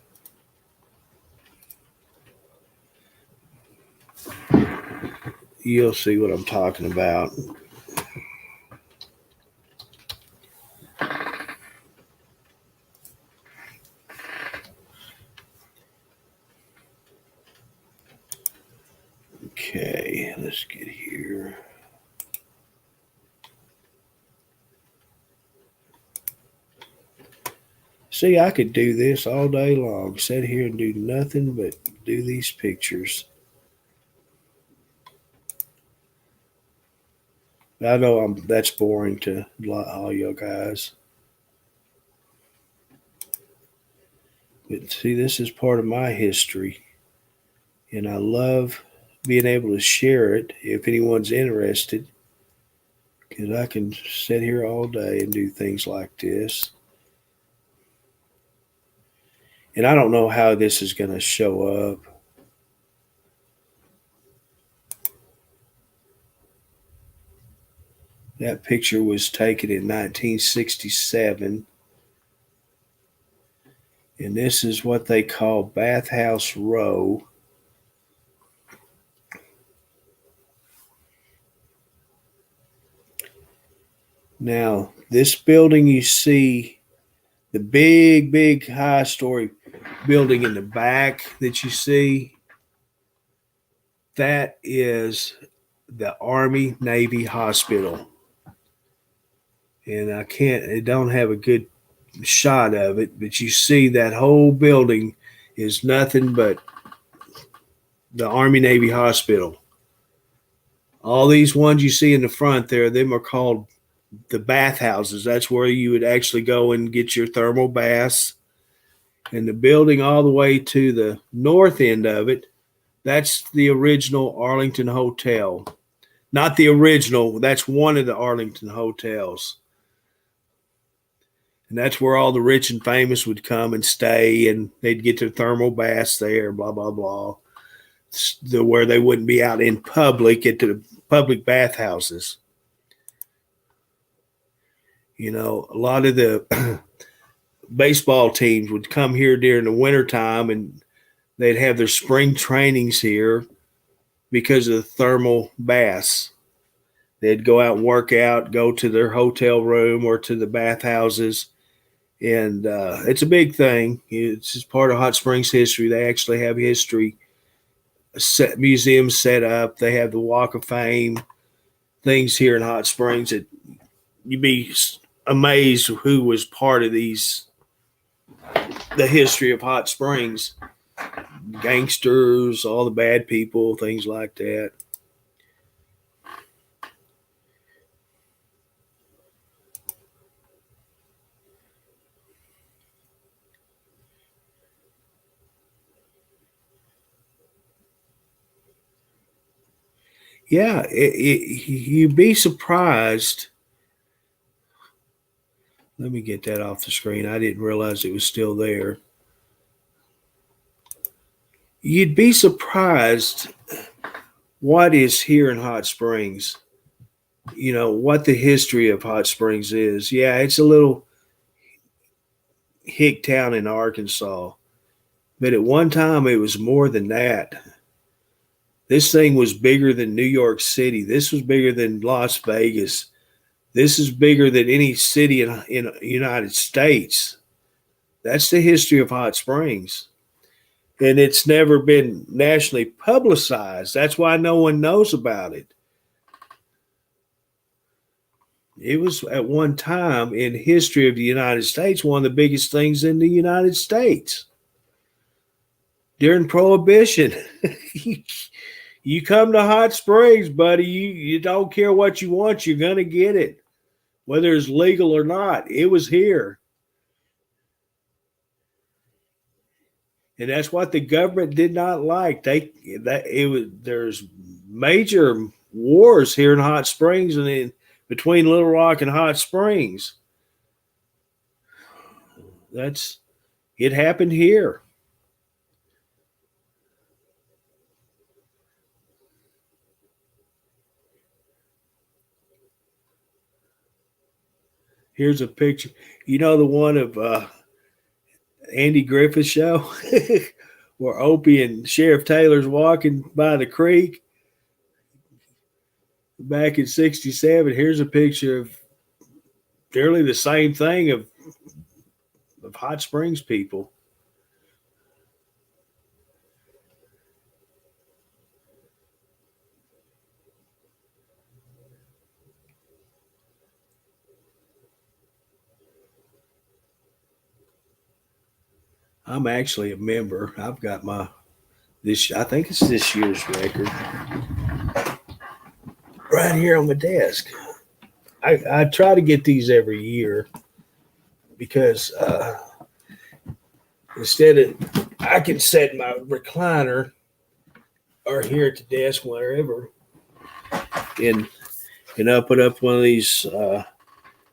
You'll see what I'm talking about. Okay, let's get here. See, I could do this all day long. Sit here and do nothing but do these pictures. I know that's boring to all you guys. But see, this is part of my history. And I love being able to share it if anyone's interested. Because I can sit here all day and do things like this. And I don't know how this is going to show up. That picture was taken in 1967. And this is what they call Bathhouse Row. Now, this building you see, the big high story building in the back that you see, that is the Army Navy Hospital. And I don't have a good shot of it, but you see that whole building is nothing but the Army Navy Hospital. All these ones you see in the front there, them are called the bathhouses. That's where you would actually go and get your thermal baths. And the building all the way to the north end of it, that's the original Arlington Hotel. Not the original, that's one of the Arlington hotels. And that's where all the rich and famous would come and stay, and they'd get their thermal baths there, blah, blah, blah. Where they wouldn't be out in public at the public bathhouses. You know, a lot of the baseball teams would come here during the wintertime, and they'd have their spring trainings here because of the thermal baths. They'd go out and work out, go to their hotel room or to the bathhouses. And it's a big thing. It's just part of Hot Springs history. They actually have history museums set up. They have the Walk of Fame, things here in Hot Springs that you'd be amazed who was part of the history of Hot Springs. Gangsters, all the bad people, things like that. Yeah, you'd be surprised. Let me get that off the screen. I didn't realize it was still there. You'd be surprised what is here in Hot Springs. You know, what the history of Hot Springs is. Yeah, it's a little hick town in Arkansas, but at one time it was more than that. This thing was bigger than New York City. This was bigger than Las Vegas. This is bigger than any city in the United States. That's the history of Hot Springs. And it's never been nationally publicized. That's why no one knows about it. It was at one time in history of the United States one of the biggest things in the United States. During Prohibition, you come to Hot Springs, buddy. You don't care what you want, you're gonna get it, whether it's legal or not. It was here. And that's what the government did not like. There's major wars here in Hot Springs and between Little Rock and Hot Springs. It happened here. Here's a picture. You know the one of Andy Griffith's show where Opie and Sheriff Taylor's walking by the creek back in '67. Here's a picture of nearly the same thing of Hot Springs people. I'm actually a member. I've got I think it's this year's record right here on my desk. I try to get these every year because instead of I can set my recliner or here at the desk wherever and I'll put up one of these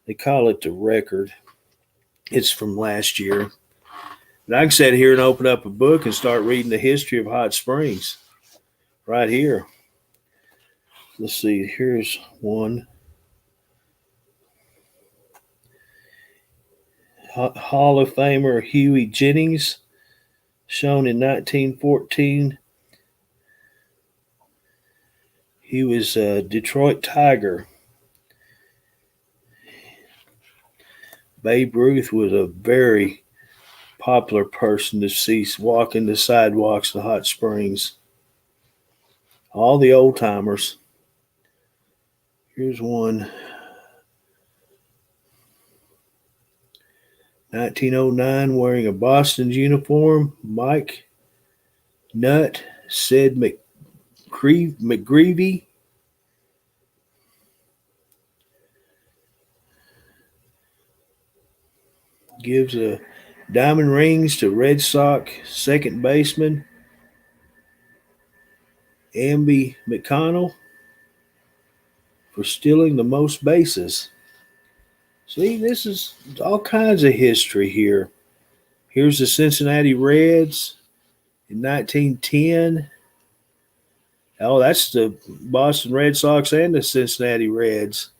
they call it the record. It's from last year. And I can sit here and open up a book and start reading the history of Hot Springs right here. Let's see. Here's one. Hall of Famer Huey Jennings, shown in 1914. He was a Detroit Tiger. Babe Ruth was a very popular person to see walking the sidewalks of Hot Springs. All the old timers. Here's one. 1909, wearing a Boston's uniform, Mike Nutt, Sid McGreevy. Gives a diamond rings to Red Sox second baseman Amby McConnell for stealing the most bases. See, this is all kinds of history here. Here's the Cincinnati Reds in 1910. Oh, that's the Boston Red Sox and the Cincinnati Reds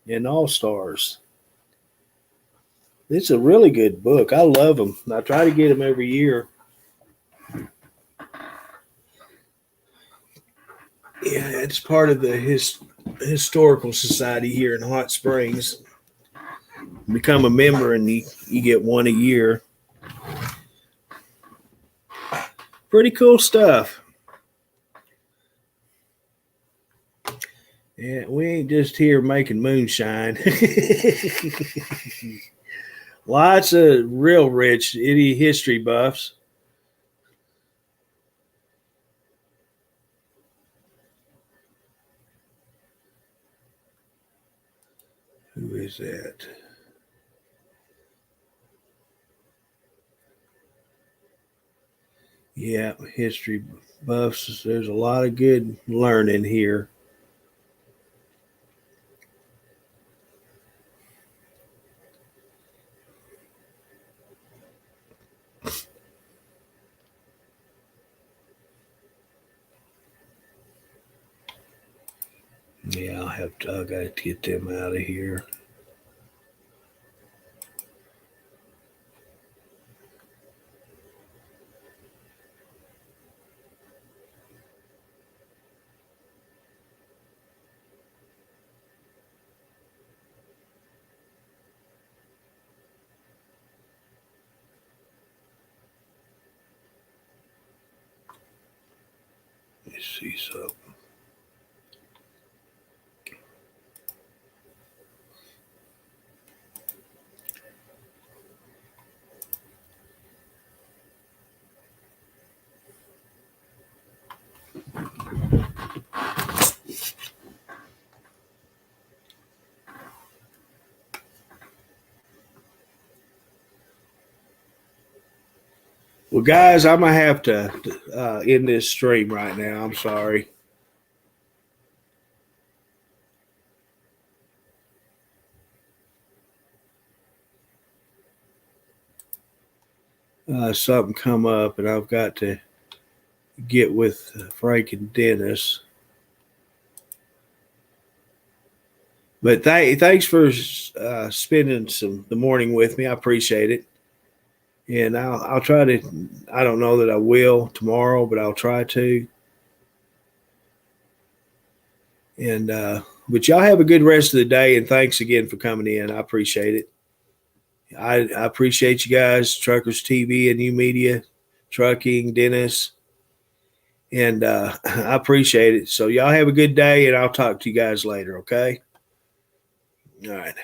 and All-Stars. It's a really good book. I love them. I try to get them every year. Yeah, it's part of the Historical Society here in Hot Springs. Become a member and you get one a year. Pretty cool stuff. Yeah, we ain't just here making moonshine. Lots of real rich history buffs. Who is that? Yeah, history buffs. There's a lot of good learning here. Yeah, I got to get them out of here. Let me see something. Well, guys, I'm gonna have to end this stream right now. I'm sorry. Something come up, and I've got to get with Frank and Dennis. But thanks for spending the morning with me. I appreciate it. And I'll try to. I don't know that I will tomorrow, but I'll try to. And but y'all have a good rest of the day. And thanks again for coming in. I appreciate it. I appreciate you guys, Truckers TV and New Media, Trucking, Dennis, and I appreciate it. So y'all have a good day, and I'll talk to you guys later. Okay. All right.